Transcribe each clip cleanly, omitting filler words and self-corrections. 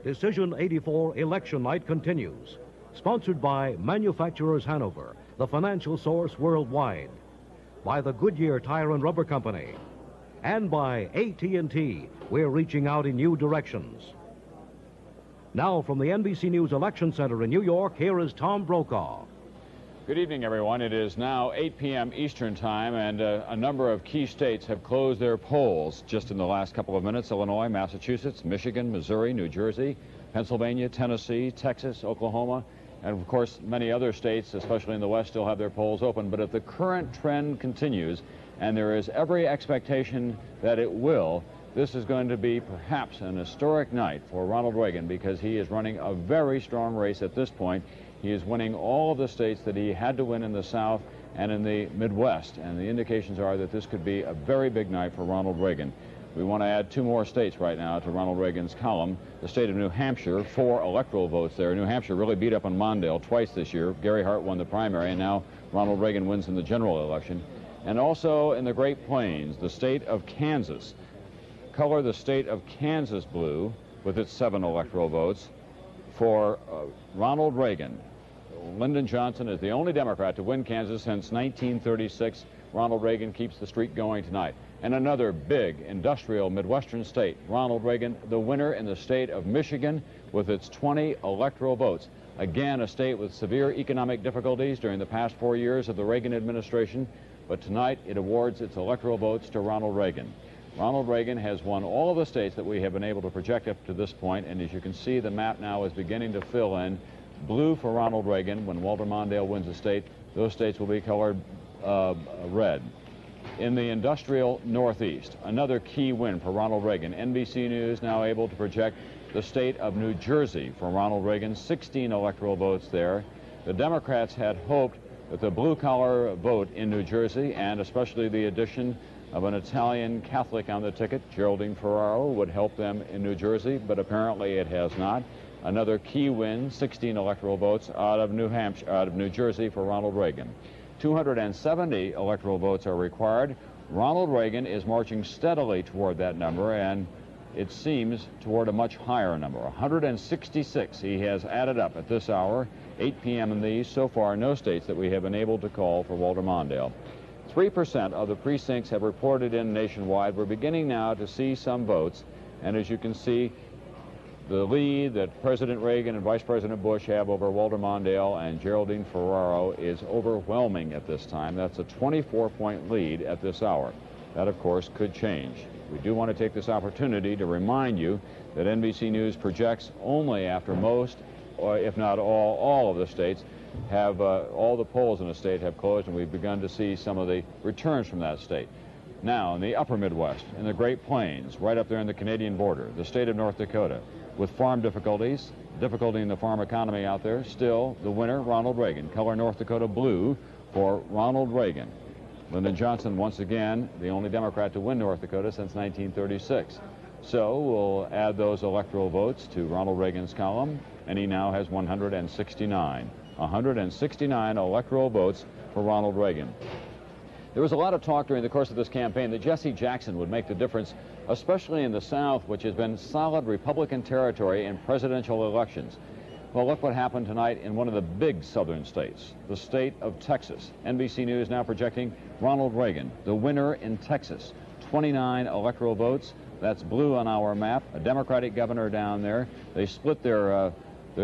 Decision 84 Election Night continues. Sponsored by Manufacturers Hanover, the financial source worldwide. By the Goodyear Tire and Rubber Company. And by AT&T, we're reaching out in new directions. Now from the NBC News Election Center in New York, here is Tom Brokaw. Good evening, everyone. It is now 8 p.m. Eastern Time, and a number of key states have closed their polls just in the last couple of minutes. Illinois, Massachusetts, Michigan, Missouri, New Jersey, Pennsylvania, Tennessee, Texas, Oklahoma, and of course many other states, especially in the West, still have their polls open. But if the current trend continues, and there is every expectation that it will, this is going to be perhaps an historic night for Ronald Reagan, because he is running a very strong race at this point. He is winning all of the states that he had to win in the South and in the Midwest, and the indications are that this could be a very big night for Ronald Reagan. We want to add 2 more states right now to Ronald Reagan's column. The state of New Hampshire, 4 electoral votes there. New Hampshire really beat up on Mondale twice this year. Gary Hart won the primary, and now Ronald Reagan wins in the general election. And also in the Great Plains, the state of Kansas. Color the state of Kansas blue with its 7 electoral votes for Ronald Reagan. Lyndon Johnson is the only Democrat to win Kansas since 1936. Ronald Reagan keeps the streak going tonight. And another big industrial Midwestern state, Ronald Reagan, the winner in the state of Michigan with its 20 electoral votes. Again, a state with severe economic difficulties during the past 4 years of the Reagan administration, but tonight it awards its electoral votes to Ronald Reagan. Ronald Reagan has won all of the states that we have been able to project up to this point, and as you can see, the map now is beginning to fill in. Blue for Ronald Reagan. When Walter Mondale wins a state, those states will be colored red. In the industrial Northeast, another key win for Ronald Reagan. NBC News now able to project the state of New Jersey for Ronald Reagan, 16 electoral votes there. The Democrats had hoped that the blue-collar vote in New Jersey, and especially the addition of an Italian Catholic on the ticket, Geraldine Ferraro, would help them in New Jersey, but apparently it has not. Another key win, 16 electoral votes out of New Jersey for Ronald Reagan. 270 electoral votes are required. Ronald Reagan is marching steadily toward that number, and it seems toward a much higher number. 166 he has added up at this hour, 8 p.m. in these. So far, no states that we have been able to call for Walter Mondale. 3% of the precincts have reported in nationwide. We're beginning now to see some votes, and as you can see, the lead that President Reagan and Vice President Bush have over Walter Mondale and Geraldine Ferraro is overwhelming at this time. That's a 24-point lead at this hour. That, of course, could change. We do want to take this opportunity to remind you that NBC News projects only after most, or if not all of the states have, all the polls in a state have closed, and we've begun to see some of the returns from that state. Now, in the upper Midwest, in the Great Plains, right up there in the Canadian border, the state of North Dakota, with farm difficulties, difficulty in the farm economy out there, still the winner, Ronald Reagan. Color North Dakota blue for Ronald Reagan. Lyndon Johnson, once again, the only Democrat to win North Dakota since 1936. So we'll add those electoral votes to Ronald Reagan's column, and he now has 169. 169 electoral votes for Ronald Reagan. There was a lot of talk during the course of this campaign that Jesse Jackson would make the difference, especially in the South, which has been solid Republican territory in presidential elections. Well, look what happened tonight in one of the big southern states, the state of Texas. NBC News now projecting Ronald Reagan, the winner in Texas. 29 electoral votes. That's blue on our map. A Democratic governor down there. They split their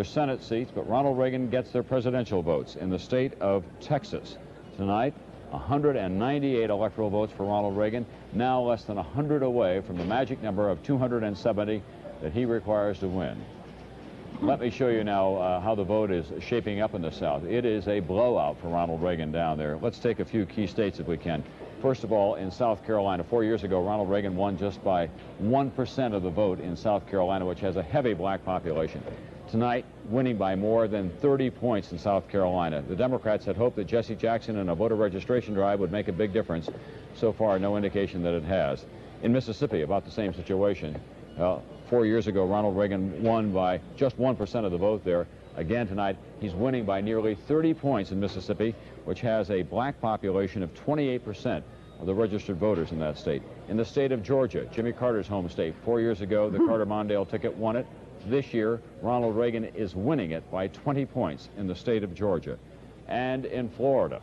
Senate seats, but Ronald Reagan gets their presidential votes in the state of Texas. Tonight, 198 electoral votes for Ronald Reagan, now less than 100 away from the magic number of 270 that he requires to win. Let me show you now how the vote is shaping up in the South. It is a blowout for Ronald Reagan down there. Let's take a few key states if we can. First of all, in South Carolina, 4 years ago, Ronald Reagan won just by 1% of the vote in South Carolina, which has a heavy black population. Tonight, winning by more than 30 points in South Carolina. The Democrats had hoped that Jesse Jackson and a voter registration drive would make a big difference. So far, no indication that it has. In Mississippi, about the same situation. 4 years ago, Ronald Reagan won by just 1% of the vote there. Again tonight, he's winning by nearly 30 points in Mississippi, which has a black population of 28% of the registered voters in that state. In the state of Georgia, Jimmy Carter's home state, 4 years ago, the Carter-Mondale ticket won it. This year, Ronald Reagan is winning it by 20 points in the state of Georgia. And in Florida,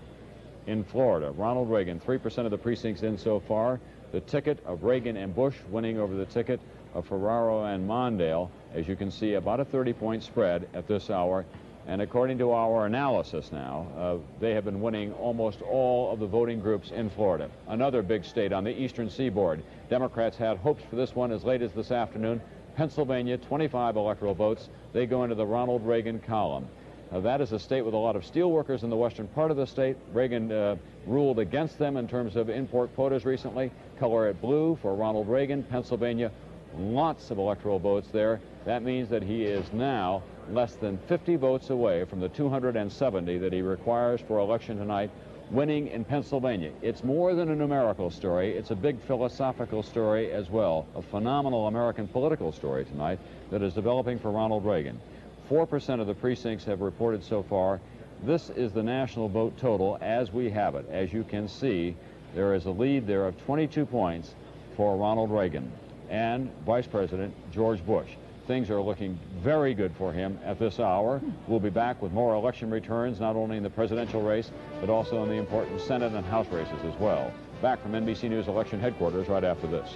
Ronald Reagan, 3% of the precincts in so far. The ticket of Reagan and Bush winning over the ticket of Ferraro and Mondale. As you can see, about a 30-point spread at this hour. And according to our analysis now, they have been winning almost all of the voting groups in Florida. Another big state on the eastern seaboard. Democrats had hopes for this one as late as this afternoon. Pennsylvania, 25 electoral votes. They go into the Ronald Reagan column. Now, that is a state with a lot of steelworkers in the western part of the state. Reagan ruled against them in terms of import quotas recently. Color it blue for Ronald Reagan. Pennsylvania, lots of electoral votes there. That means that he is now less than 50 votes away from the 270 that he requires for election tonight, winning in Pennsylvania. It's more than a numerical story. It's a big philosophical story as well, a phenomenal American political story tonight that is developing for Ronald Reagan. 4% of the precincts have reported so far. This is the national vote total as we have it. As you can see, there is a lead there of 22 points for Ronald Reagan and Vice President George Bush. Things are looking very good for him at this hour. We'll be back with more election returns, not only in the presidential race, but also in the important Senate and House races as well. Back from NBC News election headquarters right after this.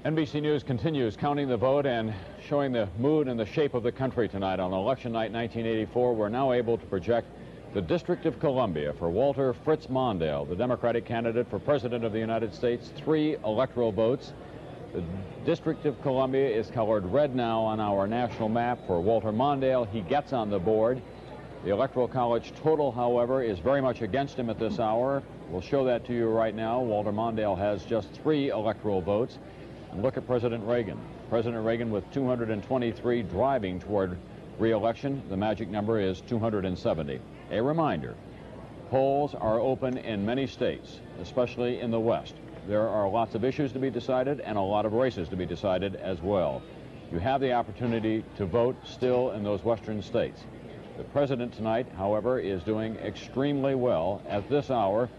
NBC News continues counting the vote and showing the mood and the shape of the country tonight. On election night 1984, we're now able to project the District of Columbia for Walter Fritz Mondale, the Democratic candidate for President of the United States. 3 electoral votes. The District of Columbia is colored red now on our national map for Walter Mondale. He gets on the board. The Electoral College total, however, is very much against him at this hour. We'll show that to you right now. Walter Mondale has just 3 electoral votes. And look at President Reagan. President Reagan with 223 driving toward re-election. The magic number is 270. A reminder, polls are open in many states, especially in the West. There are lots of issues to be decided and a lot of races to be decided as well. You have the opportunity to vote still in those western states. The president tonight, however, is doing extremely well at this hour.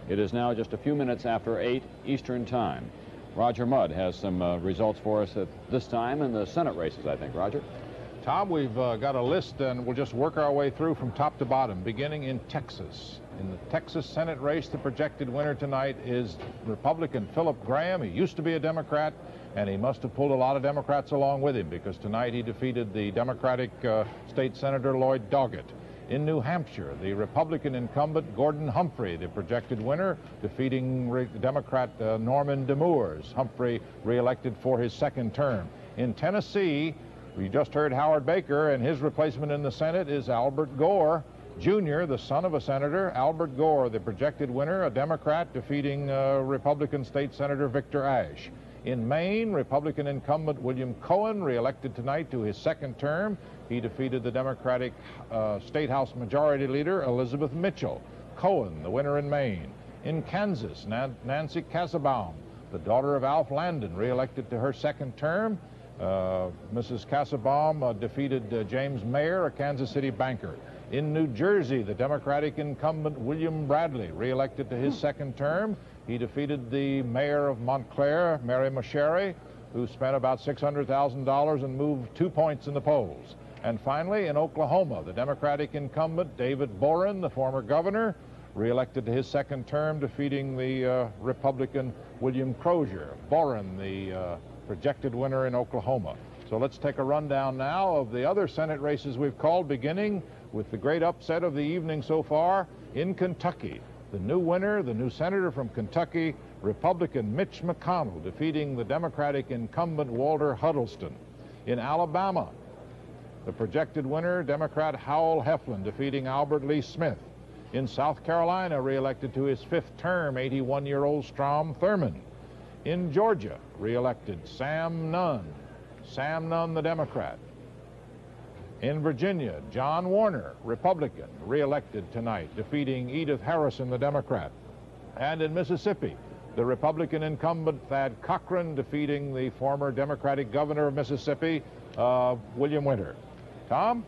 It is now just a few minutes after 8 Eastern Time. Roger Mudd has some results for us at this time in the Senate races, I think. Roger? Tom, we've got a list, and we'll just work our way through from top to bottom, beginning in Texas. In the Texas Senate race, the projected winner tonight is Republican Philip Graham. He used to be a Democrat, and he must have pulled a lot of Democrats along with him, because tonight he defeated the Democratic State Senator Lloyd Doggett. In New Hampshire, the Republican incumbent Gordon Humphrey, the projected winner, defeating Democrat Norman Demours. Humphrey reelected for his second term. In Tennessee, we just heard Howard Baker, and his replacement in the Senate is Albert Gore Jr., the son of a senator. Albert Gore, the projected winner, a Democrat, defeating Republican State Senator Victor Ashe. In Maine, Republican incumbent William Cohen, reelected tonight to his second term. He defeated the Democratic State House Majority Leader Elizabeth Mitchell. Cohen, the winner in Maine. In Kansas, Nancy Kassebaum, the daughter of Alf Landon, reelected to her second term. Mrs. Kassebaum defeated James Mayer, a Kansas City banker. In New Jersey, the Democratic incumbent William Bradley, reelected to his second term. He defeated the mayor of Montclair, Mary Masheri, who spent about $600,000 and moved 2 points in the polls. And finally, in Oklahoma, the Democratic incumbent David Boren, the former governor, reelected to his second term, defeating the Republican William Crozier. Boren, the projected winner in Oklahoma. So let's take a rundown now of the other Senate races we've called, beginning with the great upset of the evening so far in Kentucky. The new winner, the new senator from Kentucky, Republican Mitch McConnell, defeating the Democratic incumbent Walter Huddleston. In Alabama, the projected winner, Democrat Howell Heflin, defeating Albert Lee Smith. In South Carolina, reelected to his 5th term, 81-year-old Strom Thurmond. In Georgia, reelected Sam Nunn. Sam Nunn, the Democrat. In Virginia, John Warner, Republican, reelected tonight, defeating Edith Harrison, the Democrat. And in Mississippi, the Republican incumbent Thad Cochran, defeating the former Democratic governor of Mississippi, William Winter. Tom?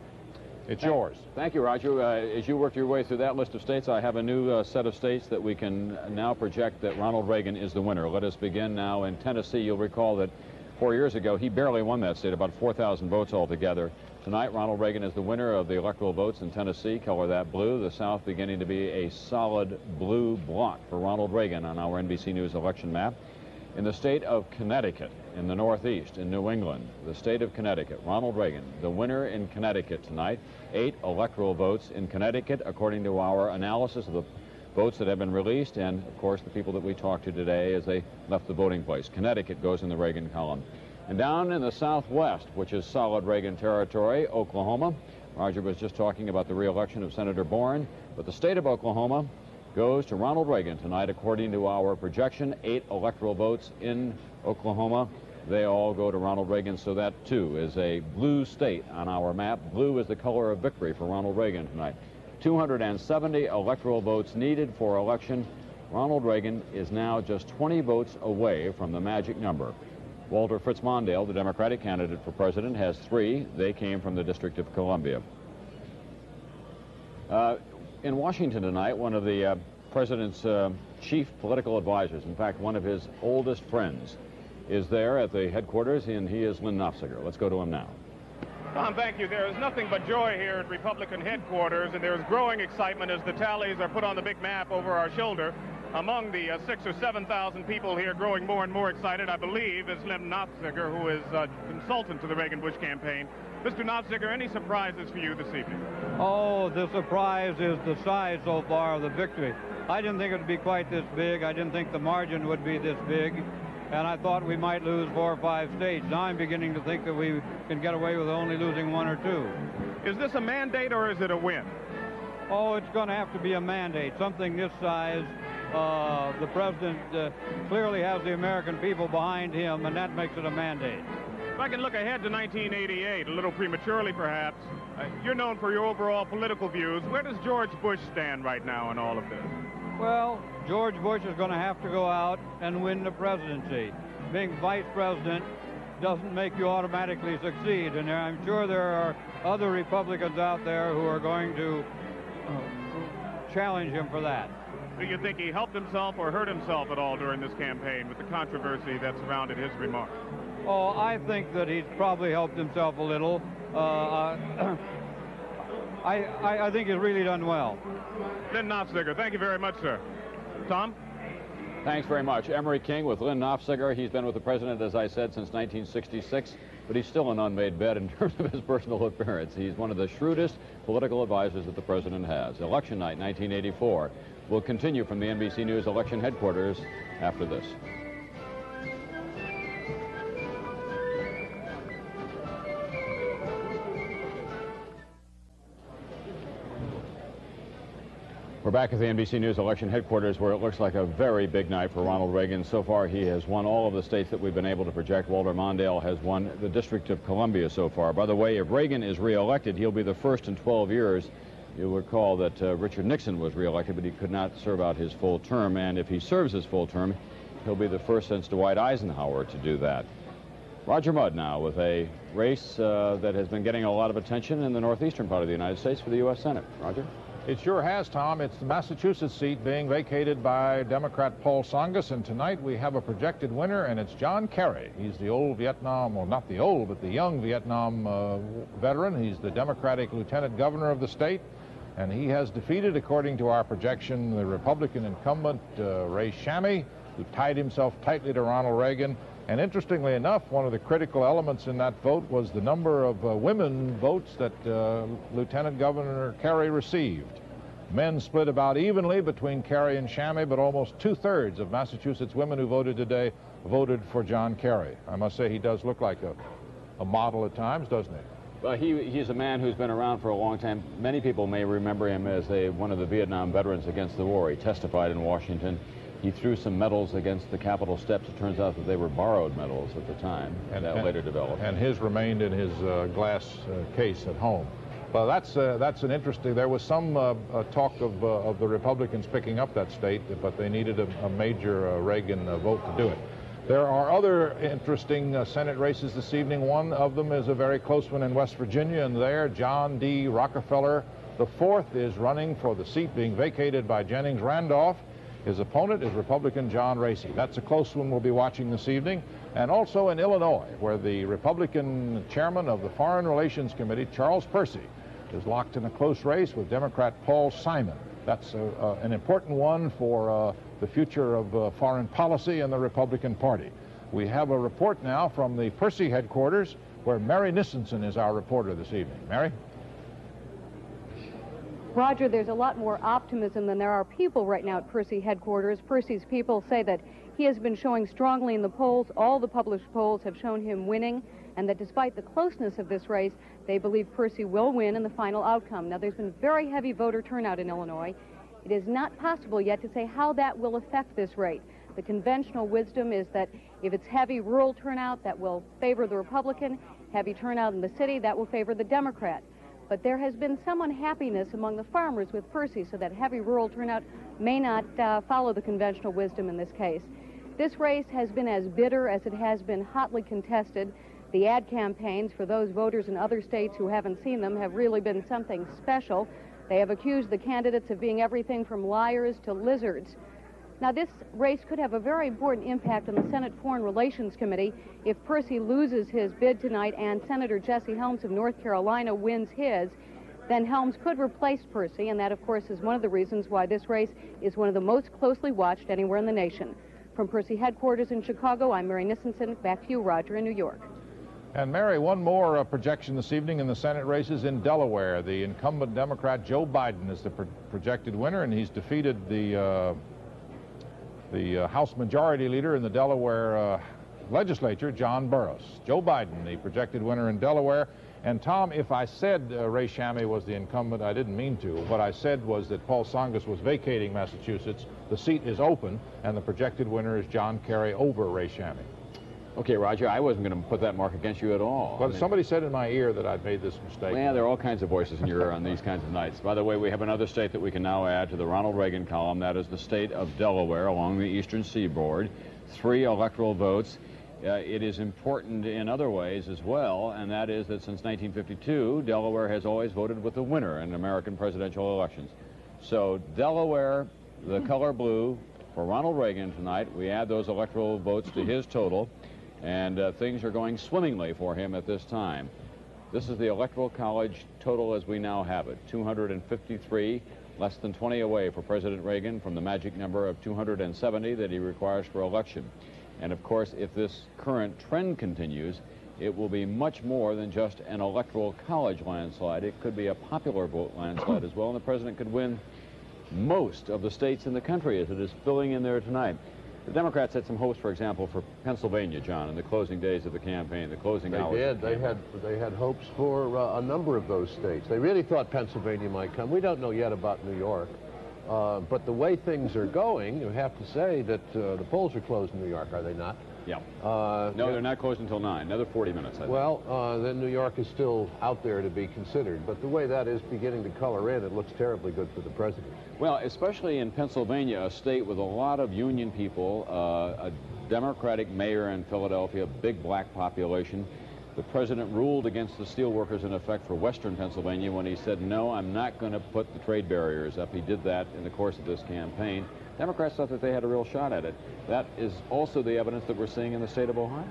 It's yours. Thank you, Roger. As you worked your way through that list of states, I have a new set of states that we can now project that Ronald Reagan is the winner. Let us begin now in Tennessee. You'll recall that 4 years ago, he barely won that state, about 4,000 votes altogether. Tonight, Ronald Reagan is the winner of the electoral votes in Tennessee. Color that blue. The South beginning to be a solid blue block for Ronald Reagan on our NBC News election map. In the state of Connecticut, in the Northeast, in New England, the state of Connecticut, Ronald Reagan, the winner in Connecticut tonight. 8 electoral votes in Connecticut, according to our analysis of the votes that have been released, and, of course, the people that we talked to today as they left the voting place. Connecticut goes in the Reagan column. And down in the Southwest, which is solid Reagan territory, Oklahoma. Roger was just talking about the re-election of Senator Bourne, but the state of Oklahoma goes to Ronald Reagan tonight, according to our projection. 8 electoral votes in Oklahoma. They all go to Ronald Reagan, so that, too, is a blue state on our map. Blue is the color of victory for Ronald Reagan tonight. 270 electoral votes needed for election. Ronald Reagan is now just 20 votes away from the magic number. Walter Fritz Mondale, the Democratic candidate for president, has 3. They came from the District of Columbia. In Washington tonight, one of the president's chief political advisors, in fact, one of his oldest friends, is there at the headquarters, and he is Lynn Nofziger. Let's go to him now. Tom, thank you. There is nothing but joy here at Republican headquarters, and there is growing excitement as the tallies are put on the big map over our shoulder. Among the 6,000 or 7,000 people here growing more and more excited, I believe, is Lynn Nofziger, who is consultant to the Reagan-Bush campaign. Mr. Nofziger, any surprises for you this evening? Oh, the surprise is the size so far of the victory. I didn't think it would be quite this big. I didn't think the margin would be this big. And I thought we might lose 4 or 5 states. Now I'm beginning to think that we can get away with only losing 1 or 2. Is this a mandate or is it a win? Oh, it's going to have to be a mandate, something this size. The president clearly has the American people behind him, and that makes it a mandate. If I can look ahead to 1988, a little prematurely perhaps, you're known for your overall political views. Where does George Bush stand right now in all of this? Well, George Bush is going to have to go out and win the presidency. Being vice president doesn't make you automatically succeed, and I'm sure there are other Republicans out there who are going to challenge him for that. Do you think he helped himself or hurt himself at all during this campaign with the controversy that surrounded his remarks? Oh, I think that he's probably helped himself a little. I think he's really done well. Lynn Nofziger, thank you very much, sir. Tom? Thanks very much. Emery King with Lynn Nofziger. He's been with the president, as I said, since 1966, but he's still an unmade bed in terms of his personal appearance. He's one of the shrewdest political advisors that the president has. Election night, 1984, will continue from the NBC News election headquarters after this. We're back at the NBC News election headquarters, where it looks like a very big night for Ronald Reagan. So far, he has won all of the states that we've been able to project. Walter Mondale has won the District of Columbia so far. By the way, if Reagan is reelected, he'll be the first in 12 years. You'll recall that Richard Nixon was reelected, but he could not serve out his full term. And if he serves his full term, he'll be the first since Dwight Eisenhower to do that. Roger Mudd now with a race that has been getting a lot of attention in the northeastern part of the United States for the U.S. Senate. Roger? It sure has, Tom. It's the Massachusetts seat being vacated by Democrat Paul Tsongas, and tonight we have a projected winner, and it's John Kerry. He's the old Vietnam, well, not the old, but the young Vietnam veteran. He's the Democratic lieutenant governor of the state, and he has defeated, according to our projection, the Republican incumbent Ray Shammy, who tied himself tightly to Ronald Reagan. And interestingly enough, one of the critical elements in that vote was the number of women votes that Lieutenant Governor Kerry received. Men split about evenly between Kerry and Shammy, but almost 2/3 of Massachusetts women who voted today voted for John Kerry. I must say he does look like a model at times, doesn't he? Well, he's a man who's been around for a long time. Many people may remember him as one of the Vietnam veterans against the war. He testified in Washington. He threw some medals against the Capitol steps. It turns out that they were borrowed medals at the time, and that later developed. And his remained in his glass case at home. Well, that's an interesting. There was some talk of the Republicans picking up that state, but they needed a major Reagan vote to do it. There are other interesting Senate races this evening. One of them is a very close one in West Virginia, and there John D. Rockefeller IV is running for the seat being vacated by Jennings Randolph. His opponent is Republican John Racy. That's a close one we'll be watching this evening. And also in Illinois, where the Republican chairman of the Foreign Relations Committee, Charles Percy, is locked in a close race with Democrat Paul Simon. That's an important one for the future of foreign policy in the Republican Party. We have a report now from the Percy headquarters, where Mary Nissenson is our reporter this evening. Mary? Roger, there's a lot more optimism than there are people right now at Percy headquarters. Percy's people say that he has been showing strongly in the polls. All the published polls have shown him winning, and that despite the closeness of this race, they believe Percy will win in the final outcome. Now, there's been very heavy voter turnout in Illinois. It is not possible yet to say how that will affect this rate. The conventional wisdom is that if it's heavy rural turnout, that will favor the Republican. Heavy turnout in the city, that will favor the Democrat. But there has been some unhappiness among the farmers with Percy, so that heavy rural turnout may not follow the conventional wisdom in this case. This race has been as bitter as it has been hotly contested. The ad campaigns for those voters in other states who haven't seen them have really been something special. They have accused the candidates of being everything from liars to lizards. Now, this race could have a very important impact on the Senate Foreign Relations Committee if Percy loses his bid tonight and Senator Jesse Helms of North Carolina wins his. Then Helms could replace Percy, and that, of course, is one of the reasons why this race is one of the most closely watched anywhere in the nation. From Percy headquarters in Chicago, I'm Mary Nissenson. Back to you, Roger, in New York. And Mary, one more projection this evening in the Senate races in Delaware. The incumbent Democrat Joe Biden is the projected winner, and he's defeated the House Majority Leader in the Delaware legislature, John Burris. Joe Biden, the projected winner in Delaware. And Tom, if I said Ray Shammy was the incumbent, I didn't mean to. What I said was that Paul Tsongas was vacating Massachusetts. The seat is open, and the projected winner is John Kerry over Ray Shammy. Okay, Roger, I wasn't going to put that mark against you at all. But somebody said in my ear that I'd made this mistake. Well, there are all kinds of voices in your ear on these kinds of nights. By the way, we have another state that we can now add to the Ronald Reagan column. That is the state of Delaware along the eastern seaboard. 3 electoral votes. It is important in other ways as well, and that is that since 1952, Delaware has always voted with the winner in American presidential elections. So Delaware, the color blue for Ronald Reagan tonight. We add those electoral votes to his total, and things are going swimmingly for him at this time. This is the Electoral College total as we now have it, 253, less than 20 away for President Reagan from the magic number of 270 that he requires for election. And of course, if this current trend continues, it will be much more than just an Electoral College landslide. It could be a popular vote landslide as well, and the president could win most of the states in the country as it is filling in there tonight. The Democrats had some hopes, for example, for Pennsylvania, John, in the closing days of the campaign, the closing hours. They did. They had hopes for a number of those states. They really thought Pennsylvania might come. We don't know yet about New York. But the way things are going, you have to say that the polls are closed in New York, are they not? Yeah. No, they're not closed until 9. Another 40 minutes, I think. Well, then New York is still out there to be considered. But the way that is beginning to color in, it looks terribly good for the president. Well, especially in Pennsylvania, a state with a lot of union people, a Democratic mayor in Philadelphia, big black population. The president ruled against the steelworkers in effect for western Pennsylvania when he said, no, I'm not going to put the trade barriers up. He did that in the course of this campaign. Democrats thought that they had a real shot at it. That is also the evidence that we're seeing in the state of Ohio.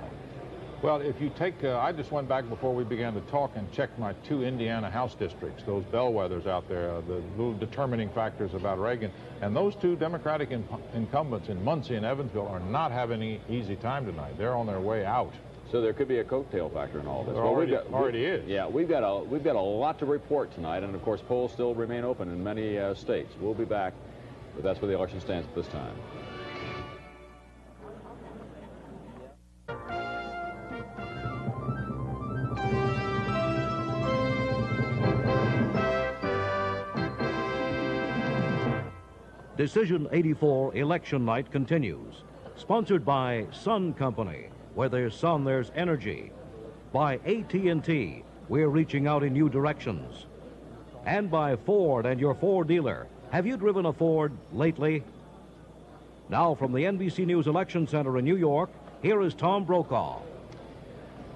Well, if you take, I just went back before we began to talk and checked my 2 Indiana House districts, those bellwethers out there, the little determining factors about Reagan. And those 2 Democratic incumbents in Muncie and Evansville are not having any easy time tonight. They're on their way out. So there could be a cocktail factor in all this. There already is. Yeah, we've got a lot to report tonight, and of course polls still remain open in many states. We'll be back, but that's where the election stands at this time. Decision 84 election night continues. Sponsored by Sun Company. Where there's sun, there's energy. By AT&T, we're reaching out in new directions. And by Ford and your Ford dealer. Have you driven a Ford lately? Now from the NBC News Election Center in New York, Here is Tom Brokaw.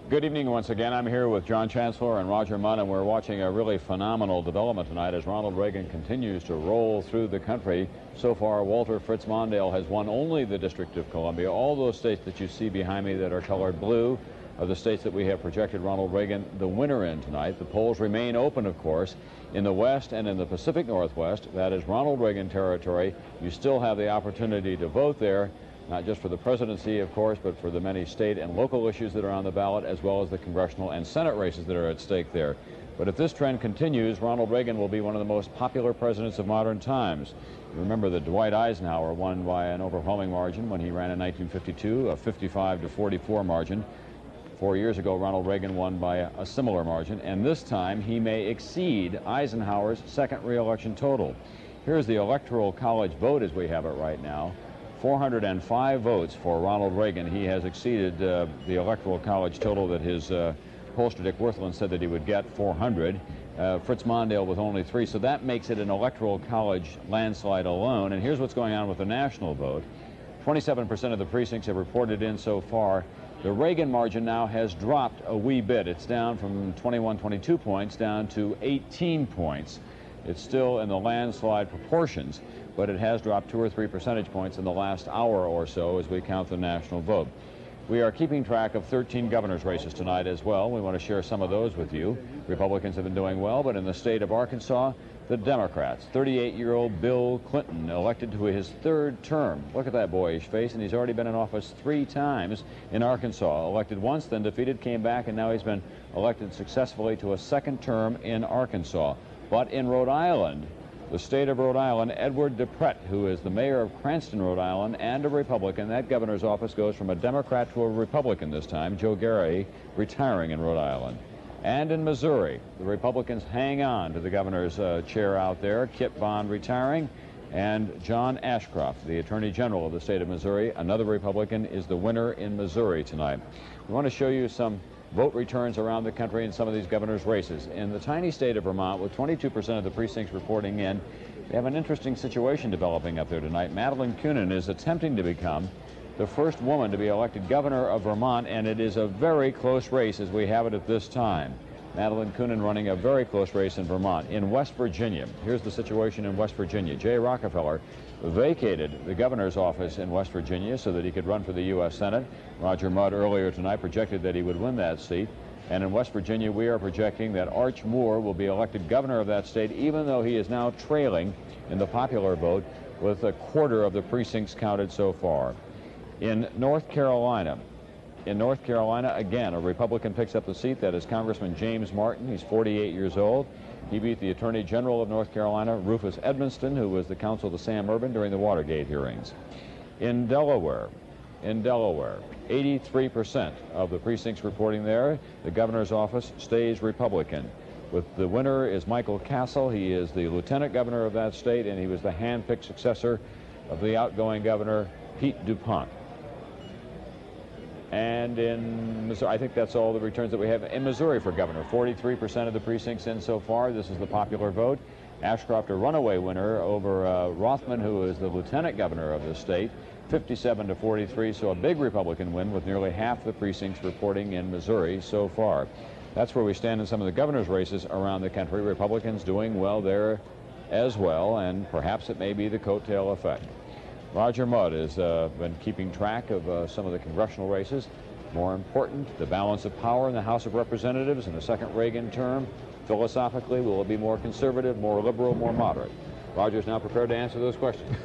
Good evening once again. I'm here with John Chancellor and Roger Mudd, and we're watching a really phenomenal development tonight as Ronald Reagan continues to roll through the country. So far, Walter Fritz Mondale has won only the District of Columbia. All those states that you see behind me that are colored blue are the states that we have projected Ronald Reagan the winner in tonight. The polls remain open, of course. In the West and in the Pacific Northwest, that is Ronald Reagan territory. You still have the opportunity to vote there, not just for the presidency, of course, but for the many state and local issues that are on the ballot, as well as the congressional and Senate races that are at stake there. But if this trend continues, Ronald Reagan will be one of the most popular presidents of modern times. Remember that Dwight Eisenhower won by an overwhelming margin when he ran in 1952, a 55-44 margin. 4 years ago, Ronald Reagan won by a similar margin, and this time he may exceed Eisenhower's second re-election total. Here's the Electoral College vote as we have it right now. 405 votes for Ronald Reagan. He has exceeded the Electoral College total that his pollster Dick Wirthlin said that he would get, 400. Fritz Mondale with only 3, so that makes it an Electoral College landslide alone. And here's what's going on with the national vote. 27% of the precincts have reported in so far. The Reagan margin now has dropped a wee bit. It's down from 22 points down to 18 points. It's still in the landslide proportions, but it has dropped 2 or 3 percentage points in the last hour or so as we count the national vote. We are keeping track of 13 governor's races tonight as well. We want to share some of those with you. Republicans have been doing well, but in the state of Arkansas, the Democrats, 38-year-old Bill Clinton, elected to his 3rd term. Look at that boyish face, and he's already been in office 3 times in Arkansas. Elected once, then defeated, came back, and now he's been elected successfully to a 2nd term in Arkansas. But in Rhode Island, the state of Rhode Island, Edward DePrett, who is the mayor of Cranston, Rhode Island, and a Republican, that governor's office goes from a Democrat to a Republican this time. Joe Gary retiring in Rhode Island. And in Missouri, the Republicans hang on to the governor's chair out there. Kit Bond retiring, and John Ashcroft, the Attorney General of the state of Missouri, another Republican, is the winner in Missouri tonight. We want to show you some vote returns around the country in some of these governor's races. In the tiny state of Vermont, with 22% of the precincts reporting in, we have an interesting situation developing up there tonight. Madeline Kunin is attempting to become the first woman to be elected governor of Vermont, and it is a very close race as we have it at this time. Madeline Kunin running a very close race in Vermont. In West Virginia, here's the situation in West Virginia. Jay Rockefeller vacated the governor's office in West Virginia so that he could run for the U.S. Senate. Roger Mudd earlier tonight projected that he would win that seat. And in West Virginia, we are projecting that Arch Moore will be elected governor of that state, even though he is now trailing in the popular vote with 1/4 of the precincts counted so far. In North Carolina, again, a Republican picks up the seat. That is Congressman James Martin. He's 48 years old. He beat the Attorney General of North Carolina, Rufus Edmonston, who was the counsel to Sam Ervin during the Watergate hearings. In Delaware, 83% of the precincts reporting there. The governor's office stays Republican. The winner is Michael Castle. He is the lieutenant governor of that state, and he was the hand-picked successor of the outgoing governor, Pete DuPont. And in Missouri, I think that's all the returns that we have. In Missouri for governor, 43% of the precincts in so far. This is the popular vote. Ashcroft, a runaway winner over Rothman, who is the lieutenant governor of the state, 57-43, so a big Republican win with nearly half the precincts reporting in Missouri so far. That's where we stand in some of the governor's races around the country. Republicans doing well there as well, and perhaps it may be the coattail effect. Roger Mudd has been keeping track of some of the congressional races. More important, the balance of power in the House of Representatives in the second Reagan term. Philosophically, will it be more conservative, more liberal, more moderate? Roger's now prepared to answer those questions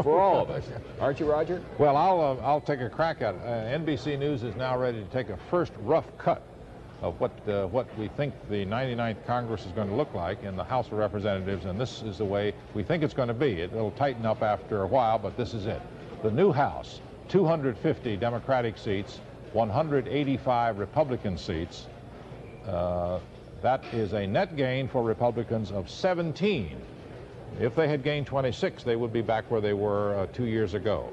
for all of us. Aren't you, Roger? Well, I'll take a crack at it. NBC News is now ready to take a first rough cut of what we think the 99th Congress is going to look like in the House of Representatives, and this is the way we think it's going to be. It'll tighten up after a while, but this is it. The new House, 250 Democratic seats, 185 Republican seats. That is a net gain for Republicans of 17. If they had gained 26, they would be back where they were 2 years ago.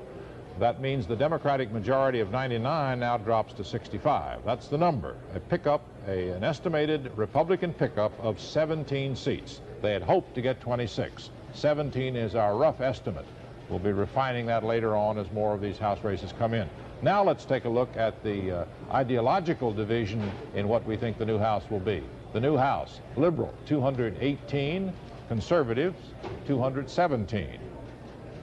That means the Democratic majority of 99 now drops to 65. That's the number. A pickup, an estimated Republican pickup of 17 seats. They had hoped to get 26. 17 is our rough estimate. We'll be refining that later on as more of these House races come in. Now let's take a look at the ideological division in what we think the new House will be. The new House, liberal, 218, conservatives, 217.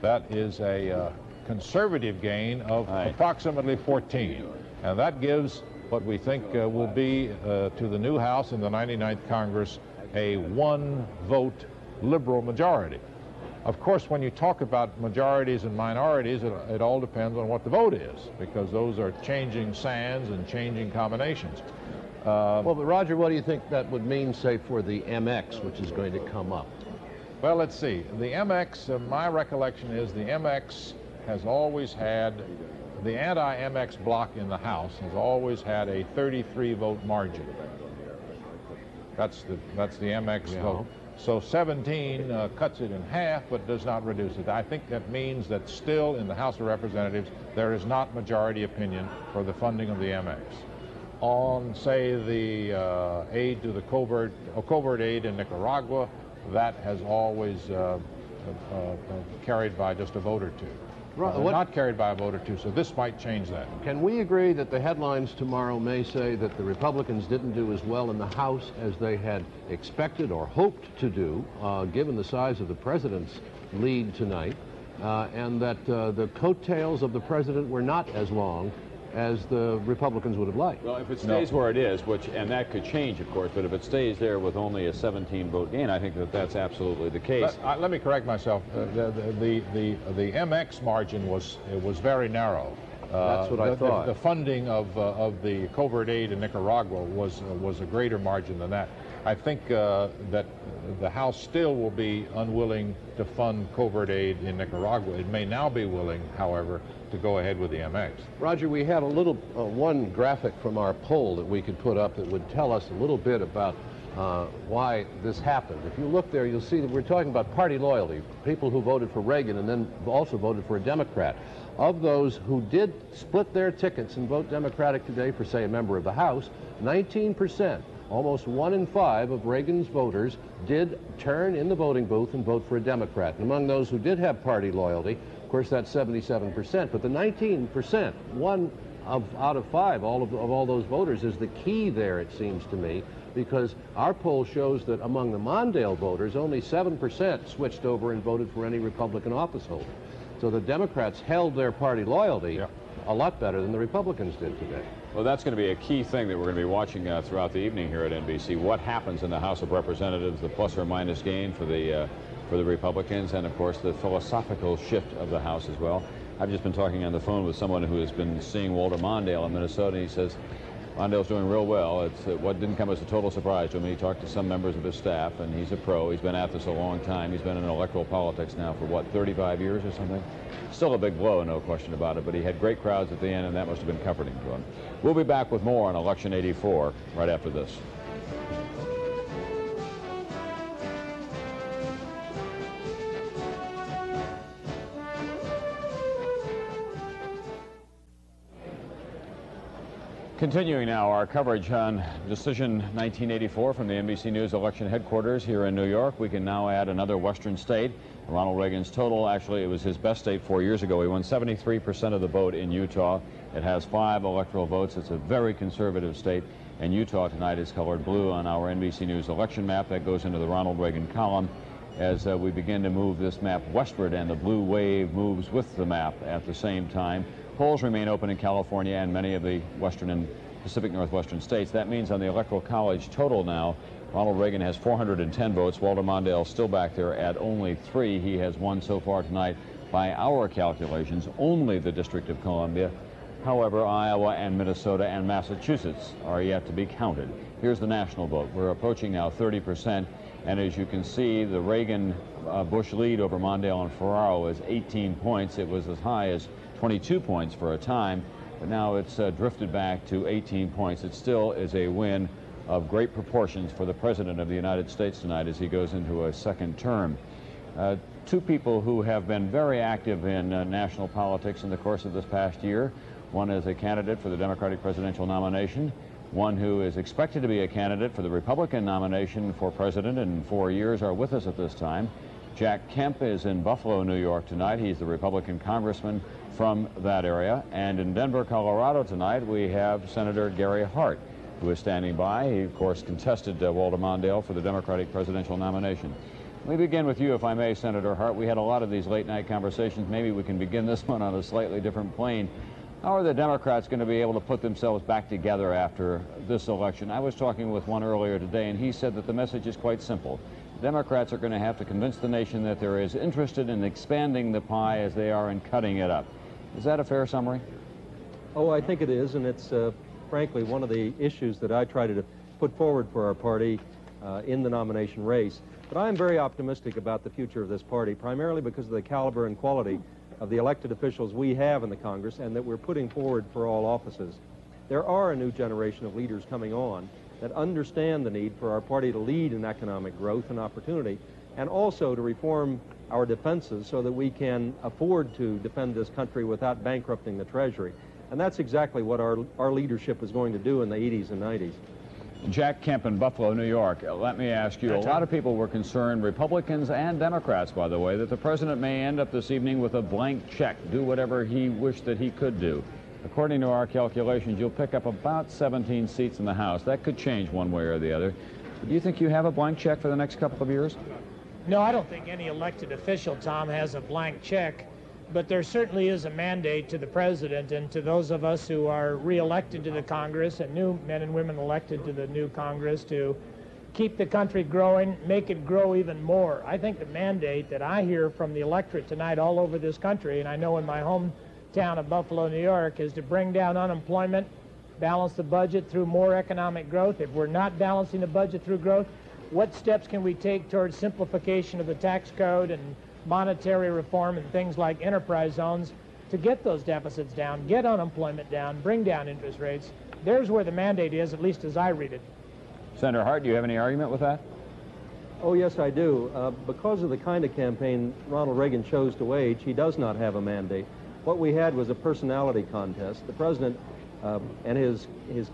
That is a conservative gain of approximately 14. And that gives what we think will be to the new House in the 99th Congress a one-vote liberal majority. Of course, when you talk about majorities and minorities, it all depends on what the vote is, because those are changing sands and changing combinations. Well, but Roger, what do you think that would mean, say, for the MX, which is going to come up? Well, let's see. The MX, my recollection is the MX has always had, the anti-MX bloc in the House has always had a 33-vote margin. That's the MX vote. So 17 cuts it in half, but does not reduce it. I think that means that still in the House of Representatives, there is not majority opinion for the funding of the MX. On, say, the aid to the covert aid in Nicaragua, that has always carried by just a vote or two. Not carried by a vote or two, so this might change that. Can we agree that the headlines tomorrow may say that the Republicans didn't do as well in the House as they had expected or hoped to do, given the size of the president's lead tonight, and that the coattails of the president were not as long as the Republicans would have liked? Well, if it stays where it is, and that could change, of course, but if it stays there with only a 17-vote gain, I think that that's absolutely the case. Let me correct myself. The MX margin was very narrow. That's what I thought. The funding of the covert aid in Nicaragua was a greater margin than that. I think that the House still will be unwilling to fund covert aid in Nicaragua. It may now be willing, however, to go ahead with the MX. Roger, we had a little one graphic from our poll that we could put up that would tell us a little bit about why this happened. If you look there, you'll see that we're talking about party loyalty, people who voted for Reagan and then also voted for a Democrat. Of those who did split their tickets and vote Democratic today for, say, a member of the House, 19%, almost 1 in 5 of Reagan's voters did turn in the voting booth and vote for a Democrat. And among those who did have party loyalty, of course, that's 77%, but the 19%, 1 out of 5, all of all those voters, is the key there, it seems to me, because our poll shows that among the Mondale voters, only 7% switched over and voted for any Republican office holder. So the Democrats held their party loyalty a lot better than the Republicans did today. Well, that's going to be a key thing that we're going to be watching throughout the evening here at NBC. What happens in the House of Representatives, the plus or minus gain for the Republicans, and of course the philosophical shift of the House as well. I've just been talking on the phone with someone who has been seeing Walter Mondale in Minnesota, and he says Mondale's doing real well. It's what didn't come as a total surprise to him. He talked to some members of his staff, and he's a pro. He's been at this a long time. He's been in electoral politics now for, what, 35 years or something? Still a big blow, no question about it, but he had great crowds at the end, and that must have been comforting to him. We'll be back with more on Election 84 right after this. Continuing now our coverage on Decision 1984 from the NBC News election headquarters here in New York. We can now add another western state. Ronald Reagan's total, actually, it was his best state 4 years ago. He won 73% of the vote in Utah. It has 5 electoral votes. It's a very conservative state. And Utah tonight is colored blue on our NBC News election map. That goes into the Ronald Reagan column as we begin to move this map westward, and the blue wave moves with the map at the same time. Polls remain open in California and many of the western and Pacific Northwestern states. That means on the Electoral College total now, Ronald Reagan has 410 votes. Walter Mondale still back there at only 3. He has won so far tonight, by our calculations, only the District of Columbia. However, Iowa and Minnesota and Massachusetts are yet to be counted. Here's the national vote. We're approaching now 30%, and as you can see, the Reagan-Bush lead over Mondale and Ferraro is 18 points. It was as high as 22 points for a time, but now it's drifted back to 18 points. It still is a win of great proportions for the President of the United States tonight as he goes into a second term. Two people who have been very active in national politics in the course of this past year. One is a candidate for the Democratic presidential nomination. One who is expected to be a candidate for the Republican nomination for president in 4 years are with us at this time. Jack Kemp is in Buffalo, New York tonight. He's the Republican congressman from that area. And in Denver, Colorado tonight, we have Senator Gary Hart, who is standing by. He, of course, contested Walter Mondale for the Democratic presidential nomination. Let me begin with you, if I may, Senator Hart. We had a lot of these late-night conversations. Maybe we can begin this one on a slightly different plane. How are the Democrats going to be able to put themselves back together after this election? I was talking with one earlier today, and he said that the message is quite simple. Democrats are going to have to convince the nation that they're as interested in expanding the pie as they are in cutting it up. Is that a fair summary? Oh, I think it is, and it's frankly one of the issues that I try to put forward for our party in the nomination race. But I am very optimistic about the future of this party, primarily because of the caliber and quality of the elected officials we have in the Congress and that we're putting forward for all offices. There are a new generation of leaders coming on that understand the need for our party to lead in economic growth and opportunity, and also to reform our defenses so that we can afford to defend this country without bankrupting the Treasury. And that's exactly what our leadership is going to do in the 80s and 90s. Jack Kemp in Buffalo, New York. Let me ask you, a lot of people were concerned, Republicans and Democrats, by the way, that the president may end up this evening with a blank check, do whatever he wished that he could do. According to our calculations, you'll pick up about 17 seats in the House. That could change one way or the other. Do you think you have a blank check for the next couple of years? No, I don't think any elected official, Tom, has a blank check. But there certainly is a mandate to the president and to those of us who are re-elected to the Congress and new men and women elected to the new Congress to keep the country growing, make it grow even more. I think the mandate that I hear from the electorate tonight all over this country, and I know in my hometown of Buffalo, New York, is to bring down unemployment, balance the budget through more economic growth. If we're not balancing the budget through growth, what steps can we take towards simplification of the tax code and monetary reform and things like enterprise zones to get those deficits down, get unemployment down, bring down interest rates? There's where the mandate is, at least as I read it. Senator Hart, do you have any argument with that? Oh, yes, I do. Because of the kind of campaign Ronald Reagan chose to wage, he does not have a mandate. What we had was a personality contest. The president and his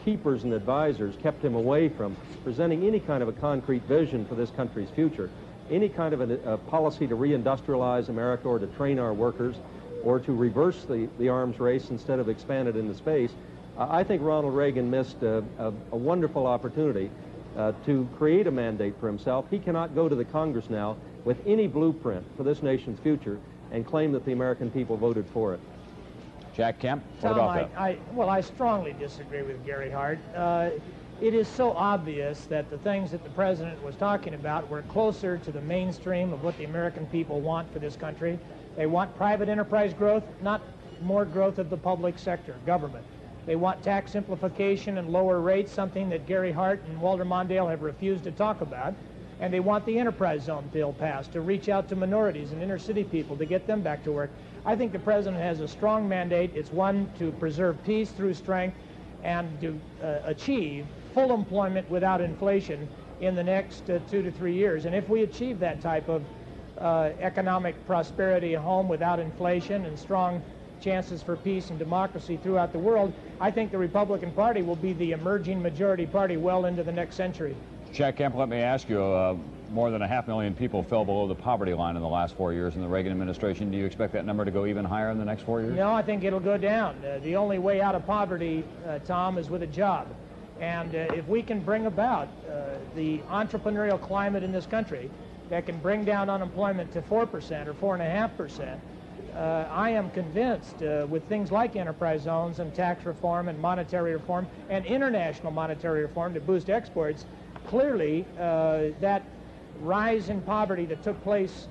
keepers and advisors kept him away from presenting any kind of a concrete vision for this country's future, any kind of a policy to reindustrialize America or to train our workers or to reverse the arms race instead of expand it into space. I think Ronald Reagan missed a wonderful opportunity to create a mandate for himself. He cannot go to the Congress now with any blueprint for this nation's future and claim that the American people voted for it. Jack Kemp, what Tom, about that? Well, I strongly disagree with Gary Hart. It is so obvious that the things that the president was talking about were closer to the mainstream of what the American people want for this country. They want private enterprise growth, not more growth of the public sector, government. They want tax simplification and lower rates, something that Gary Hart and Walter Mondale have refused to talk about. And they want the enterprise zone bill passed to reach out to minorities and inner city people to get them back to work. I think the president has a strong mandate. It's one to preserve peace through strength and to achieve full employment without inflation in the next 2 to 3 years. And if we achieve that type of economic prosperity at home without inflation and strong chances for peace and democracy throughout the world, I think the Republican Party will be the emerging majority party well into the next century. Jack Kemp, let me ask you, more than 500,000 people fell below the poverty line in the last 4 years in the Reagan administration. Do you expect that number to go even higher in the next 4 years? No, I think it'll go down. The only way out of poverty, Tom, is with a job. And if we can bring about the entrepreneurial climate in this country that can bring down unemployment to 4% or 4.5%, I am convinced with things like enterprise zones and tax reform and monetary reform and international monetary reform to boost exports, clearly that rise in poverty that took place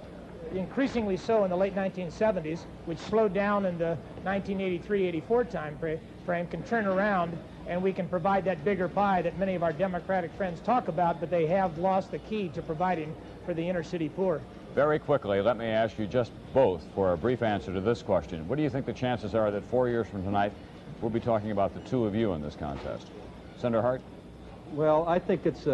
increasingly so in the late 1970s, which slowed down in the 1983-84 time frame, can turn around and we can provide that bigger pie that many of our Democratic friends talk about, but they have lost the key to providing for the inner city poor. Very quickly, let me ask you just both for a brief answer to this question. What do you think the chances are that 4 years from tonight we'll be talking about the two of you in this contest? Senator Hart? Well, I think it's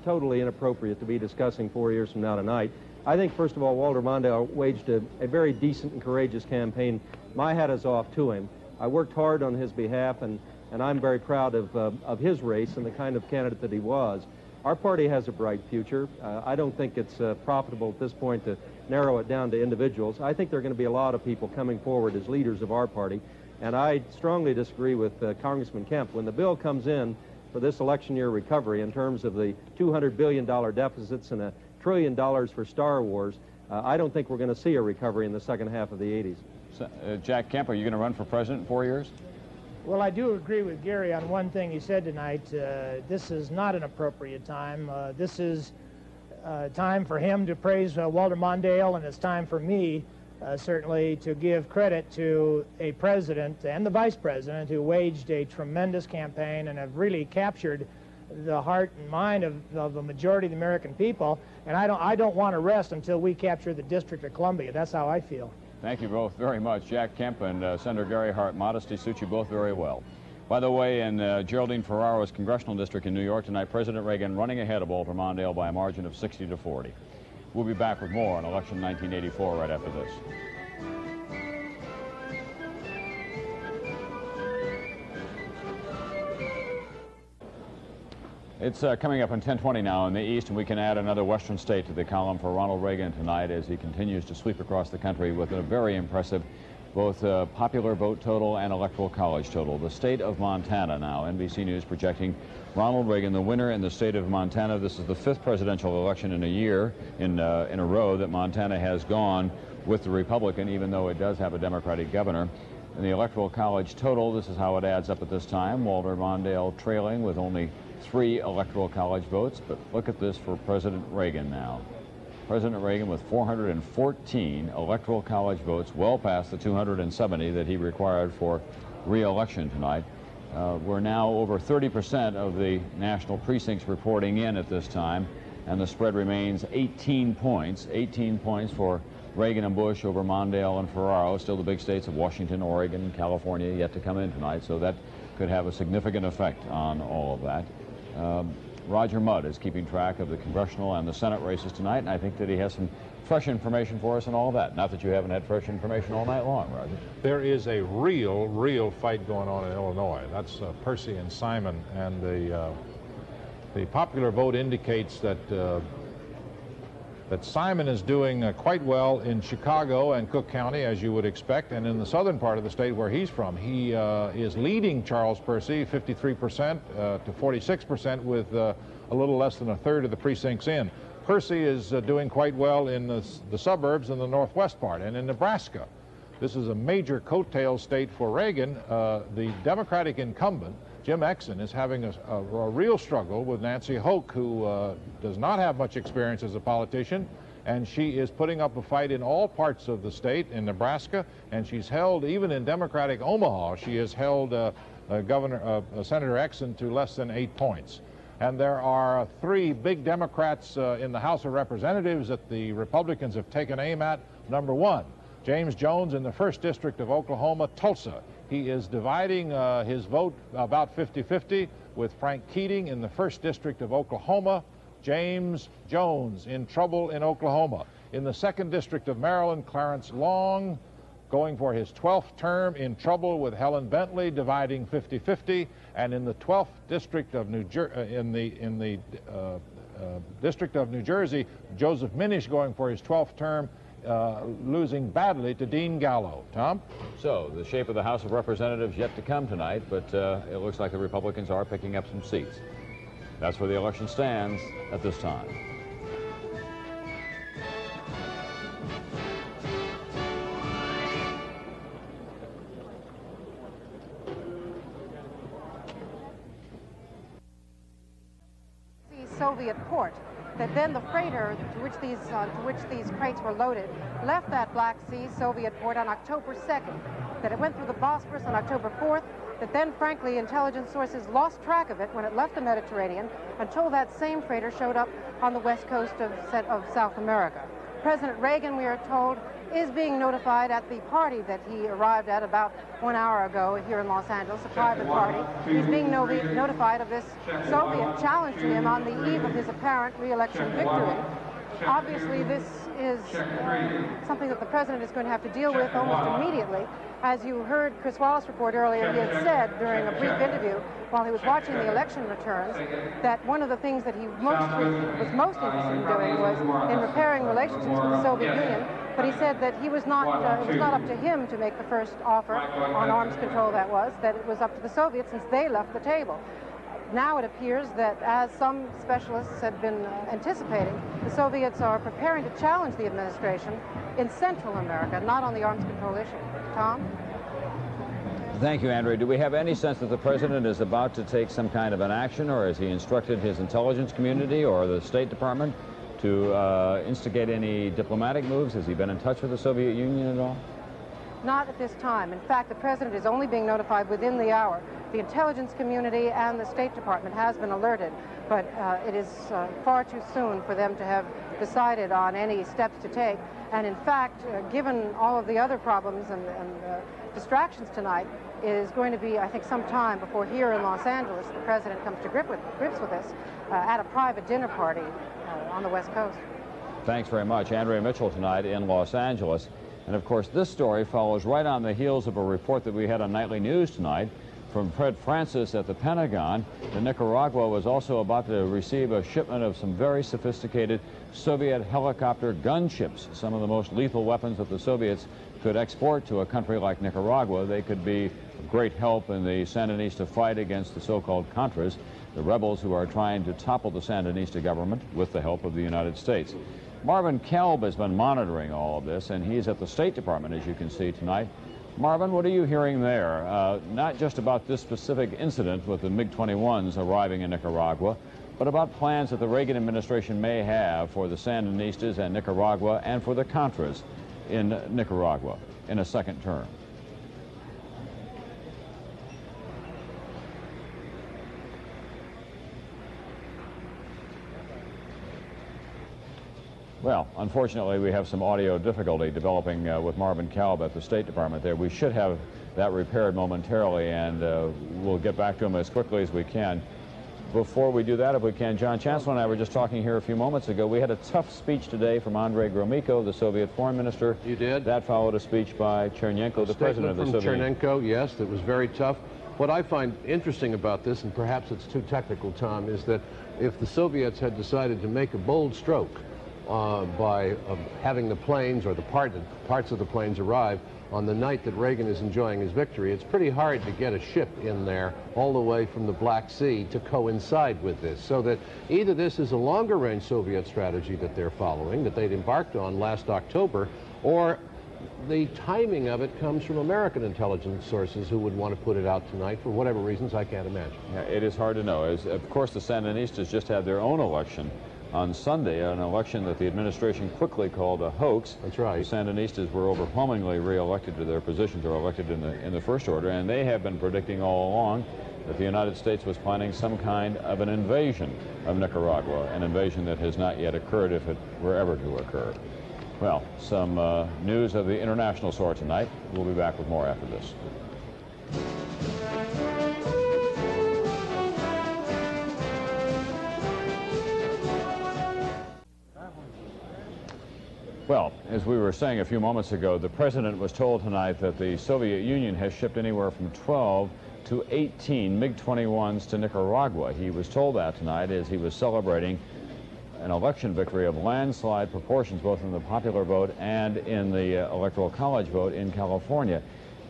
totally inappropriate to be discussing 4 years from now tonight. I think, first of all, Walter Mondale waged a very decent and courageous campaign. My hat is off to him. I worked hard on his behalf, and I'm very proud of his race and the kind of candidate that he was. Our party has a bright future. I don't think it's profitable at this point to narrow it down to individuals. I think there are going to be a lot of people coming forward as leaders of our party, and I strongly disagree with Congressman Kemp. When the bill comes in for this election year recovery in terms of the $200 billion deficits and $1 trillion for Star Wars, I don't think we're going to see a recovery in the second half of the 80s. So, Jack Kemp, are you going to run for president in 4 years? Well, I do agree with Gary on one thing he said tonight. This is not an appropriate time. This is time for him to praise Walter Mondale, and it's time for me, certainly, to give credit to a president and the vice president who waged a tremendous campaign and have really captured the heart and mind of the majority of the American people. And I don't want to rest until we capture the District of Columbia. That's how I feel. Thank you both very much. Jack Kemp and Senator Gary Hart. Modesty suits you both very well. By the way, in Geraldine Ferraro's congressional district in New York tonight, President Reagan running ahead of Walter Mondale by a margin of 60-40. We'll be back with more on election 1984 right after this. It's coming up on 10:20 now in the East, and we can add another western state to the column for Ronald Reagan tonight as he continues to sweep across the country with a very impressive both popular vote total and electoral college total. The state of Montana now, NBC News projecting Ronald Reagan the winner in the state of Montana. This is the 5th presidential election in a year, in a row, that Montana has gone with the Republican, even though it does have a Democratic governor. In the electoral college total, this is how it adds up at this time. Walter Mondale trailing with only 3 electoral college votes, but look at this for President Reagan now. President Reagan with 414 electoral college votes, well past the 270 that he required for re-election tonight. We're now over 30% of the national precincts reporting in at this time, and the spread remains 18 points. 18 points for Reagan and Bush over Mondale and Ferraro. Still the big states of Washington, Oregon, California yet to come in tonight, so that could have a significant effect on all of that. Roger Mudd is keeping track of the congressional and the Senate races tonight, and I think that he has some fresh information for us and all that. Not that you haven't had fresh information all night long, Roger. There is a real fight going on in Illinois. That's Percy and Simon, and the popular vote indicates that Simon is doing quite well in Chicago and Cook County, as you would expect, and in the southern part of the state where he's from. He is leading Charles Percy 53% to 46% with a little less than a third of the precincts in. Percy is doing quite well in the suburbs in the northwest part, and in Nebraska. This is a major coattail state for Reagan. The Democratic incumbent, Jim Exon, is having a real struggle with Nancy Hoke, who does not have much experience as a politician, and she is putting up a fight in all parts of the state, in Nebraska, and she's held, even in Democratic Omaha, she has held Senator Exon to less than 8 points. And there are 3 big Democrats in the House of Representatives that the Republicans have taken aim at. Number 1, James Jones in the 1st District of Oklahoma, Tulsa. He is dividing his vote about 50-50 with Frank Keating in the 1st District of Oklahoma. James Jones in trouble in Oklahoma. In the 2nd District of Maryland, Clarence Long going for his 12th term, in trouble with Helen Bentley, dividing 50-50. And in the 12th District of District of New Jersey, Joseph Minish going for his 12th term, losing badly to Dean Gallo. Tom? So, the shape of the House of Representatives yet to come tonight, but it looks like the Republicans are picking up some seats. That's where the election stands at this time. Soviet port, that then the freighter to which these crates were loaded left that Black Sea Soviet port on October 2nd, that it went through the Bosphorus on October 4th, that then, frankly, intelligence sources lost track of it when it left the Mediterranean until that same freighter showed up on the west coast of South America. President Reagan, we are told, is being notified at the party that he arrived at about 1 hour ago here in Los Angeles, a private party. He's being notified of this Soviet challenge to him on the eve of his apparent re-election victory. Obviously, this is something that the president is going to have to deal with almost immediately. As you heard Chris Wallace report earlier, he had said during a brief interview while he was watching the election returns that one of the things that he was most interested in doing was in repairing relationships with the Soviet Union. But he said that it was not up to him to make the first offer on arms control, that it was up to the Soviets since they left the table. Now it appears that, as some specialists had been anticipating, the Soviets are preparing to challenge the administration in Central America, not on the arms control issue. Tom? Thank you, Andrea. Do we have any sense that the president is about to take some kind of an action, or has he instructed his intelligence community or the State Department to instigate any diplomatic moves? Has he been in touch with the Soviet Union at all? Not at this time. In fact, the president is only being notified within the hour. The intelligence community and the State Department has been alerted, but it is far too soon for them to have decided on any steps to take. And in fact, given all of the other problems and distractions tonight, it is going to be, I think, some time before here in Los Angeles the president comes to grips with this at a private dinner party on the West Coast. Thanks very much. Andrea Mitchell tonight in Los Angeles. And of course, this story follows right on the heels of a report that we had on Nightly News tonight from Fred Francis at the Pentagon that Nicaragua was also about to receive a shipment of some very sophisticated Soviet helicopter gunships, some of the most lethal weapons that the Soviets could export to a country like Nicaragua. They could be of great help in the Sandinista fight against the so-called Contras, the rebels who are trying to topple the Sandinista government with the help of the United States. Marvin Kalb has been monitoring all of this, and he's at the State Department, as you can see tonight. Marvin, what are you hearing there? Not just about this specific incident with the MiG-21s arriving in Nicaragua, but about plans that the Reagan administration may have for the Sandinistas and Nicaragua and for the Contras in Nicaragua in a second term. Well, unfortunately, we have some audio difficulty developing with Marvin Kalb at the State Department there. We should have that repaired momentarily, and we'll get back to him as quickly as we can. Before we do that, if we can, John Chancellor and I were just talking here a few moments ago. We had a tough speech today from Andrei Gromyko, the Soviet foreign minister. You did? That followed a speech by Chernenko, the president of the Soviet Union. Chernenko, yes, that was very tough. What I find interesting about this, and perhaps it's too technical, Tom, is that if the Soviets had decided to make a bold stroke by having the planes or the parts of the planes arrive on the night that Reagan is enjoying his victory, it's pretty hard to get a ship in there all the way from the Black Sea to coincide with this. So that either this is a longer-range Soviet strategy that they're following, that they'd embarked on last October, or the timing of it comes from American intelligence sources who would want to put it out tonight for whatever reasons I can't imagine. Yeah, it is hard to know. Of course, the Sandinistas just had their own election on Sunday, an election that the administration quickly called a hoax. That's right. The Sandinistas were overwhelmingly re-elected to their positions, or elected in the first order, and they have been predicting all along that the United States was planning some kind of an invasion of Nicaragua, an invasion that has not yet occurred if it were ever to occur. Well, some news of the international sort tonight. We'll be back with more after this. Well, as we were saying a few moments ago, the president was told tonight that the Soviet Union has shipped anywhere from 12 to 18 MiG-21s to Nicaragua. He was told that tonight as he was celebrating an election victory of landslide proportions, both in the popular vote and in the Electoral College vote in California.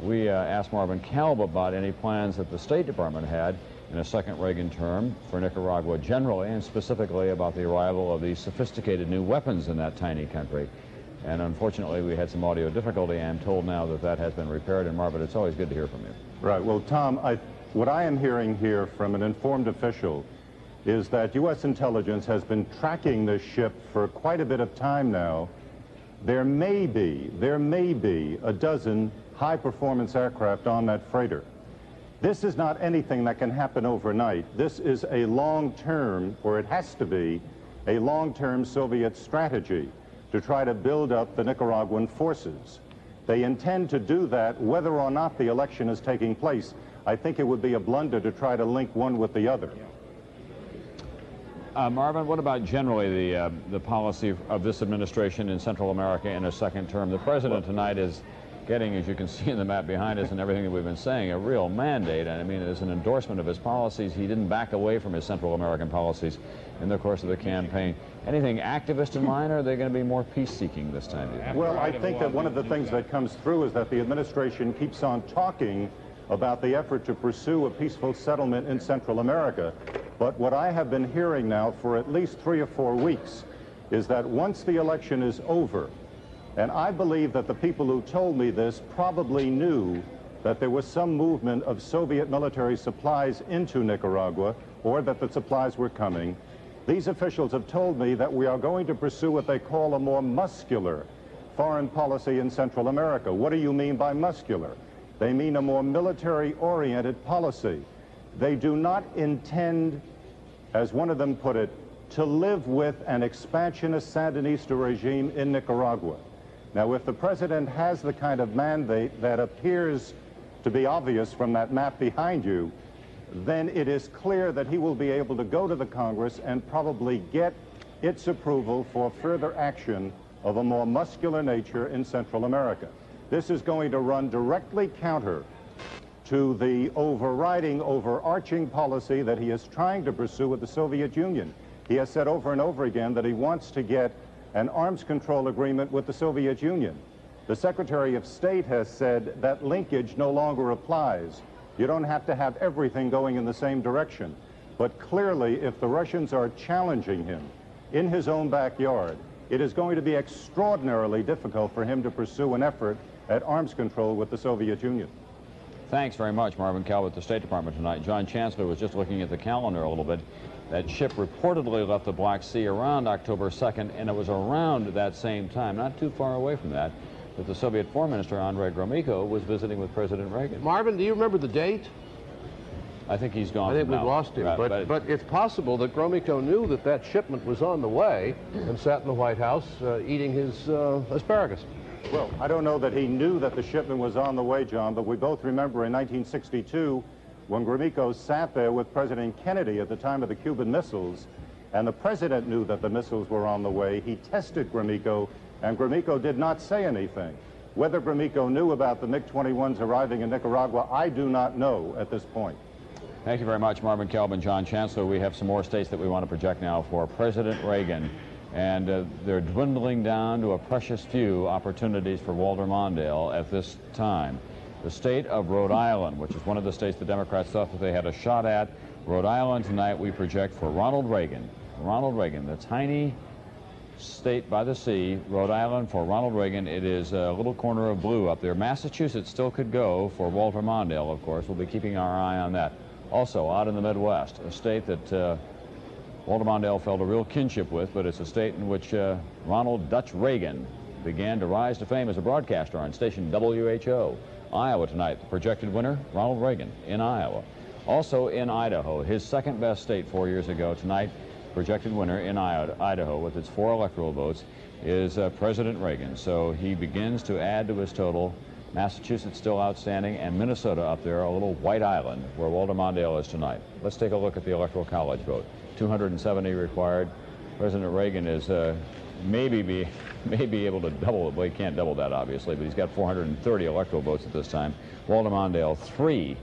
We asked Marvin Kalb about any plans that the State Department had in a second Reagan term for Nicaragua generally, and specifically about the arrival of these sophisticated new weapons in that tiny country. And unfortunately, we had some audio difficulty. I'm told now that that has been repaired. And Marvin, it's always good to hear from you. Right. Well, Tom, what I am hearing here from an informed official is that U.S. intelligence has been tracking this ship for quite a bit of time now. There may be a dozen high-performance aircraft on that freighter. This is not anything that can happen overnight. This is a long-term, or it has to be, a long-term Soviet strategy to try to build up the Nicaraguan forces. They intend to do that whether or not the election is taking place. I think it would be a blunder to try to link one with the other. Marvin, what about generally the policy of this administration in Central America in a second term? The president tonight is getting, as you can see in the map behind us and everything that we've been saying, a real mandate. I mean, it's an endorsement of his policies. He didn't back away from his Central American policies in the course of the campaign. Anything activist in mind, or are they going to be more peace-seeking this time? Well, I think that one of the things that comes through is that the administration keeps on talking about the effort to pursue a peaceful settlement in Central America. But what I have been hearing now for at least 3 or 4 weeks is that once the election is over, and I believe that the people who told me this probably knew that there was some movement of Soviet military supplies into Nicaragua, or that the supplies were coming. These officials have told me that we are going to pursue what they call a more muscular foreign policy in Central America. What do you mean by muscular? They mean a more military-oriented policy. They do not intend, as one of them put it, to live with an expansionist Sandinista regime in Nicaragua. Now, if the president has the kind of mandate that appears to be obvious from that map behind you, then it is clear that he will be able to go to the Congress and probably get its approval for further action of a more muscular nature in Central America. This is going to run directly counter to the overarching policy that he is trying to pursue with the Soviet Union. He has said over and over again that he wants to get an arms control agreement with the Soviet Union. The Secretary of State has said that linkage no longer applies. You don't have to have everything going in the same direction. But clearly, if the Russians are challenging him in his own backyard, it is going to be extraordinarily difficult for him to pursue an effort at arms control with the Soviet Union. Thanks very much, Marvin Calvert, the State Department tonight. John Chancellor was just looking at the calendar a little bit. That ship reportedly left the Black Sea around October 2nd, and it was around that same time, not too far away from that the Soviet Foreign Minister, Andrei Gromyko, was visiting with President Reagan. Marvin, do you remember the date? I think he's gone. I think we've lost him. Right, but it's possible that Gromyko knew that that shipment was on the way and sat in the White House eating his asparagus. Well, I don't know that he knew that the shipment was on the way, John, but we both remember in 1962 when Gromyko sat there with President Kennedy at the time of the Cuban missiles, and the president knew that the missiles were on the way. He tested Gromyko, and Gromyko did not say anything. Whether Gromyko knew about the MiG-21s arriving in Nicaragua, I do not know at this point. Thank you very much, Marvin Calvin, John Chancellor. We have some more states that we want to project now for President Reagan. And they're dwindling down to a precious few opportunities for Walter Mondale at this time. The state of Rhode Island, which is one of the states the Democrats thought that they had a shot at. Rhode Island tonight we project for Ronald Reagan. Ronald Reagan, the tiny state by the sea, Rhode Island for Ronald Reagan. It is a little corner of blue up there. Massachusetts still could go for Walter Mondale, of course. We'll be keeping our eye on that. Also, out in the Midwest, a state that Walter Mondale felt a real kinship with, but it's a state in which Ronald Dutch Reagan began to rise to fame as a broadcaster on station WHO. Iowa tonight, the projected winner, Ronald Reagan in Iowa. Also in Idaho, his second best state 4 years ago. Tonight, projected winner in Idaho with its 4 electoral votes is President Reagan. So he begins to add to his total. Massachusetts still outstanding, and Minnesota up there, a little white island where Walter Mondale is tonight. Let's take a look at the Electoral College vote. 270 required. President Reagan is maybe able to double it. Well, he can't double that, obviously, but he's got 430 electoral votes at this time. Walter Mondale, 3.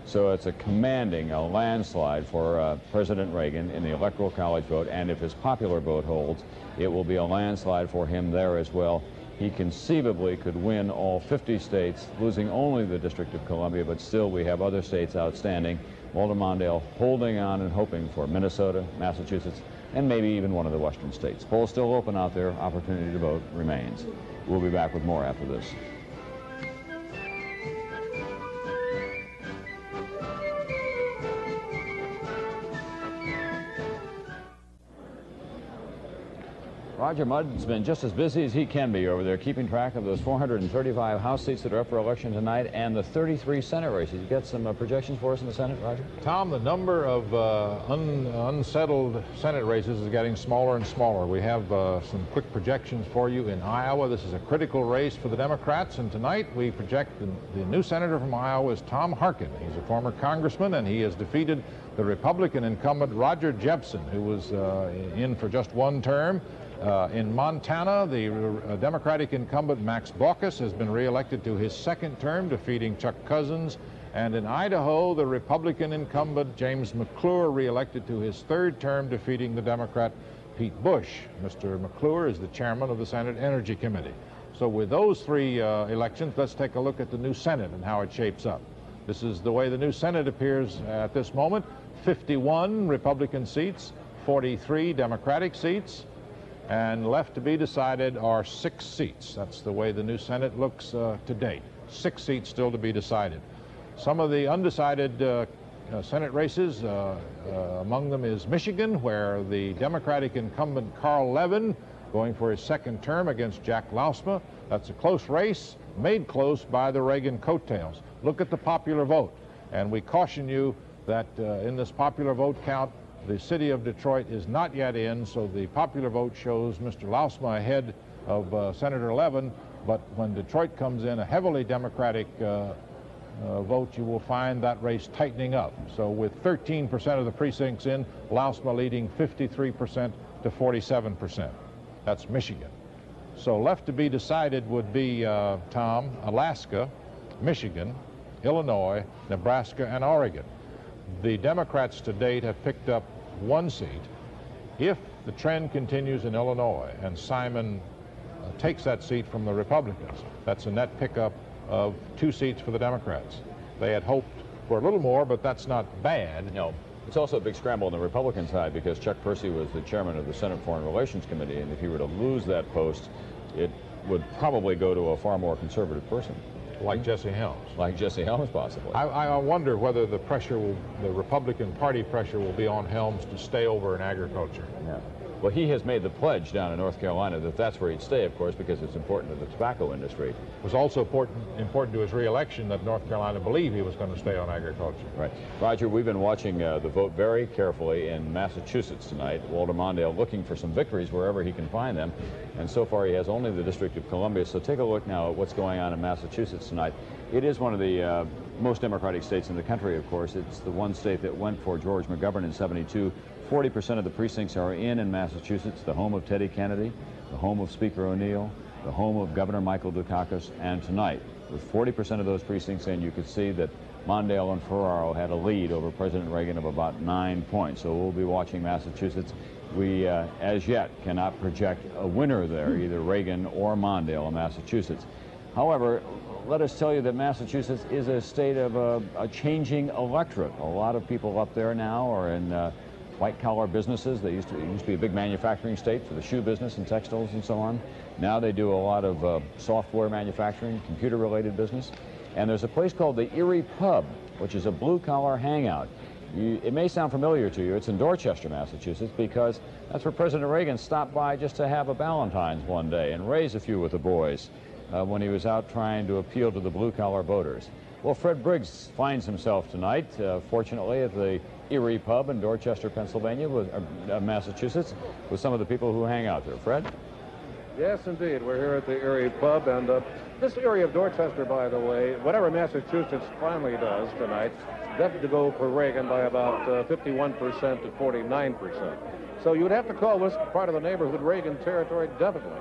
So it's a commanding, a landslide for President Reagan in the Electoral College vote, and if his popular vote holds, it will be a landslide for him there as well. He conceivably could win all 50 states, losing only the District of Columbia, but still we have other states outstanding. Walter Mondale holding on and hoping for Minnesota, Massachusetts, and maybe even one of the western states. Polls still open out there. Opportunity to vote remains. We'll be back with more after this. Roger Mudd's been just as busy as he can be over there, keeping track of those 435 House seats that are up for election tonight and the 33 Senate races. You got some projections for us in the Senate, Roger? Tom, the number of unsettled Senate races is getting smaller and smaller. We have some quick projections for you in Iowa. This is a critical race for the Democrats, and tonight we project the new senator from Iowa is Tom Harkin. He's a former congressman, and he has defeated the Republican incumbent Roger Jepsen, who was in for just one term. In Montana, the Democratic incumbent Max Baucus has been reelected to his second term, defeating Chuck Cousins. And in Idaho, the Republican incumbent James McClure reelected to his third term, defeating the Democrat Pete Bush. Mr. McClure is the chairman of the Senate Energy Committee. So with those three elections, let's take a look at the new Senate and how it shapes up. This is the way the new Senate appears at this moment. 51 Republican seats, 43 Democratic seats, and left to be decided are 6 seats. That's the way the new Senate looks to date. 6 seats still to be decided. Some of the undecided Senate races, among them is Michigan, where the Democratic incumbent Carl Levin going for his second term against Jack Lausma. That's a close race, made close by the Reagan coattails. Look at the popular vote, and we caution you that in this popular vote count, the city of Detroit is not yet in, so the popular vote shows Mr. Lausma ahead of Senator Levin, but when Detroit comes in, a heavily Democratic vote, you will find that race tightening up. So with 13% of the precincts in, Lausma leading 53% to 47%. That's Michigan. So left to be decided would be, Tom, Alaska, Michigan, Illinois, Nebraska, and Oregon. The Democrats to date have picked up 1 seat. If the trend continues in Illinois and Simon takes that seat from the Republicans, that's a net pickup of 2 seats for the Democrats. They had hoped for a little more, but that's not bad. No. It's also a big scramble on the Republican side because Chuck Percy was the chairman of the Senate Foreign Relations Committee, and if he were to lose that post, it would probably go to a far more conservative person. Like Jesse Helms. Like Jesse Helms, possibly. I wonder whether the Republican Party pressure will be on Helms to stay over in agriculture. Yeah. Well, he has made the pledge down in North Carolina that that's where he'd stay, of course, because it's important to the tobacco industry. It was also important to his re-election that North Carolina believed he was going to stay on agriculture. Right. Roger, we've been watching the vote very carefully in Massachusetts tonight. Walter Mondale looking for some victories wherever he can find them, and so far he has only the District of Columbia. So take a look now at what's going on in Massachusetts tonight. It is one of the most democratic states in the country, of course. It's the one state that went for George McGovern in '72. 40% of the precincts are in Massachusetts, the home of Teddy Kennedy, the home of Speaker O'Neill, the home of Governor Michael Dukakis, and tonight, with 40% of those precincts in, you could see that Mondale and Ferraro had a lead over President Reagan of about 9 points. So we'll be watching Massachusetts. We, as yet, cannot project a winner there, either Reagan or Mondale in Massachusetts. However, let us tell you that Massachusetts is a state of a changing electorate. A lot of people up there now are in white-collar businesses. It used to be a big manufacturing state for the shoe business and textiles and so on. Now they do a lot of software manufacturing, computer-related business. And there's a place called the Erie Pub, which is a blue-collar hangout. It may sound familiar to you. It's in Dorchester, Massachusetts, because that's where President Reagan stopped by just to have a Valentine's one day and raise a few with the boys when he was out trying to appeal to the blue-collar voters. Well, Fred Briggs finds himself tonight, fortunately, at the Erie Pub in Dorchester, Pennsylvania, Massachusetts, with some of the people who hang out there. Fred? Yes, indeed. We're here at the Erie Pub, and this area of Dorchester, by the way, whatever Massachusetts finally does tonight, definitely to go for Reagan by about 51% to 49%. So you would have to call this part of the neighborhood Reagan territory, definitely.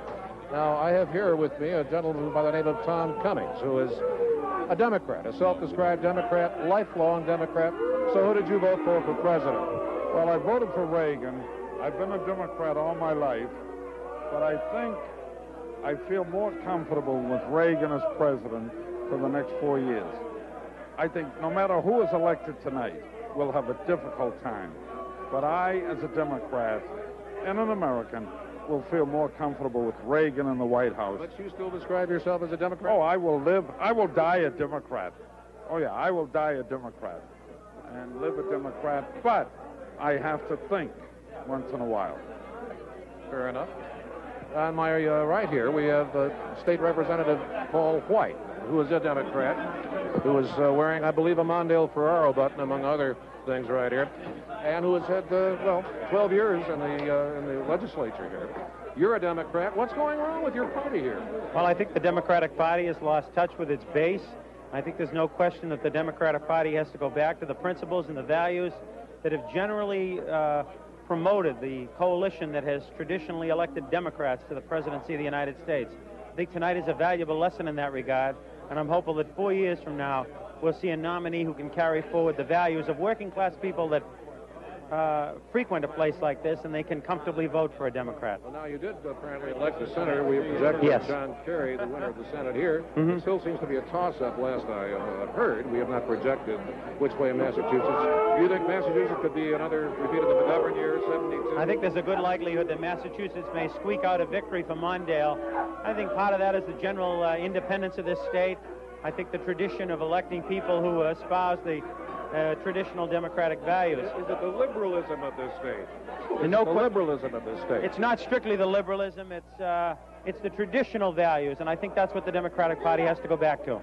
Now, I have here with me a gentleman by the name of Tom Cummings, who is a Democrat, a self-described Democrat, lifelong Democrat. So who did you vote for president? Well, I voted for Reagan. I've been a Democrat all my life, but I think I feel more comfortable with Reagan as president for the next 4 years. I think no matter who is elected tonight, we'll have a difficult time. But I, as a Democrat and an American, will feel more comfortable with Reagan in the White House. But you still describe yourself as a Democrat? Oh, I will die a Democrat. Oh, yeah, I will die a Democrat and live a Democrat, but I have to think once in a while. Fair enough. On my right here, we have State Representative Paul White, who is a Democrat, who is wearing, I believe, a Mondale Ferraro button, among other things right here, and who has had, 12 years in the legislature here. You're a Democrat. What's going wrong with your party here? Well, I think the Democratic Party has lost touch with its base. I think there's no question that the Democratic Party has to go back to the principles and the values that have generally promoted the coalition that has traditionally elected Democrats to the presidency of the United States. I think tonight is a valuable lesson in that regard, and I'm hopeful that 4 years from now, we'll see a nominee who can carry forward the values of working-class people that frequent a place like this, and they can comfortably vote for a Democrat. Well, now, you did apparently elect a senator. We projected John Kerry, the winner of the Senate here. It still seems to be a toss-up, last I heard. We have not projected which way in Massachusetts. Do you think Massachusetts could be another repeat of the McGovern year, 72? I think there's a good likelihood that Massachusetts may squeak out a victory for Mondale. I think part of that is the general independence of this state. I think the tradition of electing people who espouse the traditional democratic values. Is it the liberalism of this state? The liberalism of this state? It's not strictly the liberalism. It's the traditional values, and I think that's what the Democratic Party has to go back to.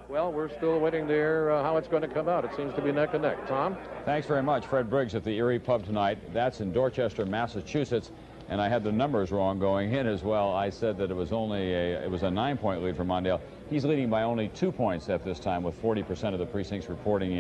Well, we're still waiting to hear how it's going to come out. It seems to be neck and neck. Tom? Thanks very much. Fred Briggs at the Erie Pub tonight. That's in Dorchester, Massachusetts. And I had the numbers wrong going in as well. I said that it was only a 9-point lead for Mondale. He's leading by only 2 points at this time, with 40% of the precincts reporting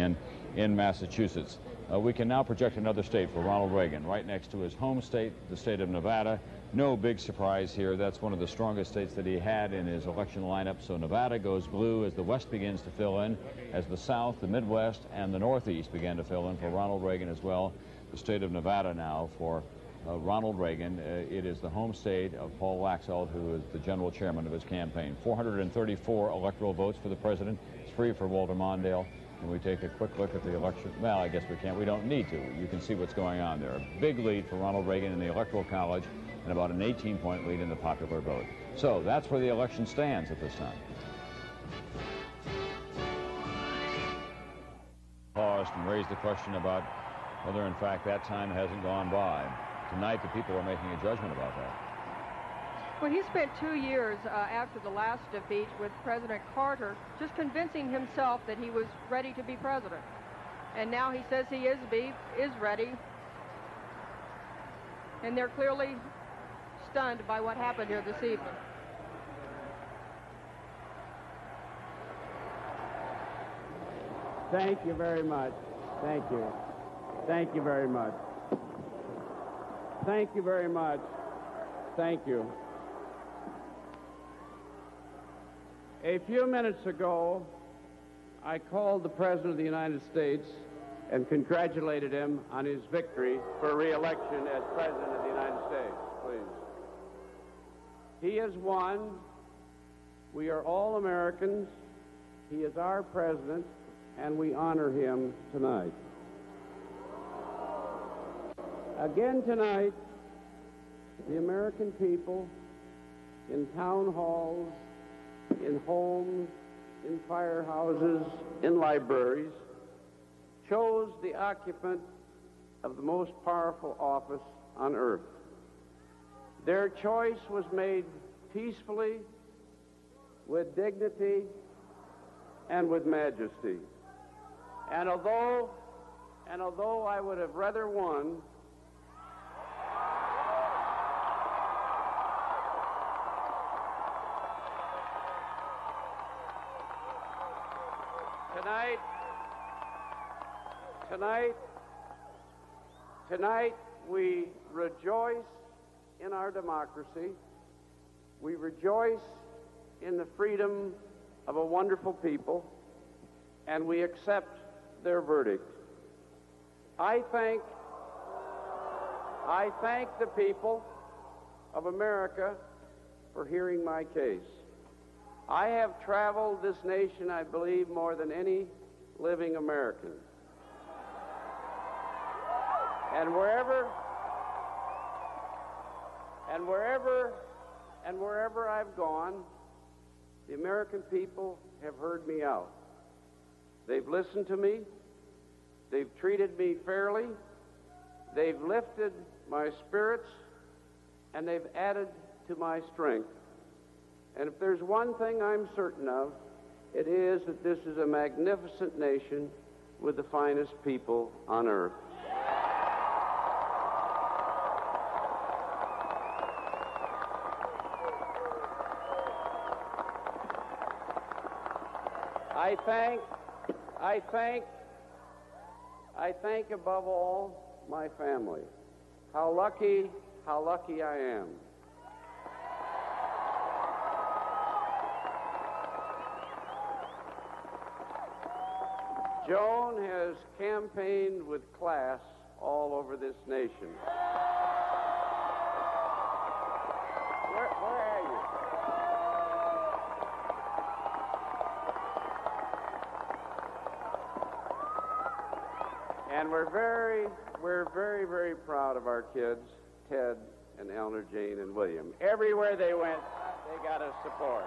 in Massachusetts. We can now project another state for Ronald Reagan, right next to his home state, the state of Nevada. No big surprise here. That's one of the strongest states that he had in his election lineup. So Nevada goes blue as the West begins to fill in, as the South, the Midwest, and the Northeast began to fill in for Ronald Reagan as well. The state of Nevada now for Ronald Reagan. It is the home state of Paul Laxalt, who is the general chairman of his campaign. 434 electoral votes for the president. It's free for Walter Mondale. And we take a quick look at the election. Well, I guess we can't. We don't need to. You can see what's going on there. A big lead for Ronald Reagan in the Electoral College and about an 18-point lead in the popular vote. So that's where the election stands at this time. Paused and raised the question about whether, in fact, that time hasn't gone by. Tonight, the people are making a judgment about that. Well, he spent 2 years after the last defeat with President Carter just convincing himself that he was ready to be president. And now he says he is ready. And they're clearly stunned by what happened here this evening. Thank you very much. Thank you. Thank you very much. Thank you very much. Thank you. A few minutes ago, I called the President of the United States and congratulated him on his victory for re-election as President of the United States. Please. He has won. We are all Americans. He is our President, and we honor him tonight. Again tonight, the American people, in town halls, in homes, in firehouses, in libraries, chose the occupant of the most powerful office on earth. Their choice was made peacefully, with dignity, and with majesty. And although I would have rather won, Tonight, we rejoice in our democracy. We rejoice in the freedom of a wonderful people, and we accept their verdict. I thank the people of America for hearing my case. I have traveled this nation, I believe, more than any living American. And wherever I've gone, the American people have heard me out. They've listened to me. They've treated me fairly. They've lifted my spirits, and they've added to my strength. And if there's one thing I'm certain of, it is that this is a magnificent nation with the finest people on earth. I thank above all my family. How lucky I am. Joan has campaigned with class all over this nation. Where are you? And we're very proud of our kids, Ted and Eleanor Jane and William. Everywhere they went, they got us support.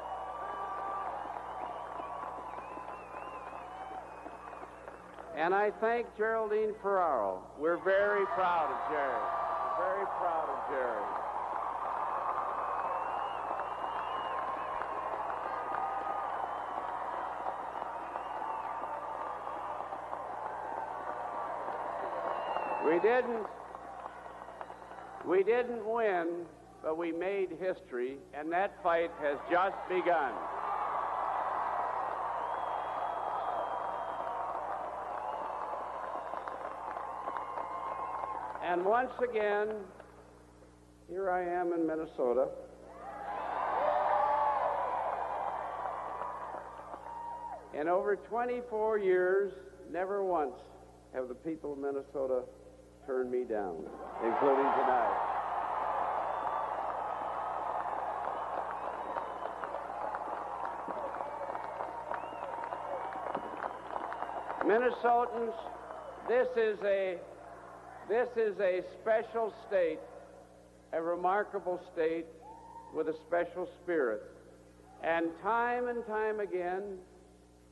And I thank Geraldine Ferraro. We're very proud of Jerry. We're very proud of Jerry. We didn't win, but we made history, and that fight has just begun. And once again, here I am in Minnesota. In over 24 years, never once have the people of Minnesota turned me down, including tonight. Minnesotans, this is a special state, a remarkable state with a special spirit. And time again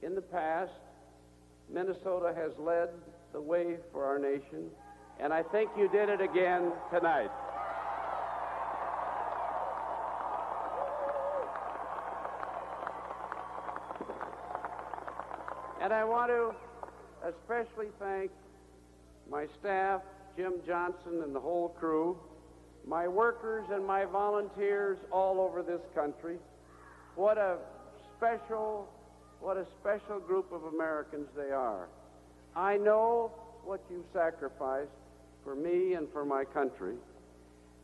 in the past, Minnesota has led the way for our nation, and I think you did it again tonight. And I want to especially thank my staff, Jim Johnson and the whole crew, my workers and my volunteers all over this country. What a special group of Americans they are. I know what you've sacrificed for me and for my country.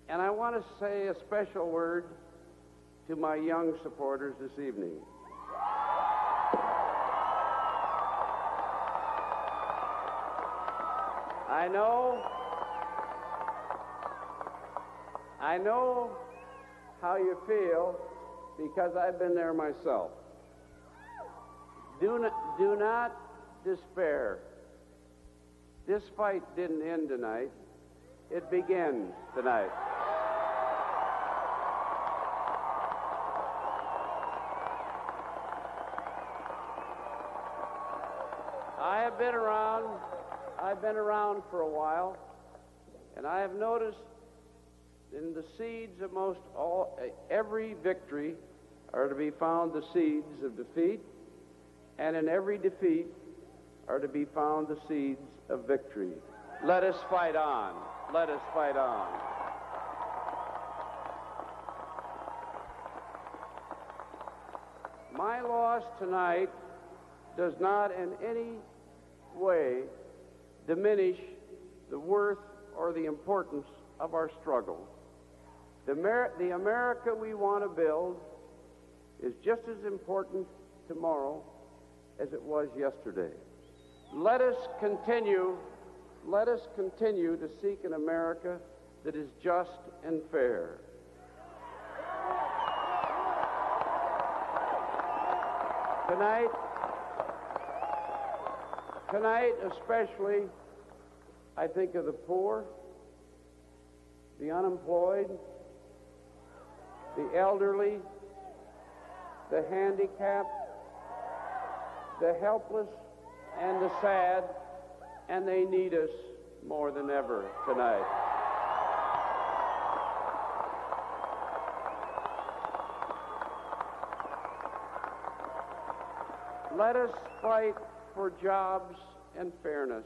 And I want to say a special word to my young supporters this evening. I know how you feel because I've been there myself. Do not despair. This fight didn't end tonight. It begins tonight. I've been around for a while, and I have noticed in the seeds of every victory are to be found the seeds of defeat, and in every defeat are to be found the seeds of victory. Let us fight on. Let us fight on. My loss tonight does not in any way diminish the worth or the importance of our struggle. The America we want to build is just as important tomorrow as it was yesterday. Let us continue to seek an America that is just and fair. Tonight especially, I think of the poor, the unemployed, the elderly, the handicapped, the helpless, and the sad, and they need us more than ever tonight. Let us fight for jobs and fairness.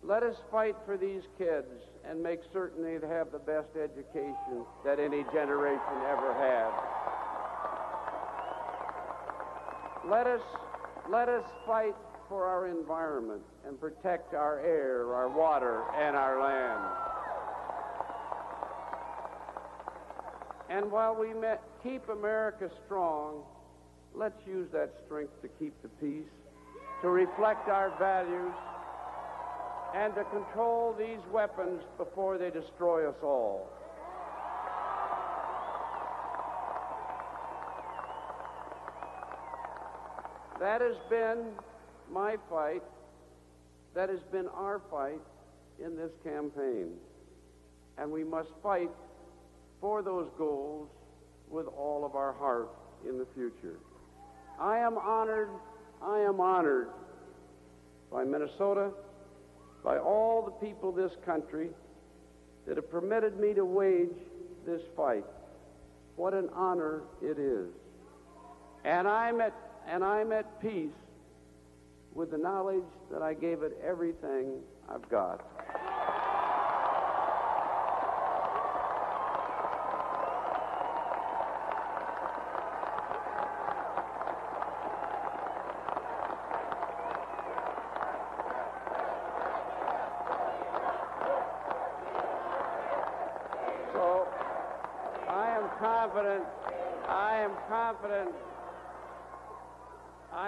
Let us fight for these kids and make certain they have the best education that any generation ever had. Let us fight for our environment and protect our air, our water, and our land. And while we keep America strong, let's use that strength to keep the peace, to reflect our values, and to control these weapons before they destroy us all. That has been my fight. That has been our fight in this campaign. And we must fight for those goals with all of our heart in the future. I am honored by Minnesota, by all the people of this country that have permitted me to wage this fight. What an honor it is. And I'm at peace with the knowledge that I gave it everything I've got. So I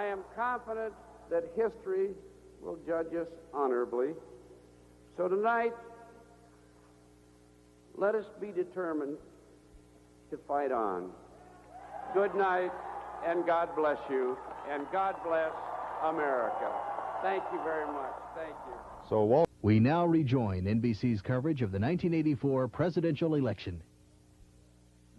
am confident that history will judge us honorably. So tonight, let us be determined to fight on. Good night, and God bless you, and God bless America. Thank you very much. Thank you. So, we now rejoin NBC's coverage of the 1984 presidential election.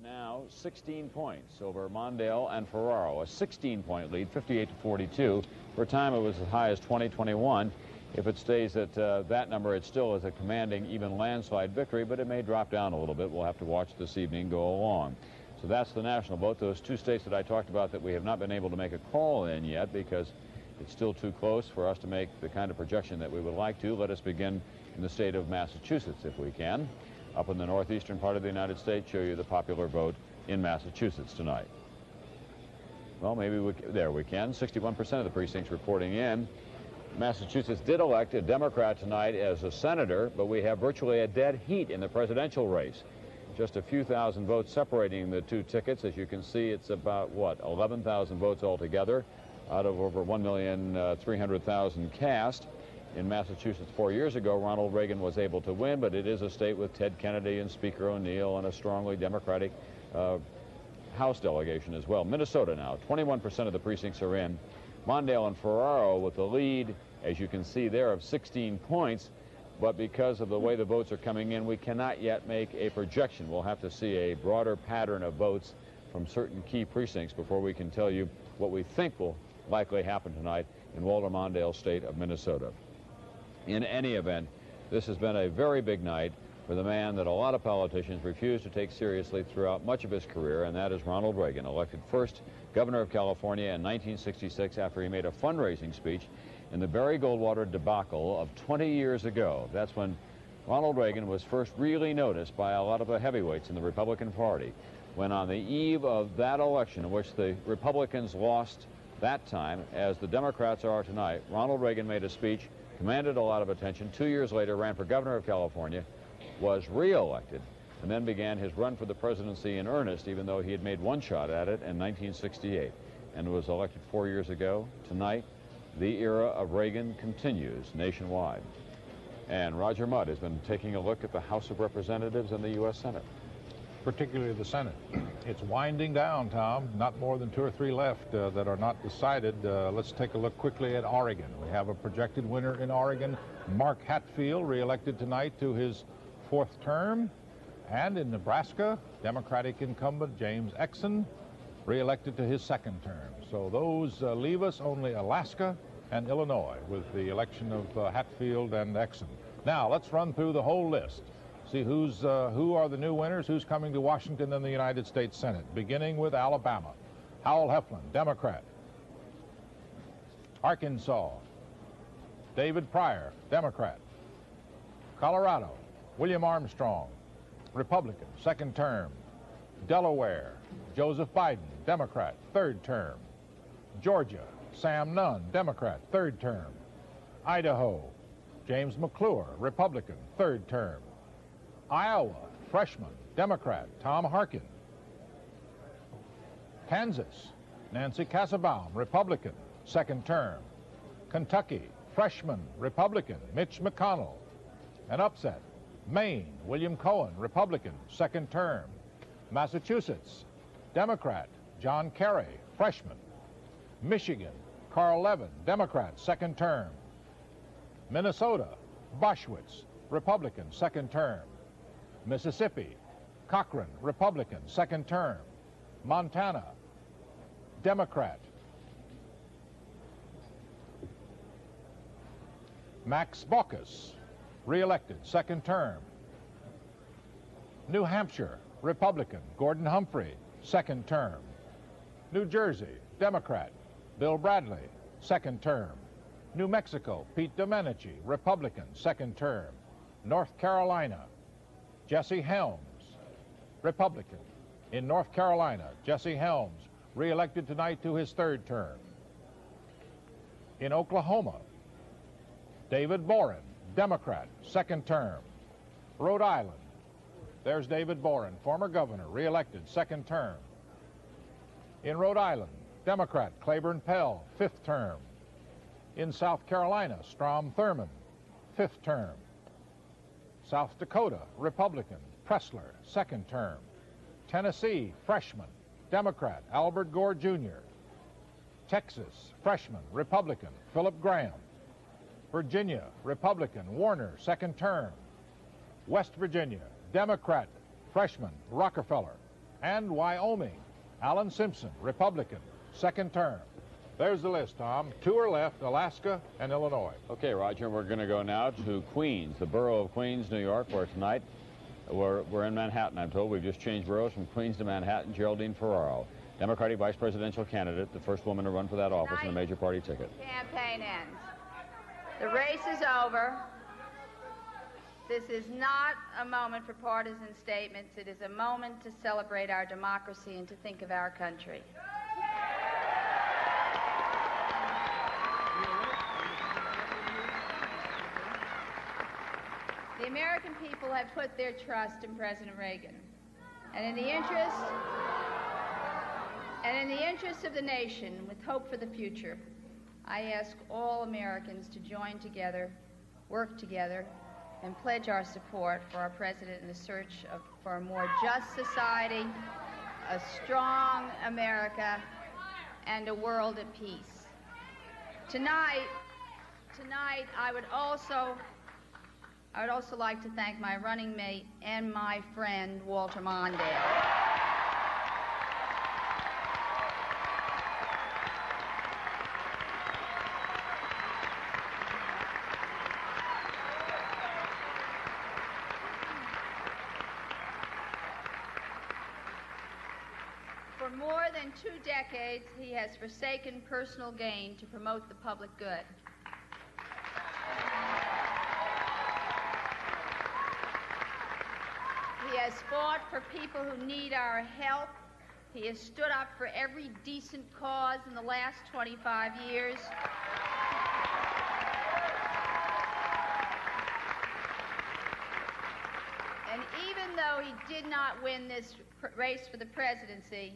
Now 16 points over Mondale and Ferraro, a 16-point lead, 58-42. For a time, it was as high as 20-21. If it stays at that number, it still is a commanding, even landslide victory, but it may drop down a little bit. We'll have to watch this evening go along. So that's the national vote. Those two states that I talked about that we have not been able to make a call in yet because it's still too close for us to make the kind of projection that we would like to. Let us begin in the state of Massachusetts, if we can. Up in the northeastern part of the United States, show you the popular vote in Massachusetts tonight. Well, maybe there we can. 61% of the precincts reporting in. Massachusetts did elect a Democrat tonight as a senator, but we have virtually a dead heat in the presidential race. Just a few thousand votes separating the two tickets. As you can see, it's about, 11,000 votes altogether out of over 1,300,000 cast. In Massachusetts 4 years ago, Ronald Reagan was able to win, but it is a state with Ted Kennedy and Speaker O'Neill and a strongly Democratic House delegation as well. Minnesota now, 21% of the precincts are in. Mondale and Ferraro with the lead, as you can see there, of 16 points. But because of the way the votes are coming in, we cannot yet make a projection. We'll have to see a broader pattern of votes from certain key precincts before we can tell you what we think will likely happen tonight in Walter Mondale's state of Minnesota. In any event, this has been a very big night for the man that a lot of politicians refuse to take seriously throughout much of his career, and that is Ronald Reagan, elected first governor of California in 1966 after he made a fundraising speech in the Barry Goldwater debacle of 20 years ago. That's when Ronald Reagan was first really noticed by a lot of the heavyweights in the Republican Party, when on the eve of that election in which the Republicans lost that time, as the Democrats are tonight, Ronald Reagan made a speech, commanded a lot of attention. 2 years later, ran for governor of California, was re-elected, and then began his run for the presidency in earnest, even though he had made one shot at it in 1968, and was elected 4 years ago. Tonight, the era of Reagan continues nationwide. And Roger Mudd has been taking a look at the House of Representatives and the U.S. Senate. Particularly the Senate. It's winding down, Tom. Not more than 2 or 3 left that are not decided. Let's take a look quickly at Oregon. We have a projected winner in Oregon, Mark Hatfield, reelected tonight to his 4th term. And in Nebraska, Democratic incumbent James Exon, reelected to his 2nd term. So those leave us only Alaska and Illinois with the election of Hatfield and Exon. Now, let's run through the whole list. See who are the new winners, who's coming to Washington in the United States Senate, beginning with Alabama. Howell Heflin, Democrat. Arkansas, David Pryor, Democrat. Colorado, William Armstrong, Republican, 2nd term. Delaware, Joseph Biden, Democrat, 3rd term. Georgia, Sam Nunn, Democrat, 3rd term. Idaho, James McClure, Republican, 3rd term. Iowa, freshman, Democrat, Tom Harkin. Kansas, Nancy Kassebaum, Republican, 2nd term. Kentucky, freshman, Republican, Mitch McConnell. An upset, Maine, William Cohen, Republican, 2nd term. Massachusetts, Democrat, John Kerry, freshman. Michigan, Carl Levin, Democrat, 2nd term. Minnesota, Boschwitz, Republican, 2nd term. Mississippi, Cochran, Republican, 2nd term. Montana, Democrat. Max Baucus, re-elected, 2nd term. New Hampshire, Republican, Gordon Humphrey, 2nd term. New Jersey, Democrat, Bill Bradley, 2nd term. New Mexico, Pete Domenici, Republican, 2nd term. North Carolina, Jesse Helms, Republican. In North Carolina, Jesse Helms, re-elected tonight to his 3rd term. In Oklahoma, David Boren, Democrat, 2nd term. Rhode Island, there's David Boren, former governor, re-elected, 2nd term. In Rhode Island, Democrat Claiborne Pell, 5th term. In South Carolina, Strom Thurmond, 5th term. South Dakota, Republican, Pressler, 2nd term. Tennessee, freshman, Democrat, Albert Gore Jr. Texas, freshman, Republican, Philip Graham. Virginia, Republican, Warner, 2nd term. West Virginia, Democrat, freshman, Rockefeller. And Wyoming, Alan Simpson, Republican, 2nd term. There's the list, Tom. 2 are left, Alaska and Illinois. Okay, Roger, we're going to go now to Queens, the borough of Queens, New York, where tonight we're in Manhattan, I'm told. We've just changed boroughs from Queens to Manhattan. Geraldine Ferraro, Democratic vice presidential candidate, the first woman to run for that office in a major party ticket. Campaign ends. The race is over. This is not a moment for partisan statements. It is a moment to celebrate our democracy and to think of our country. The American people have put their trust in President Reagan. And in the interest of the nation, with hope for the future, I ask all Americans to join together, work together, and pledge our support for our president in the search for a more just society, a strong America, and a world at peace. Tonight, I would also like to thank my running mate and my friend, Walter Mondale. For more than 2 decades, he has forsaken personal gain to promote the public good. He has fought for people who need our help. He has stood up for every decent cause in the last 25 years. And even though he did not win this race for the presidency,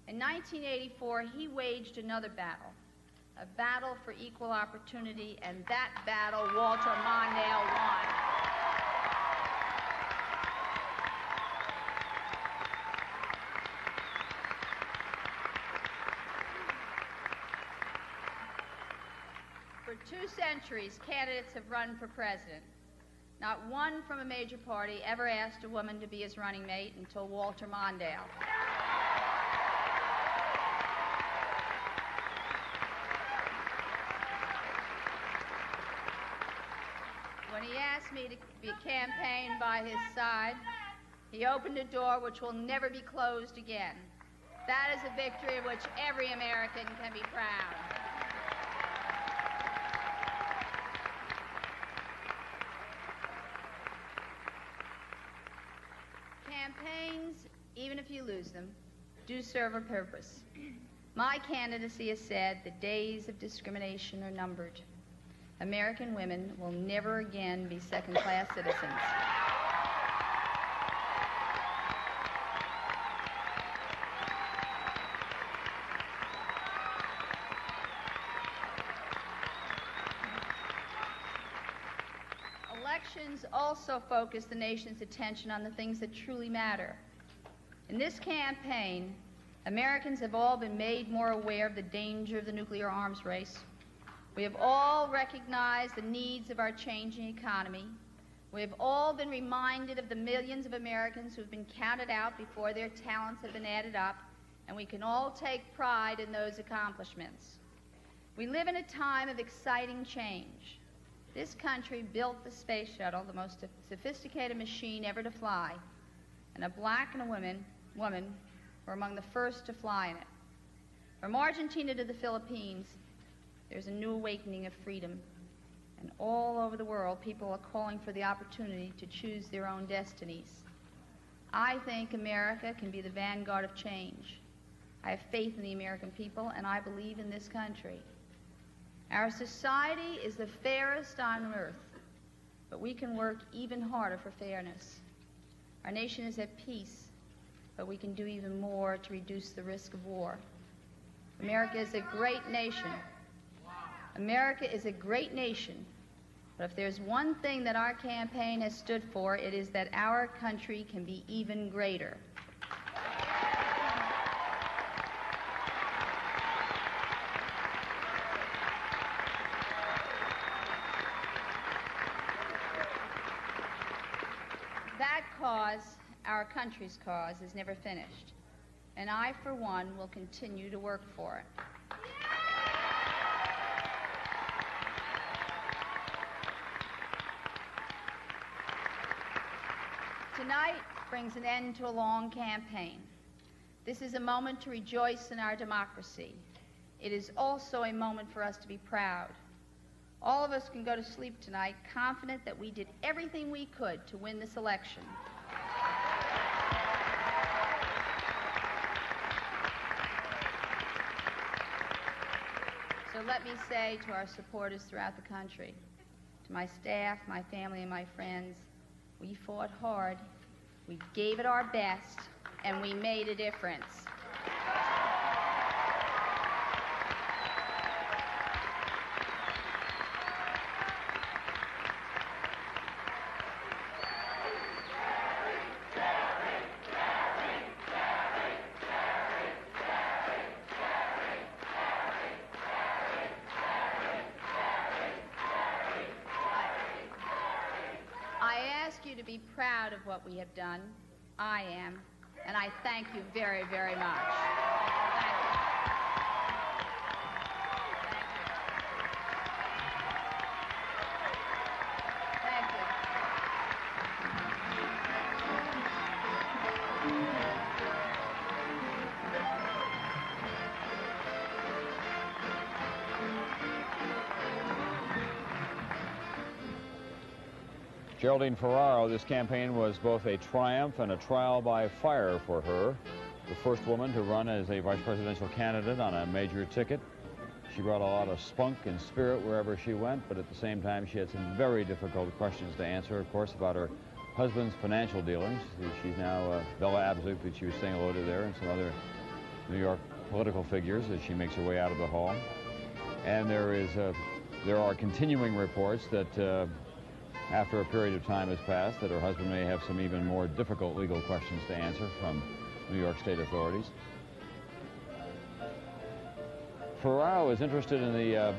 in 1984 he waged another battle, a battle for equal opportunity, and that battle Walter Mondale won. For 2 centuries, candidates have run for president. Not one from a major party ever asked a woman to be his running mate until Walter Mondale. When he asked me to be campaign by his side, he opened a door which will never be closed again. That is a victory of which every American can be proud. Campaigns, even if you lose them, do serve a purpose. My candidacy has said the days of discrimination are numbered. American women will never again be second-class citizens. Elections also focus the nation's attention on the things that truly matter. In this campaign, Americans have all been made more aware of the danger of the nuclear arms race. We have all recognized the needs of our changing economy. We have all been reminded of the millions of Americans who have been counted out before their talents have been added up, and we can all take pride in those accomplishments. We live in a time of exciting change. This country built the space shuttle, the most sophisticated machine ever to fly, and a black and a woman were among the first to fly in it. From Argentina to the Philippines, there's a new awakening of freedom. And all over the world, people are calling for the opportunity to choose their own destinies. I think America can be the vanguard of change. I have faith in the American people, and I believe in this country. Our society is the fairest on earth, but we can work even harder for fairness. Our nation is at peace, but we can do even more to reduce the risk of war. America is a great nation. America is a great nation, but if there's one thing that our campaign has stood for, it is that our country can be even greater. That cause, our country's cause, is never finished, and I, for one, will continue to work for it. Tonight brings an end to a long campaign. This is a moment to rejoice in our democracy. It is also a moment for us to be proud. All of us can go to sleep tonight confident that we did everything we could to win this election. So let me say to our supporters throughout the country, to my staff, my family, and my friends, we fought hard, we gave it our best, and we made a difference. To be proud of what we have done. I am, and I thank you very, very much. Thank you. Thank you. Geraldine Ferraro, this campaign was both a triumph and a trial by fire for her. The first woman to run as a vice presidential candidate on a major ticket. She brought a lot of spunk and spirit wherever she went, but at the same time she had some very difficult questions to answer, of course, about her husband's financial dealings. She's now Bella Abzug, that she was saying hello to there, and some other New York political figures as she makes her way out of the hall. And there are continuing reports that after a period of time has passed, that her husband may have some even more difficult legal questions to answer from New York State authorities. Ferraro is interested in the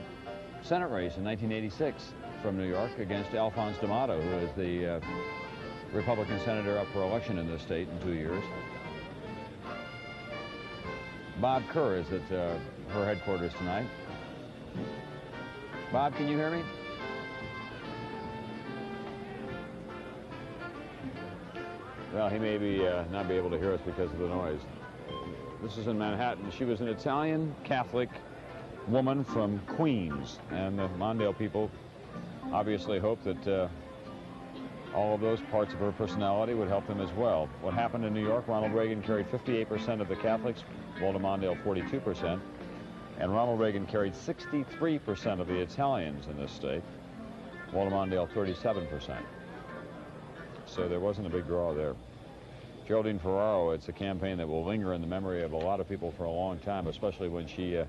Senate race in 1986 from New York against Alphonse D'Amato, who is the Republican senator up for election in this state in 2 years. Bob Kerr is at her headquarters tonight. Bob, can you hear me? Well, he may not be able to hear us because of the noise. This is in Manhattan. She was an Italian Catholic woman from Queens, and the Mondale people obviously hope that all of those parts of her personality would help them as well. What happened in New York, Ronald Reagan carried 58% of the Catholics, Walter Mondale 42%, and Ronald Reagan carried 63% of the Italians in this state, Walter Mondale 37%. So there wasn't a big draw there. Geraldine Ferraro, it's a campaign that will linger in the memory of a lot of people for a long time, especially when she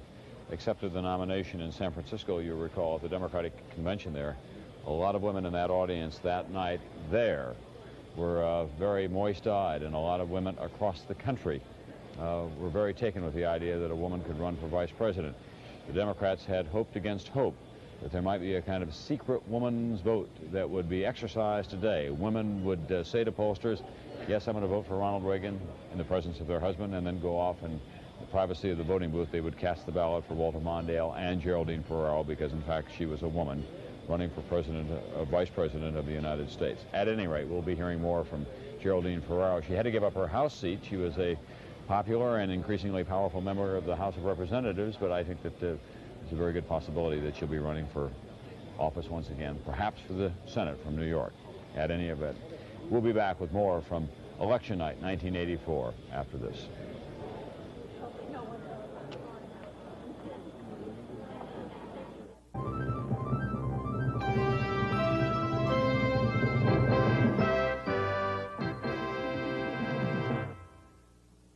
accepted the nomination in San Francisco, you recall, at the Democratic Convention there. A lot of women in that audience that night there were very moist-eyed, and a lot of women across the country were very taken with the idea that a woman could run for vice president. The Democrats had hoped against hope that there might be a kind of secret woman's vote that would be exercised today. Women would say to pollsters, yes, I'm going to vote for Ronald Reagan in the presence of their husband, and then go off and the privacy of the voting booth, they would cast the ballot for Walter Mondale and Geraldine Ferraro because, in fact, she was a woman running for vice president of the United States. At any rate, we'll be hearing more from Geraldine Ferraro. She had to give up her House seat. She was a popular and increasingly powerful member of the House of Representatives, but I think that there's a very good possibility that she'll be running for office once again, perhaps for the Senate from New York. At any event, we'll be back with more from election night 1984 after this.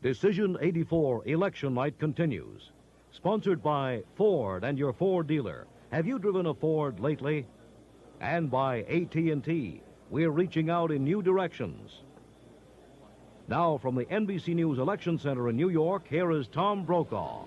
Decision 84 election night continues. Sponsored by Ford and your Ford dealer. Have you driven a Ford lately? And by AT&T. We're reaching out in new directions. Now from the NBC News Election Center in New York, here is Tom Brokaw.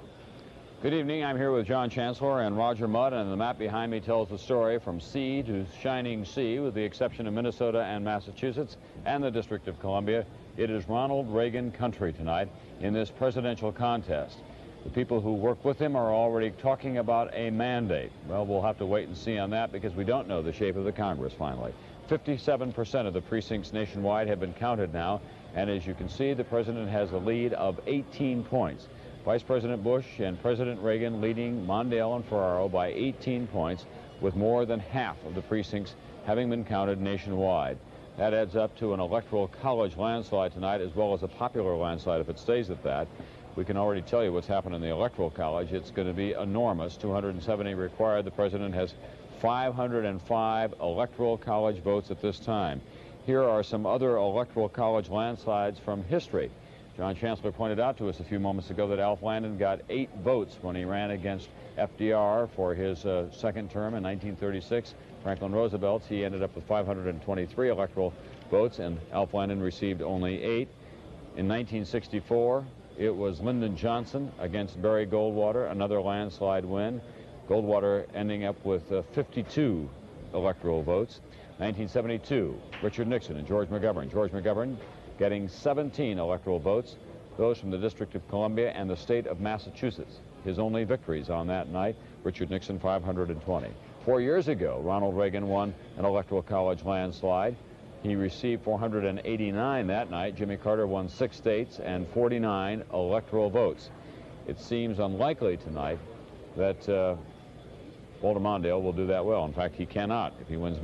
Good evening. I'm here with John Chancellor and Roger Mudd, and the map behind me tells the story from sea to shining sea, with the exception of Minnesota and Massachusetts and the District of Columbia. It is Ronald Reagan country tonight in this presidential contest. The people who work with him are already talking about a mandate. Well, we'll have to wait and see on that because we don't know the shape of the Congress finally. 57% of the precincts nationwide have been counted now, and as you can see, the president has a lead of 18 points. Vice President Bush and President Reagan leading Mondale and Ferraro by 18 points, with more than half of the precincts having been counted nationwide. That adds up to an electoral college landslide tonight, as well as a popular landslide if it stays at that. We can already tell you what's happened in the electoral college. It's going to be enormous. 270 required. The president has 505 electoral college votes at this time. Here are some other electoral college landslides from history. John Chancellor pointed out to us a few moments ago that Alf Landon got 8 votes when he ran against FDR for his second term in 1936. Franklin Roosevelt, he ended up with 523 electoral votes, and Alf Landon received only 8. In 1964, it was Lyndon Johnson against Barry Goldwater, another landslide win. Goldwater ending up with 52 electoral votes. 1972, Richard Nixon and George McGovern. George McGovern getting 17 electoral votes, those from the District of Columbia and the state of Massachusetts. His only victories on that night, Richard Nixon 520. 4 years ago, Ronald Reagan won an electoral college landslide. He received 489 that night. Jimmy Carter won 6 states and 49 electoral votes. It seems unlikely tonight that Walter Mondale will do that well. In fact, he cannot. If he wins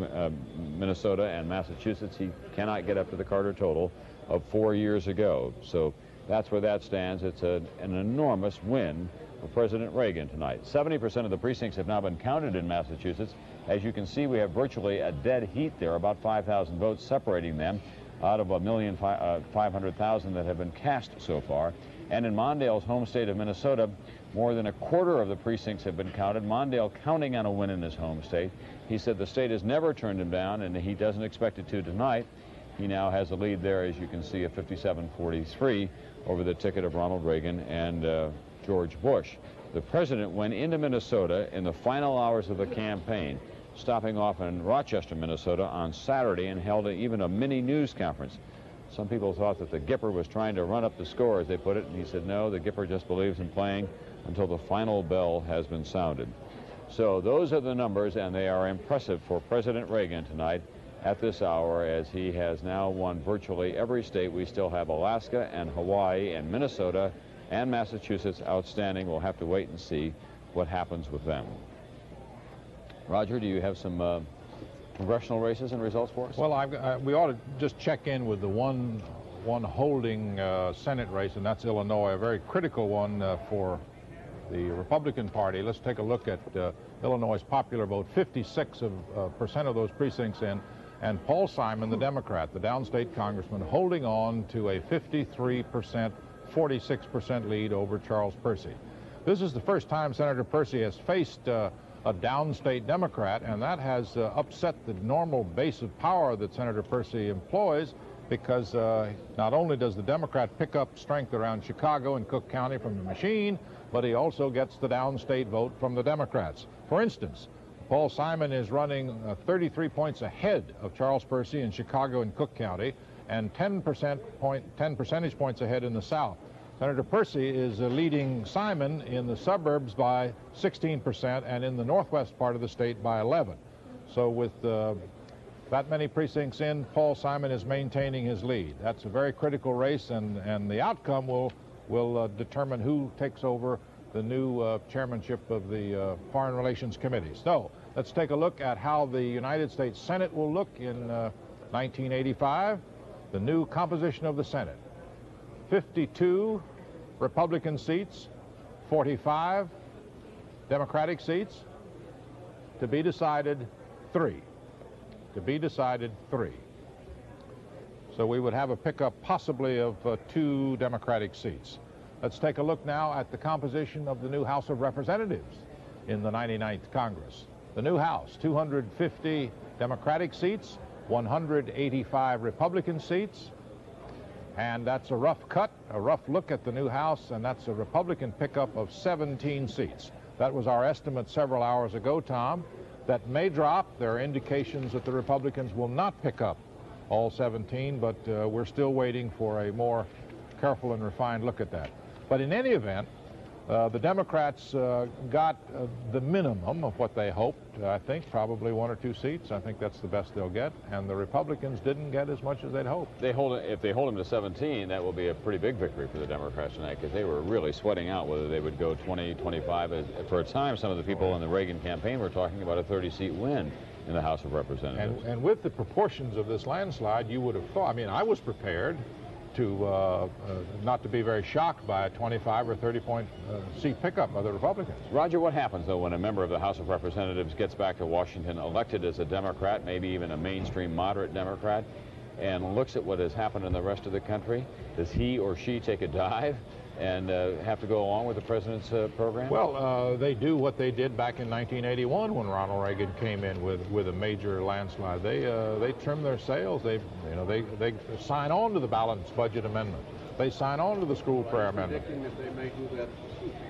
Minnesota and Massachusetts, he cannot get up to the Carter total of 4 years ago. So that's where that stands. It's an enormous win for President Reagan tonight. 70% of the precincts have now been counted in Massachusetts. As you can see, we have virtually a dead heat there, about 5,000 votes separating them out of 1,500,000 that have been cast so far. And in Mondale's home state of Minnesota, more than a quarter of the precincts have been counted. Mondale counting on a win in his home state. He said the state has never turned him down, and he doesn't expect it to tonight. He now has a lead there, as you can see, of 57-43 over the ticket of Ronald Reagan and George Bush. The president went into Minnesota in the final hours of the campaign, stopping off in Rochester, Minnesota on Saturday, and held even a mini news conference. Some people thought that the Gipper was trying to run up the score, as they put it, and he said, no, the Gipper just believes in playing until the final bell has been sounded. So those are the numbers, and they are impressive for President Reagan tonight at this hour, as he has now won virtually every state. We still have Alaska and Hawaii and Minnesota and Massachusetts outstanding. We'll have to wait and see what happens with them. Roger, do you have some congressional races and results for us? Well, we ought to just check in with the one holding Senate race, and that's Illinois, a very critical one for the Republican Party. Let's take a look at Illinois' popular vote. 56% of those precincts in, and Paul Simon, the Democrat, the downstate congressman, holding on to a 53%, 46% lead over Charles Percy. This is the first time Senator Percy has faced a downstate Democrat, and that has upset the normal base of power that Senator Percy employs, because not only does the Democrat pick up strength around Chicago and Cook County from the machine, but he also gets the downstate vote from the Democrats. For instance, Paul Simon is running 33 points ahead of Charles Percy in Chicago and Cook County, and 10 percentage points ahead in the South. Senator Percy is leading Simon in the suburbs by 16% and in the northwest part of the state by 11. So with that many precincts in, Paul Simon is maintaining his lead. That's a very critical race, and the outcome will determine who takes over the new chairmanship of the Foreign Relations Committee. So let's take a look at how the United States Senate will look in 1985. The new composition of the Senate: 52 Republican seats, 45 Democratic seats. To be decided 3. To be decided 3. So we would have a pickup possibly of 2 Democratic seats. Let's take a look now at the composition of the new House of Representatives in the 99th Congress. The new House: 250 Democratic seats, 185 Republican seats. And that's a rough cut, a rough look at the new House, and that's a Republican pickup of 17 seats. That was our estimate several hours ago, Tom. That may drop. There are indications that the Republicans will not pick up all 17, but we're still waiting for a more careful and refined look at that. But in any event, the Democrats got the minimum of what they hoped. I think probably 1 or 2 seats. I think that's the best they'll get. And the Republicans didn't get as much as they'd hoped. If they hold them to 17, that will be a pretty big victory for the Democrats tonight, because they were really sweating out whether they would go 20, 25. For a time, some of the people in the Reagan campaign were talking about a 30-seat win in the House of Representatives. And with the proportions of this landslide, you would have thought, I mean, I was prepared to not to be very shocked by a 25 or 30 point seat pickup by the Republicans. Roger, what happens, though, when a member of the House of Representatives gets back to Washington, elected as a Democrat, maybe even a mainstream moderate Democrat, and looks at what has happened in the rest of the country? Does he or she take a dive and have to go along with the president's program? Well, they do what they did back in 1981 when Ronald Reagan came in with a major landslide. They trim their sails. They sign on to the balanced budget amendment. They sign on to the school prayer amendment. That they may do that.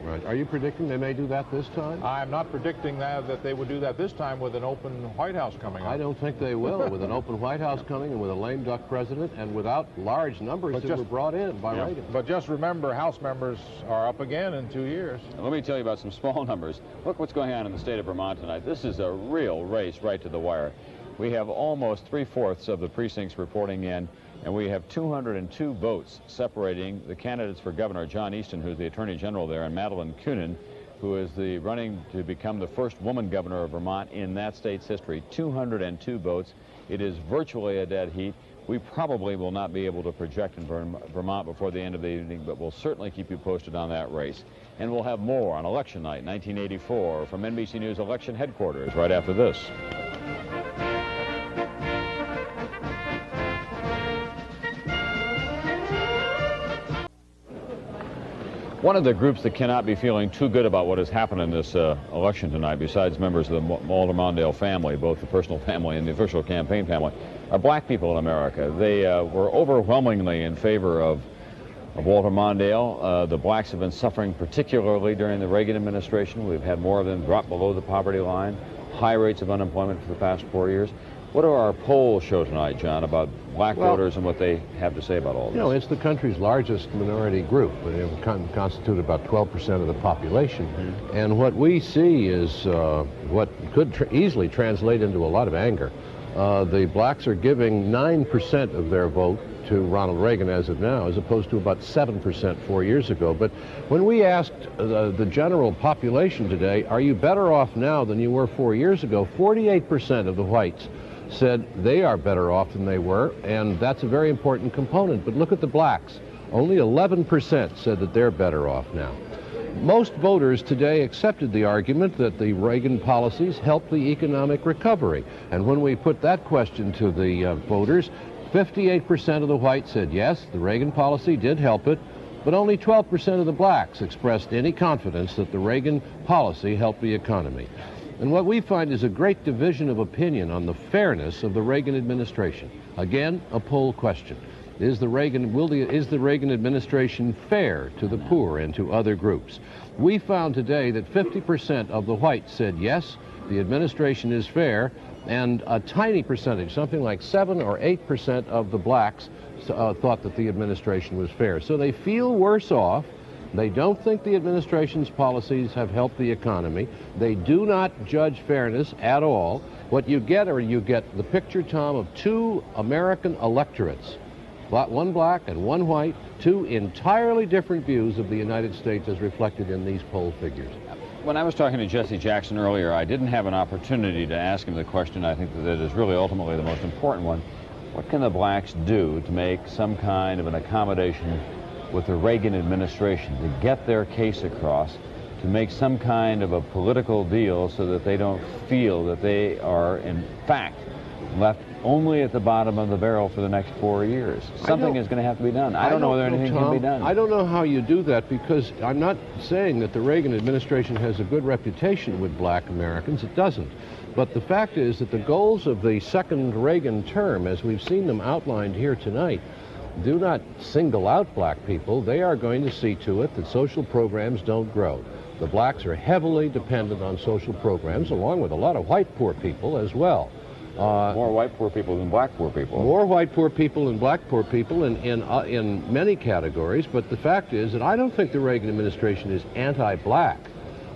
Right. Are you predicting they may do that this time? I'm not predicting that they would do that this time with an open White House coming up. I don't think they will, with an open White House coming and with a lame duck president and without large numbers that were brought in by Reagan. But just remember, House members are up again in 2 years. Let me tell you about some small numbers. Look what's going on in the state of Vermont tonight. This is a real race right to the wire. We have almost 3/4 of the precincts reporting in, and we have 202 votes separating the candidates for governor, John Easton, who's the attorney general there, and Madeline Kunin, who is the running to become the first woman governor of Vermont in that state's history. 202 votes. It is virtually a dead heat. We probably will not be able to project in Vermont before the end of the evening, but we'll certainly keep you posted on that race. And we'll have more on Election Night 1984 from NBC News Election Headquarters right after this. One of the groups that cannot be feeling too good about what has happened in this election tonight, besides members of the Walter Mondale family, both the personal family and the official campaign family, are black people in America. They were overwhelmingly in favor of Walter Mondale. The blacks have been suffering particularly during the Reagan administration. We've had more of them drop below the poverty line, high rates of unemployment for the past 4 years. What do our polls show tonight, John, about black voters and what they have to say about all this? You know, it's the country's largest minority group. They constitute about 12% of the population. Mm-hmm. And what we see is what could easily translate into a lot of anger. The blacks are giving 9% of their vote to Ronald Reagan as of now, as opposed to about 7% 4 years ago. But when we asked the general population today, are you better off now than you were 4 years ago, 48% of the whites said they are better off than they were, and that's a very important component. But look at the blacks. Only 11% said that they're better off now. Most voters today accepted the argument that the Reagan policies helped the economic recovery. And when we put that question to the voters, 58% of the whites said yes, the Reagan policy did help it, but only 12% of the blacks expressed any confidence that the Reagan policy helped the economy. And what we find is a great division of opinion on the fairness of the Reagan administration. Again, a poll question. Is the Reagan administration fair to the poor and to other groups? We found today that 50% of the whites said yes, the administration is fair, and a tiny percentage, something like 7 or 8% of the blacks thought that the administration was fair. So they feel worse off. They don't think the administration's policies have helped the economy. They do not judge fairness at all. What you get the picture, Tom, of two American electorates, one black and one white, two entirely different views of the United States as reflected in these poll figures. When I was talking to Jesse Jackson earlier, I didn't have an opportunity to ask him the question I think that is really ultimately the most important one. What can the blacks do to make some kind of an accommodation with the Reagan administration to get their case across, to make some kind of a political deal so that they don't feel that they are, in fact, left only at the bottom of the barrel for the next 4 years? Something is going to have to be done. I don't know whether anything can be done. I don't know how you do that, because I'm not saying that the Reagan administration has a good reputation with black Americans. It doesn't. But the fact is that the goals of the second Reagan term, as we've seen them outlined here tonight, do not single out black people. They are going to see to it that social programs don't grow. The blacks are heavily dependent on social programs, along with a lot of white poor people as well. More white poor people than black poor people. More white poor people than black poor people in many categories, but the fact is that I don't think the Reagan administration is anti-black.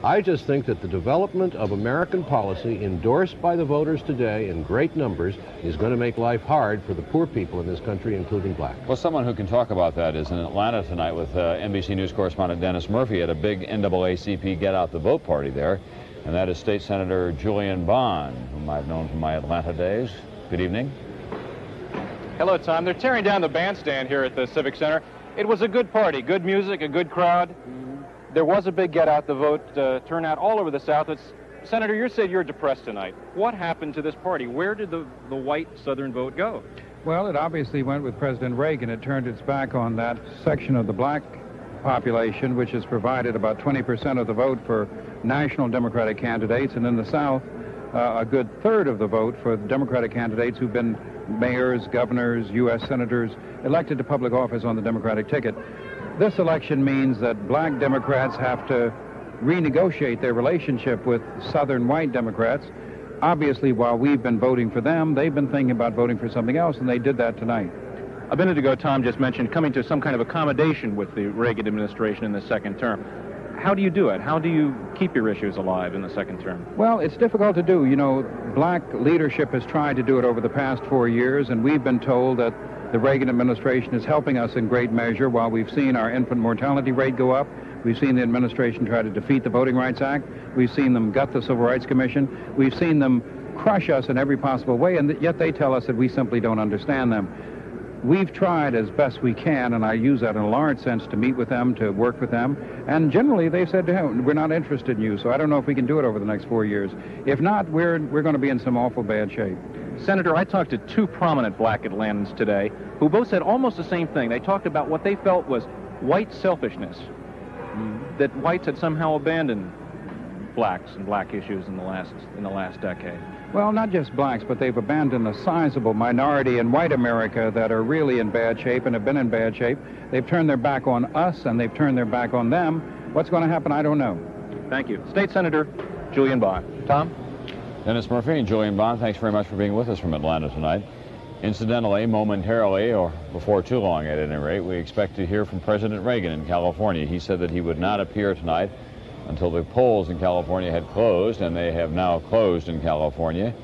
I just think that the development of American policy endorsed by the voters today in great numbers is going to make life hard for the poor people in this country, including black. Well, someone who can talk about that is in Atlanta tonight with NBC News correspondent Dennis Murphy at a big NAACP Get Out the Vote party there, and that is State Senator Julian Bond, whom I've known from my Atlanta days. Good evening. Hello, Tom. They're tearing down the bandstand here at the Civic Center. It was a good party, good music, a good crowd. There was a big get-out-the-vote turnout all over the South. Senator, you said you're depressed tonight. What happened to this party? Where did the white Southern vote go? Well, it obviously went with President Reagan. It turned its back on that section of the black population, which has provided about 20% of the vote for national Democratic candidates, and in the South, a good third of the vote for the Democratic candidates who've been mayors, governors, U.S. senators, elected to public office on the Democratic ticket. This election means that black Democrats have to renegotiate their relationship with Southern white Democrats. Obviously, while we've been voting for them, they've been thinking about voting for something else, and they did that tonight. A minute ago, Tom just mentioned coming to some kind of accommodation with the Reagan administration in the second term. How do you do it? How do you keep your issues alive in the second term? Well, it's difficult to do. You know, black leadership has tried to do it over the past 4 years, and we've been told that the Reagan administration is helping us in great measure. While we've seen our infant mortality rate go up, we've seen the administration try to defeat the Voting Rights Act, we've seen them gut the Civil Rights Commission, we've seen them crush us in every possible way, and yet they tell us that we simply don't understand them. We've tried as best we can, and I use that in a large sense, to meet with them, to work with them, and generally they've said to him, we're not interested in you, so I don't know if we can do it over the next 4 years. If not, we're going to be in some awful bad shape. Senator, I talked to two prominent black Atlantans today who both said almost the same thing. They talked about what they felt was white selfishness, that whites had somehow abandoned blacks and black issues in the last decade. Well, not just blacks, but they've abandoned a sizable minority in white America that are really in bad shape and have been in bad shape. They've turned their back on us, and they've turned their back on them. What's going to happen, I don't know. Thank you. State Senator Julian Bond. Tom? Dennis Murphy and Julian Bond, thanks very much for being with us from Atlanta tonight. Incidentally, momentarily, or before too long at any rate, we expect to hear from President Reagan in California. He said that he would not appear tonight until the polls in California had closed, and they have now closed in California.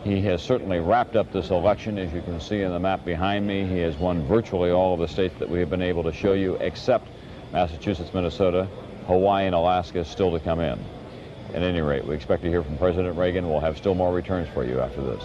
He has certainly wrapped up this election. As you can see in the map behind me, he has won virtually all of the states that we have been able to show you, except Massachusetts, Minnesota, Hawaii, and Alaska still to come in. At any rate, we expect to hear from President Reagan. We'll have still more returns for you after this.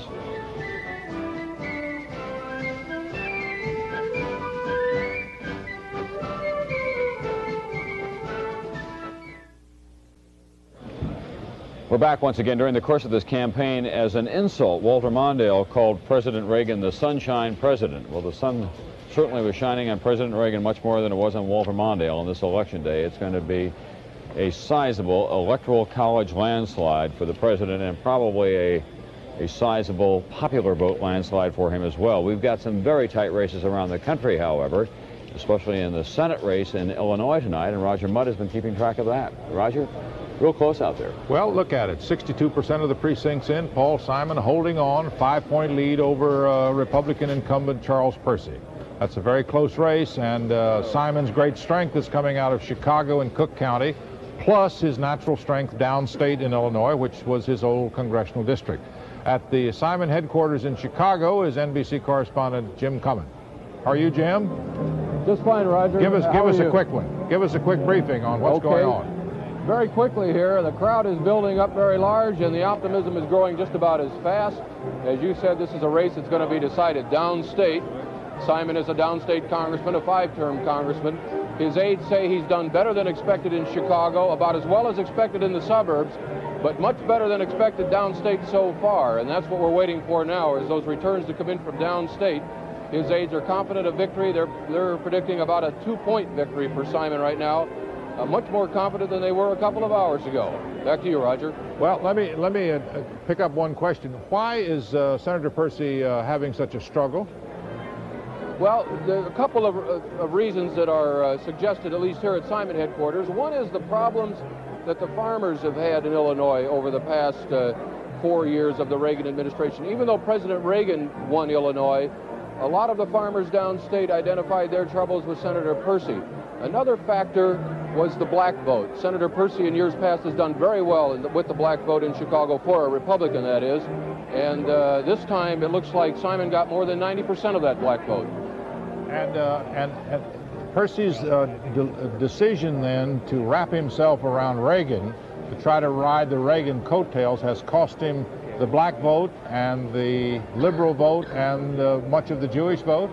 We're back once again. During the course of this campaign, as an insult, Walter Mondale called President Reagan the Sunshine President. Well, the sun certainly was shining on President Reagan much more than it was on Walter Mondale on this election day. It's going to be a sizable electoral college landslide for the president, and probably a sizable popular vote landslide for him as well. We've got some very tight races around the country, however, especially in the Senate race in Illinois tonight, and Roger Mudd has been keeping track of that. Roger? Real close out there. Well, look at it. 62% of the precincts in. Paul Simon holding on, 5-point lead over Republican incumbent Charles Percy. That's a very close race, and Simon's great strength is coming out of Chicago and Cook County, plus his natural strength downstate in Illinois, which was his old congressional district. At the Simon headquarters in Chicago is NBC correspondent Jim Cummins. How are you, Jim? Just fine, Roger. Give us a quick one. Give us a quick briefing on what's going on. Very quickly here, the crowd is building up very large, and the optimism is growing just about as fast. As you said, this is a race that's going to be decided downstate. Simon is a downstate congressman, a 5-term congressman. His aides say he's done better than expected in Chicago, about as well as expected in the suburbs, but much better than expected downstate so far, and that's what we're waiting for now, is those returns to come in from downstate. His aides are confident of victory. They're predicting about a 2-point victory for Simon right now. Much more confident than they were a couple of hours ago. Back to you, Roger. Well, let me pick up one question. Why is Senator Percy having such a struggle? Well, there are a couple of reasons that are suggested, at least here at Simon headquarters. One is the problems that the farmers have had in Illinois over the past 4 years of the Reagan administration. Even though President Reagan won Illinois, a lot of the farmers downstate identified their troubles with Senator Percy. Another factor was the black vote. Senator Percy in years past has done very well with the black vote in Chicago, for a Republican, that is. And this time it looks like Simon got more than 90% of that black vote. And Percy's decision then to wrap himself around Reagan to try to ride the Reagan coattails has cost him the black vote and the liberal vote and much of the Jewish vote?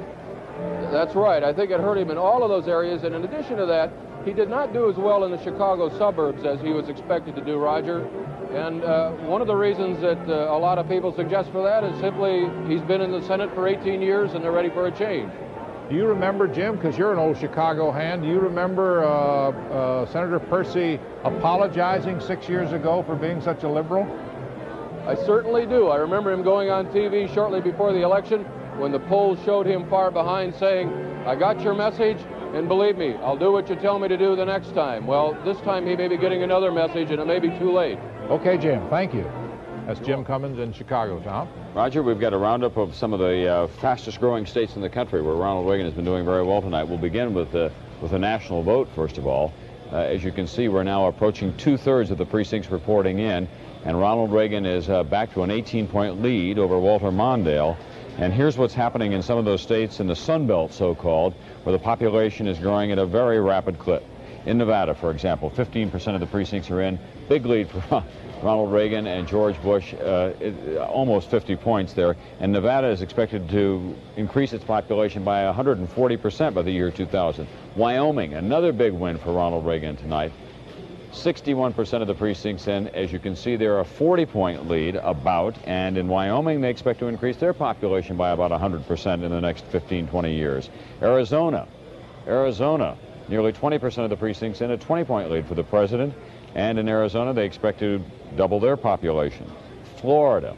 That's right. I think it hurt him in all of those areas. And in addition to that, he did not do as well in the Chicago suburbs as he was expected to do, Roger. And one of the reasons that a lot of people suggest for that is simply he's been in the Senate for 18 years and they're ready for a change. Do you remember, Jim, because you're an old Chicago hand, do you remember Senator Percy apologizing 6 years ago for being such a liberal? I certainly do. I remember him going on TV shortly before the election when the polls showed him far behind, saying, "I got your message, and believe me, I'll do what you tell me to do the next time." Well, this time he may be getting another message, and it may be too late. Okay, Jim, thank you. That's Jim Cummins in Chicago. Tom? Roger, we've got a roundup of some of the fastest-growing states in the country where Ronald Reagan has been doing very well tonight. We'll begin with the national vote, first of all. As you can see, we're now approaching 2/3 of the precincts reporting in, and Ronald Reagan is back to an 18-point lead over Walter Mondale. And here's what's happening in some of those states in the Sun Belt, so-called, where the population is growing at a very rapid clip. In Nevada, for example, 15% of the precincts are in. Big lead for Ronald Reagan and George Bush, almost 50 points there. And Nevada is expected to increase its population by 140% by the year 2000. Wyoming, another big win for Ronald Reagan tonight. 61% of the precincts in. As you can see, they're a 40-point lead, about. And in Wyoming, they expect to increase their population by about 100% in the next 15, 20 years. Arizona, nearly 20% of the precincts in, a 20-point lead for the president. And in Arizona, they expect to double their population. Florida,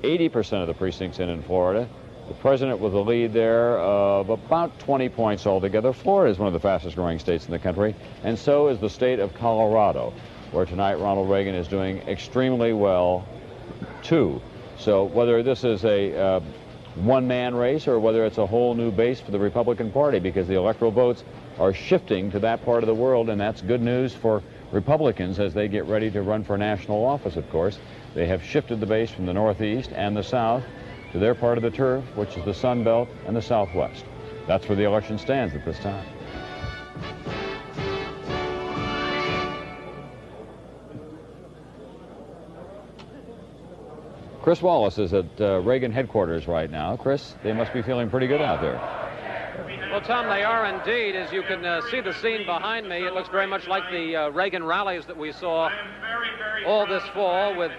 80% of the precincts in Florida. The president with a lead there of about 20 points altogether. Florida is one of the fastest growing states in the country, and so is the state of Colorado, where tonight Ronald Reagan is doing extremely well, too. So whether this is a one-man race or whether it's a whole new base for the Republican Party, because the electoral votes are shifting to that part of the world, and that's good news for Republicans as they get ready to run for national office, of course. They have shifted the base from the Northeast and the South to their part of the turf, which is the Sun Belt and the Southwest. That's where the election stands at this time. Chris Wallace is at Reagan headquarters right now. Chris, they must be feeling pretty good out there. Well, Tom, they are indeed. As you can see the scene behind me, it looks very much like the Reagan rallies that we saw all this fall, with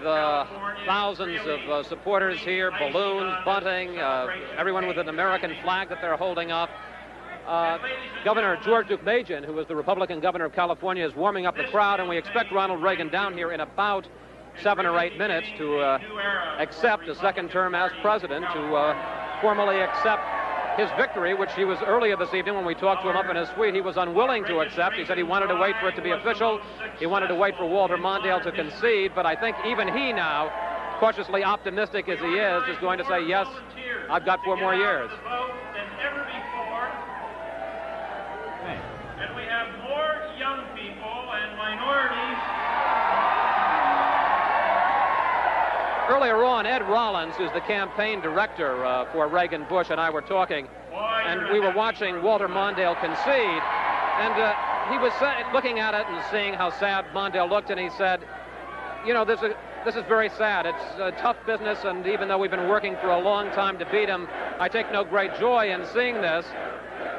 thousands of supporters here, balloons, bunting, everyone with an American flag that they're holding up. Governor George Deukmejian, who is the Republican governor of California, is warming up the crowd, and we expect Ronald Reagan down here in about 7 or 8 minutes to accept a second term as president, to formally accept his victory, which he was earlier this evening when we talked to him up in his suite. He was unwilling to accept. He said he wanted to wait for it to be official. He wanted to wait for Walter Mondale to concede, but I think even he now, cautiously optimistic as he is going to say, yes, I've got 4 more years. And we have more young people and minorities. Earlier on, Ed Rollins, who's the campaign director for Reagan, Bush, and I were talking, and we were watching Walter Mondale concede, and he was looking at it and seeing how sad Mondale looked, and he said, you know, this is very sad. It's a tough business, and even though we've been working for a long time to beat him, I take no great joy in seeing this.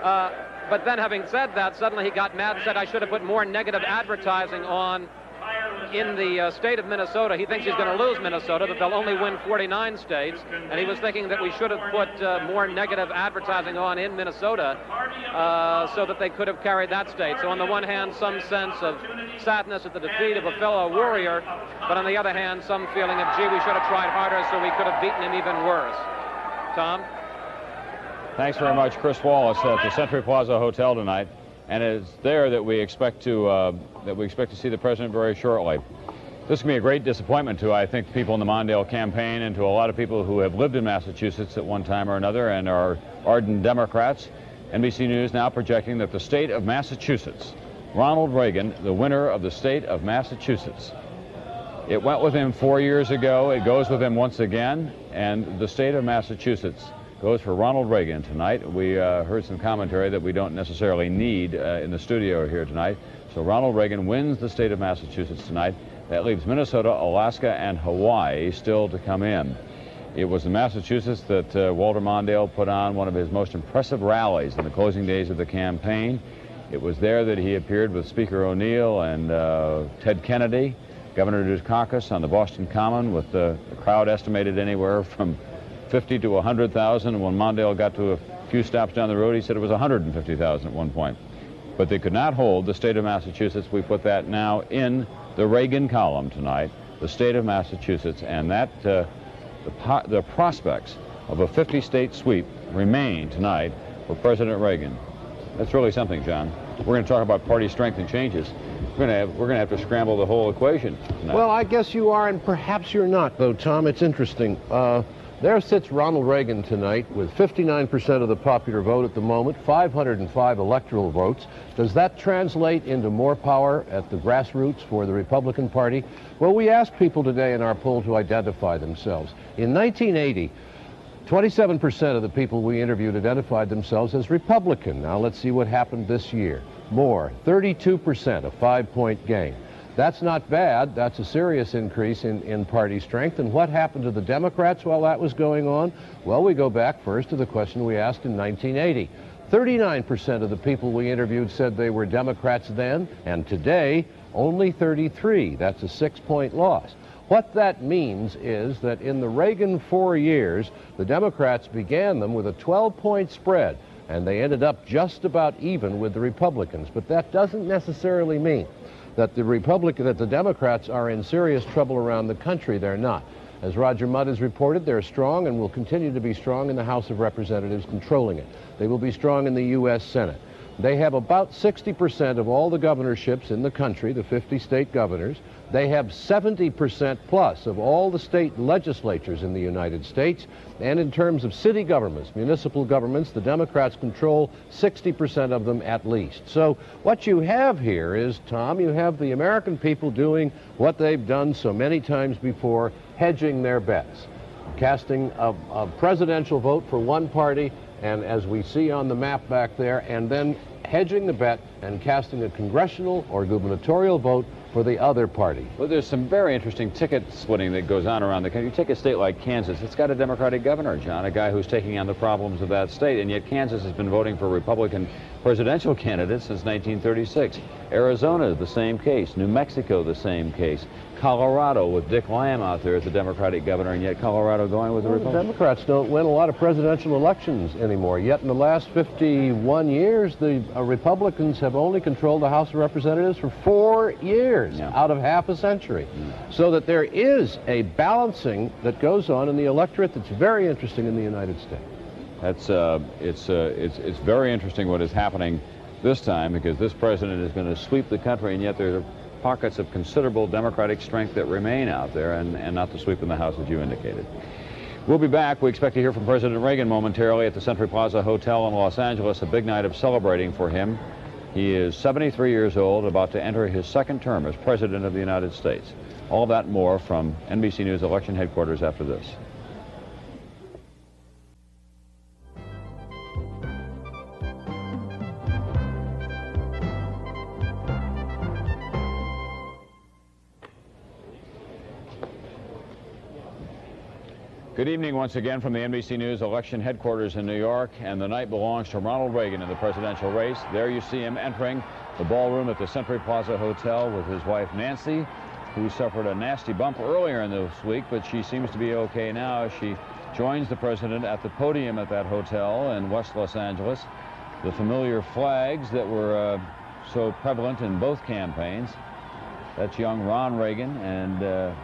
But then, having said that, suddenly he got mad and said I should have put more negative advertising on in the state of Minnesota. He thinks he's going to lose Minnesota, that they'll only win 49 states, and he was thinking that we should have put more negative advertising on in Minnesota so that they could have carried that state. So on the one hand, some sense of sadness at the defeat of a fellow warrior, but on the other hand, some feeling of, gee, we should have tried harder so we could have beaten him even worse. Tom? Thanks very much, Chris Wallace at the Century Plaza Hotel tonight, and it's there that we expect to see the president very shortly. This can be a great disappointment to, I think, people in the Mondale campaign and to a lot of people who have lived in Massachusetts at one time or another and are ardent Democrats. NBC News now projecting that the state of Massachusetts, Ronald Reagan, the winner of the state of Massachusetts. It went with him 4 years ago. It goes with him once again, and the state of Massachusetts goes for Ronald Reagan tonight. We heard some commentary that we don't necessarily need in the studio here tonight. So Ronald Reagan wins the state of Massachusetts tonight. That leaves Minnesota, Alaska, and Hawaii still to come in. It was in Massachusetts that Walter Mondale put on one of his most impressive rallies in the closing days of the campaign. It was there that he appeared with Speaker O'Neill and Ted Kennedy, Governor Dukakis on the Boston Common, with the crowd estimated anywhere from 50 to 100,000. When Mondale got to a few stops down the road, he said it was 150,000 at one point. But they could not hold the state of Massachusetts. We put that now in the Reagan column tonight, the state of Massachusetts, and that the prospects of a 50-state sweep remain tonight for President Reagan. That's really something, John. We're going to talk about party strength and changes. We're going to have to scramble the whole equation tonight. Well, I guess you are, and perhaps you're not, though, Tom. It's interesting. There sits Ronald Reagan tonight with 59% of the popular vote at the moment, 505 electoral votes. Does that translate into more power at the grassroots for the Republican Party? Well, we asked people today in our poll to identify themselves. In 1980, 27% of the people we interviewed identified themselves as Republican. Now let's see what happened this year. More, 32%, a 5-point gain. That's not bad. That's a serious increase in party strength. And what happened to the Democrats while that was going on? Well, we go back first to the question we asked in 1980. 39% of the people we interviewed said they were Democrats then, and today, only 33. That's a 6-point loss. What that means is that in the Reagan 4 years, the Democrats began them with a 12-point spread, and they ended up just about even with the Republicans. But that doesn't necessarily mean that the Democrats are in serious trouble around the country. They're not. As Roger Mudd has reported, they're strong and will continue to be strong in the House of Representatives controlling it. They will be strong in the U.S. Senate. They have about 60% of all the governorships in the country, the 50 state governors. They have 70% plus of all the state legislatures in the United States. And in terms of city governments, municipal governments, the Democrats control 60% of them at least. So what you have here is, Tom, you have the American people doing what they've done so many times before, hedging their bets, casting a presidential vote for one party, and as we see on the map back there, and then hedging the bet and casting a congressional or gubernatorial vote for the other party. Well, there's some very interesting ticket splitting that goes on around the country. You take a state like Kansas, it's got a Democratic governor, John, a guy who's taking on the problems of that state, and yet Kansas has been voting for Republican presidential candidates since 1936. Arizona, the same case. New Mexico, the same case. Colorado, with Dick Lamb out there as the Democratic governor, and yet Colorado going with the Republican. The Democrats don't win a lot of presidential elections anymore, yet in the last 51 years, the Republicans have only controlled the House of Representatives for 4 years out of half a century. So that there is a balancing that goes on in the electorate that's very interesting in the United States. That's it's very interesting what is happening this time, because this president is going to sweep the country, and yet there are pockets of considerable Democratic strength that remain out there, and not the sweep in the House that you indicated. We'll be back. We expect to hear from President Reagan momentarily at the Century Plaza Hotel in Los Angeles, a big night of celebrating for him. He is 73 years old, about to enter his second term as President of the United States. All that more from NBC News Election Headquarters after this. Good evening once again from the NBC News Election Headquarters in New York, and the night belongs to Ronald Reagan in the presidential race. There you see him entering the ballroom at the Century Plaza Hotel with his wife Nancy, who suffered a nasty bump earlier in this week, but she seems to be okay now. She joins the president at the podium at that hotel in West Los Angeles. The familiar flags that were so prevalent in both campaigns. That's young Ron Reagan and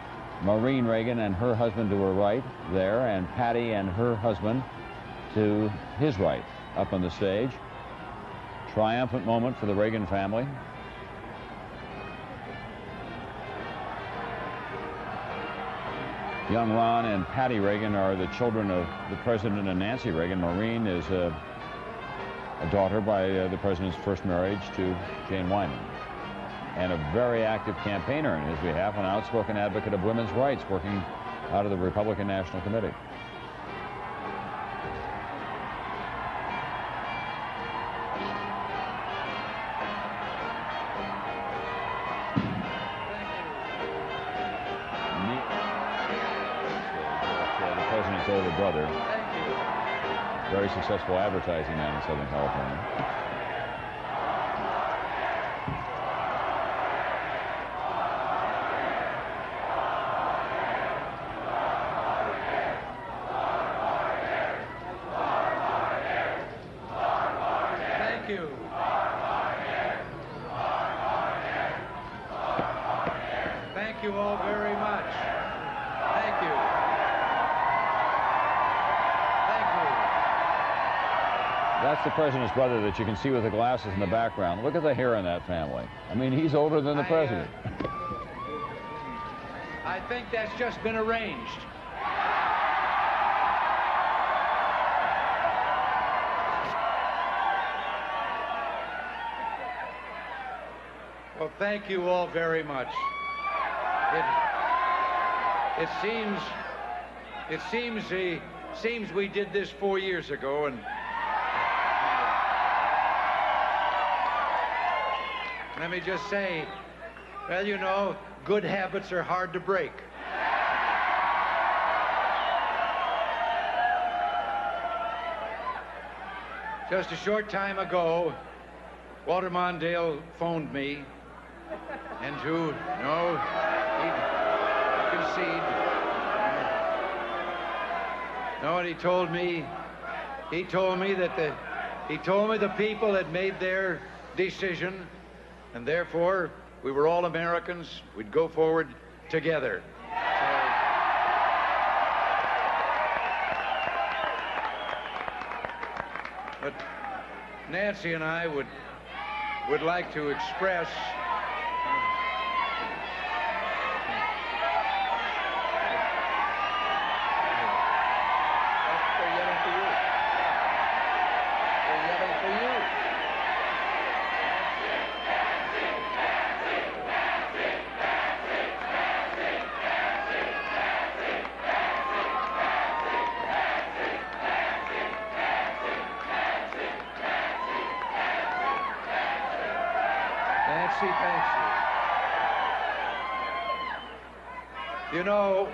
Maureen Reagan and her husband to her right there, and Patty and her husband to his right up on the stage. Triumphant moment for the Reagan family. Young Ron and Patty Reagan are the children of the president and Nancy Reagan. Maureen is a daughter by the president's first marriage to Jane Wyman, and a very active campaigner in his behalf, an outspoken advocate of women's rights, working out of the Republican National Committee. The president's older brother, very successful advertising man in Southern California. Thank you all very much. Thank you. Thank you. That's the president's brother that you can see with the glasses in the background. Look at the hair in that family. I mean, he's older than the president. I think that's just been arranged. Well, thank you all very much. It seems we did this 4 years ago, and let me just say, well, you know, good habits are hard to break. Just a short time ago, Walter Mondale phoned me, and he concede. No, and he told me that the people had made their decision, and therefore we were all Americans. We'd go forward together. But Nancy and I would like to express Nancy, thank you. You know,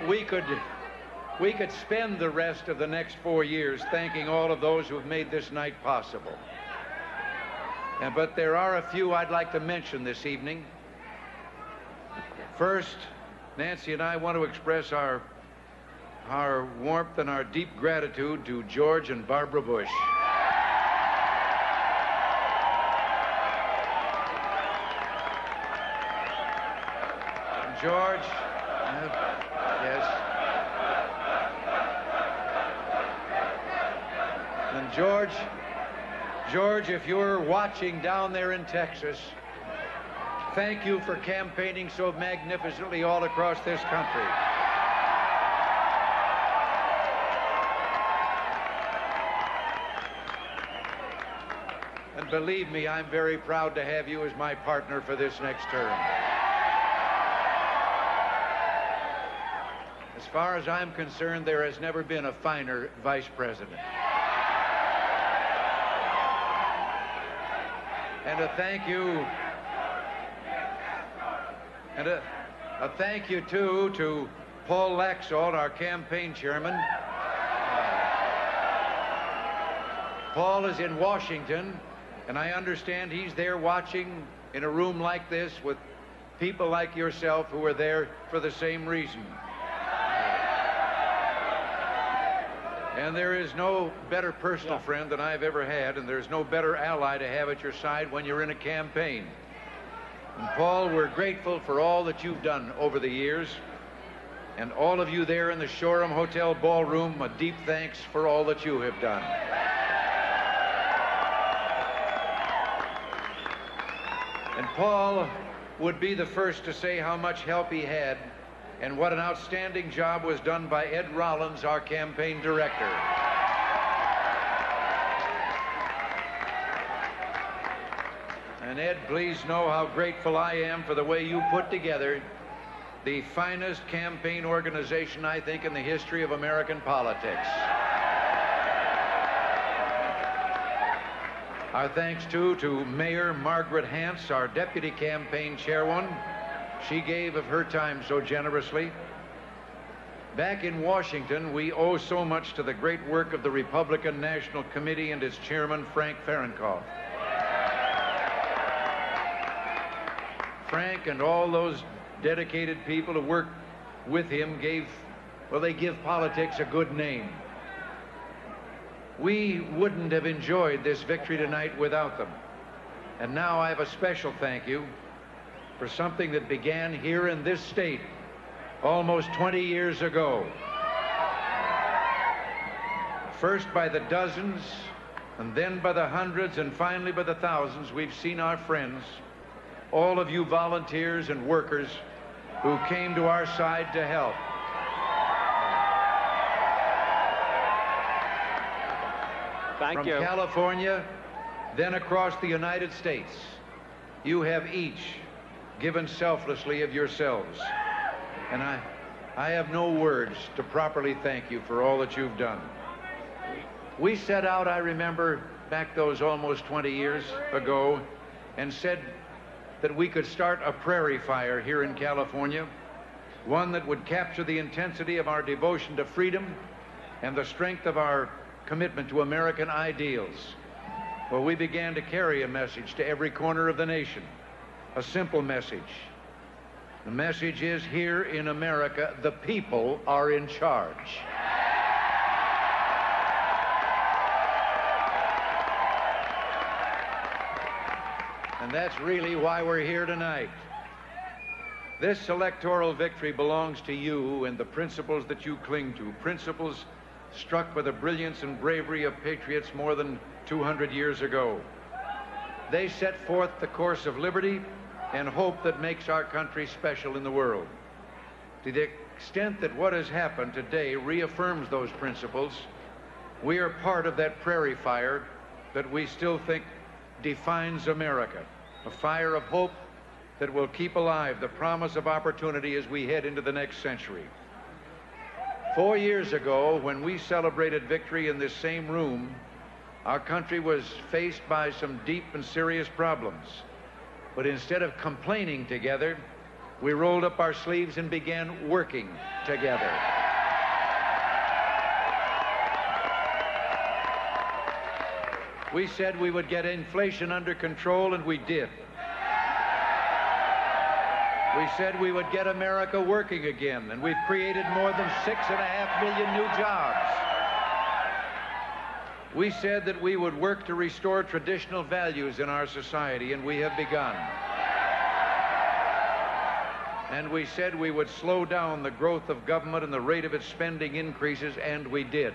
we could spend the rest of the next 4 years thanking all of those who have made this night possible. But there are a few I'd like to mention this evening. First, Nancy and I want to express our warmth and our deep gratitude to George and Barbara Bush. And George, yes. And George, if you're watching down there in Texas, thank you for campaigning so magnificently all across this country. And believe me, I'm very proud to have you as my partner for this next term. As far as I'm concerned, there has never been a finer vice president. And a thank you, too, to Paul Laxalt, our campaign chairman. Paul is in Washington, and I understand he's there watching in a room like this with people like yourself who are there for the same reason. And there is no better personal friend than I've ever had, and there's no better ally to have at your side when you're in a campaign. And Paul, we're grateful for all that you've done over the years. And all of you there in the Shoreham Hotel ballroom, a deep thanks for all that you have done. And Paul would be the first to say how much help he had and what an outstanding job was done by Ed Rollins, our campaign director. And Ed, please know how grateful I am for the way you put together the finest campaign organization, I think, in the history of American politics. Our thanks, too, to Mayor Margaret Hance, our deputy campaign chairwoman. She gave of her time so generously. Back in Washington, we owe so much to the great work of the Republican National Committee and its chairman, Frank Fahrenkopf. Frank and all those dedicated people who worked with him they give politics a good name. We wouldn't have enjoyed this victory tonight without them. And now I have a special thank you for something that began here in this state almost 20 years ago. First by the dozens, and then by the hundreds, and finally by the thousands, we've seen our friends, all of you volunteers and workers who came to our side to help. Thank you. From California, then across the United States, you have each given selflessly of yourselves. And I have no words to properly thank you for all that you've done. We set out, I remember, back those almost 20 years ago, and said that we could start a prairie fire here in California, one that would capture the intensity of our devotion to freedom and the strength of our commitment to American ideals. Well, we began to carry a message to every corner of the nation, a simple message. The message is, here in America, the people are in charge. And that's really why we're here tonight. This electoral victory belongs to you and the principles that you cling to, principles struck with the brilliance and bravery of patriots more than 200 years ago. They set forth the course of liberty and hope that makes our country special in the world. To the extent that what has happened today reaffirms those principles, we are part of that prairie fire that we still think defines America, a fire of hope that will keep alive the promise of opportunity as we head into the next century. 4 years ago, when we celebrated victory in this same room, our country was faced by some deep and serious problems. But instead of complaining together, we rolled up our sleeves and began working together. We said we would get inflation under control, and we did. We said we would get America working again, and we've created more than 6.5 million new jobs. We said that we would work to restore traditional values in our society, and we have begun. And we said we would slow down the growth of government and the rate of its spending increases, and we did.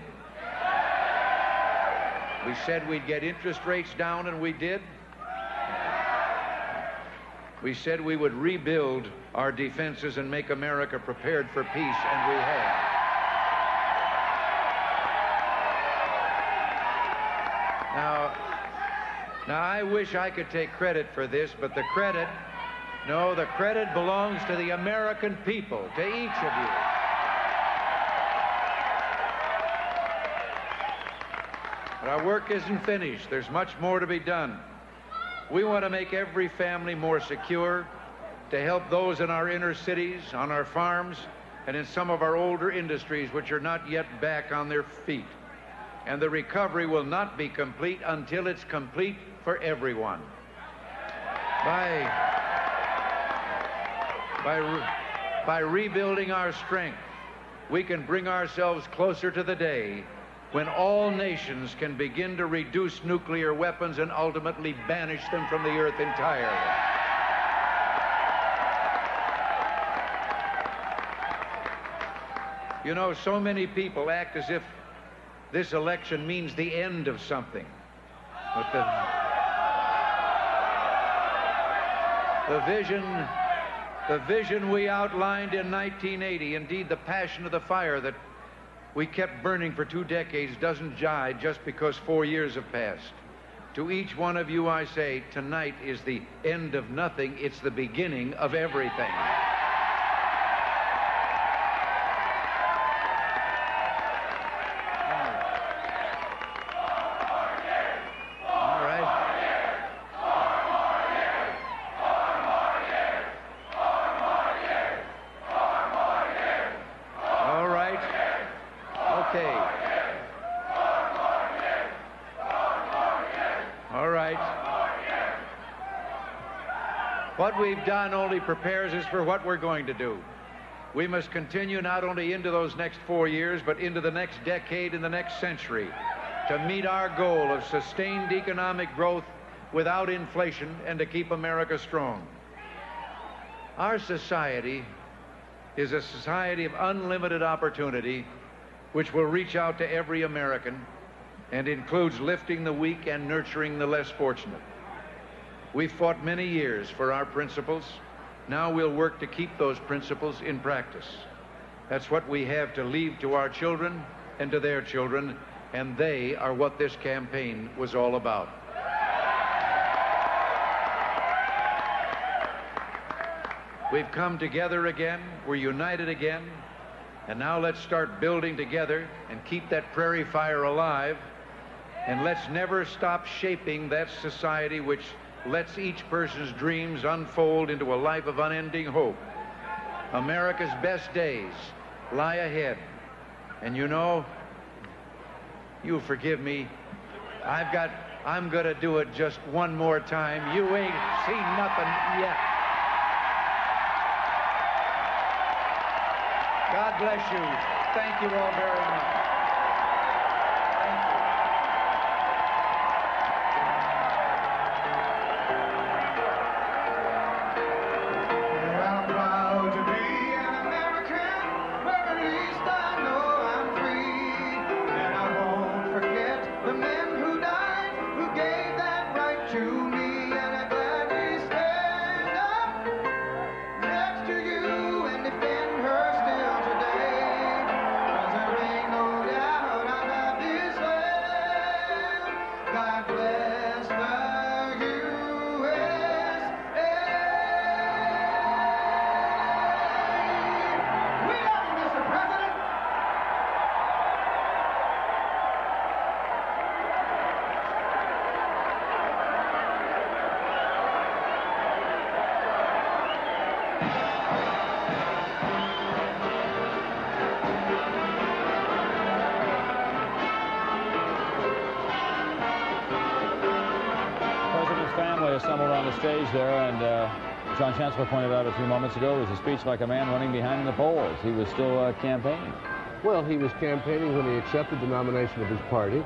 We said we'd get interest rates down, and we did. We said we would rebuild our defenses and make America prepared for peace, and we have. Now I wish I could take credit for this, but the credit belongs to the American people, to each of you. But our work isn't finished. There's much more to be done. We want to make every family more secure, to help those in our inner cities, on our farms, and in some of our older industries which are not yet back on their feet. And the recovery will not be complete until it's complete for everyone. By rebuilding our strength, we can bring ourselves closer to the day when all nations can begin to reduce nuclear weapons and ultimately banish them from the earth entirely. You know, so many people act as if this election means the end of something. But the vision we outlined in 1980, indeed the passion of the fire that we kept burning for 2 decades, doesn't die just because 4 years have passed. To each one of you I say, tonight is the end of nothing. It's the beginning of everything. What we've done only prepares us for what we're going to do. We must continue not only into those next 4 years, but into the next decade and the next century to meet our goal of sustained economic growth without inflation and to keep America strong. Our society is a society of unlimited opportunity which will reach out to every American and includes lifting the weak and nurturing the less fortunate. We've fought many years for our principles. Now we'll work to keep those principles in practice. That's what we have to leave to our children and to their children, and they are what this campaign was all about. We've come together again, we're united again, and now let's start building together and keep that prairie fire alive, and let's never stop shaping that society which lets each person's dreams unfold into a life of unending hope. America's best days lie ahead. And you know, you forgive me, I'm gonna do it just one more time. You ain't seen nothing yet. God bless you. Thank you all very much. To you and defend her still today, 'cause there ain't no family assembled on the stage there, and John Chancellor pointed out a few moments ago, it was a speech like a man running behind in the polls. He was still campaigning. Well, he was campaigning when he accepted the nomination of his party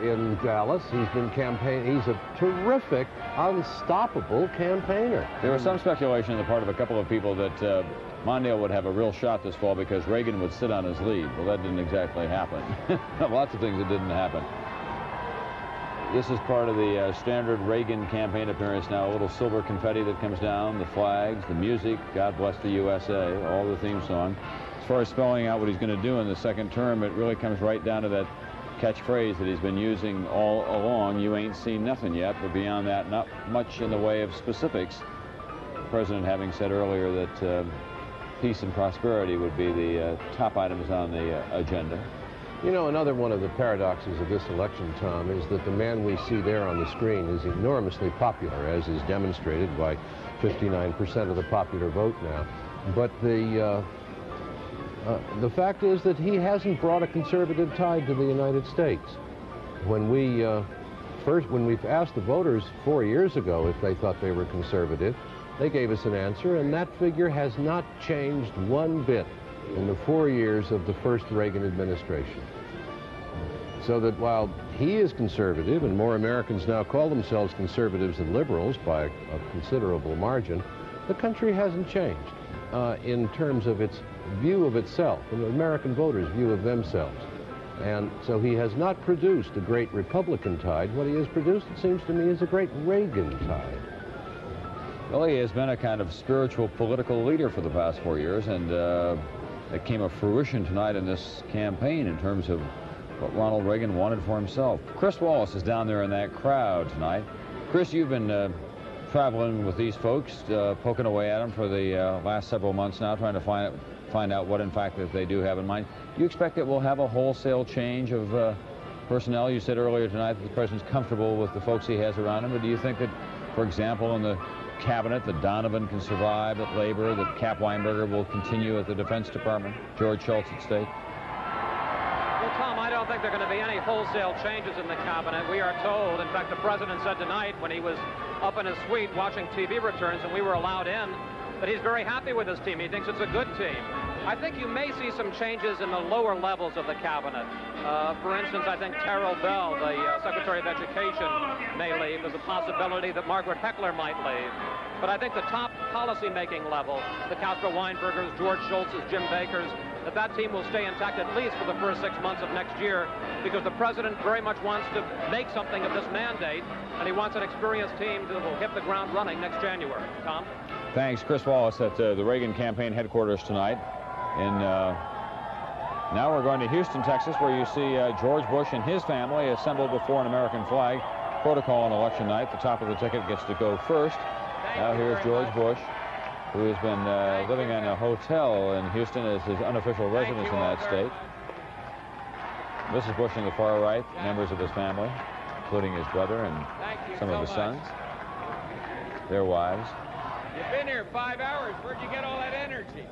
in Dallas. He's been campaigning. He's a terrific, unstoppable campaigner. There was some speculation on the part of a couple of people that Mondale would have a real shot this fall because Reagan would sit on his lead. Well, that didn't exactly happen. Lots of things that didn't happen. This is part of the standard Reagan campaign appearance now. A little silver confetti that comes down, the flags, the music, God Bless the USA, all the theme song. As far as spelling out what he's going to do in the second term, it really comes right down to that catchphrase that he's been using all along. You ain't seen nothing yet, but beyond that, not much in the way of specifics. The president having said earlier that peace and prosperity would be the top items on the agenda. You know, another one of the paradoxes of this election, Tom, is that the man we see there on the screen is enormously popular, as is demonstrated by 59% of the popular vote now. But the fact is that he hasn't brought a conservative tide to the United States. When we've asked the voters 4 years ago if they thought they were conservative, they gave us an answer, and that figure has not changed one bit in the 4 years of the first Reagan administration. So that while he is conservative, and more Americans now call themselves conservatives than liberals by a considerable margin, the country hasn't changed in terms of its view of itself, and the American voters' view of themselves. And so he has not produced a great Republican tide. What he has produced, it seems to me, is a great Reagan tide. Well, he has been a kind of spiritual political leader for the past 4 years, and it came to fruition tonight in this campaign in terms of what Ronald Reagan wanted for himself. Chris Wallace is down there in that crowd tonight. Chris, you've been traveling with these folks, poking away at them for the last several months now, trying to find out what, in fact, that they do have in mind. You expect that we'll have a wholesale change of personnel? You said earlier tonight that the president's comfortable with the folks he has around him, but do you think that, for example, in the cabinet, that Donovan can survive at Labor, that Cap Weinberger will continue at the Defense Department, George Shultz at State? Well, Tom, I don't think there are going to be any wholesale changes in the cabinet. We are told, in fact, the president said tonight when he was up in his suite watching TV returns and we were allowed in, that he's very happy with his team. He thinks it's a good team. I think you may see some changes in the lower levels of the cabinet. For instance, I think Terrell Bell, the Secretary of Education, may leave. There's a possibility that Margaret Heckler might leave. But I think the top policy-making level, the Caspar Weinbergers, George Shultz's, Jim Baker's, that team will stay intact at least for the first 6 months of next year, because the president very much wants to make something of this mandate, and he wants an experienced team that will hit the ground running next January. Tom? Thanks. Chris Wallace at the Reagan campaign headquarters tonight. And now we're going to Houston, Texas, where you see George Bush and his family assembled before an American flag. Protocol on election night. The top of the ticket gets to go first. Now here's George Bush, who has been living in a hotel in Houston as his unofficial residence in that state. Mrs. Bush on the far right, members of his family, including his brother and some of his sons, their wives. You've been here 5 hours. Where'd you get all that energy?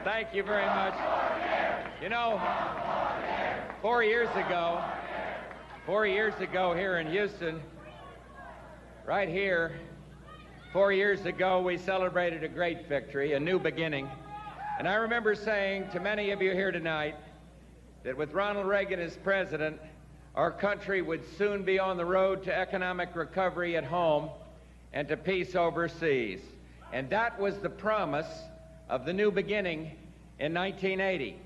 Thank you very much. You know, 4 years ago here in Houston, right here, 4 years ago, we celebrated a great victory, a new beginning. And I remember saying to many of you here tonight that with Ronald Reagan as president, our country would soon be on the road to economic recovery at home and to peace overseas. And that was the promise of the new beginning in 1980.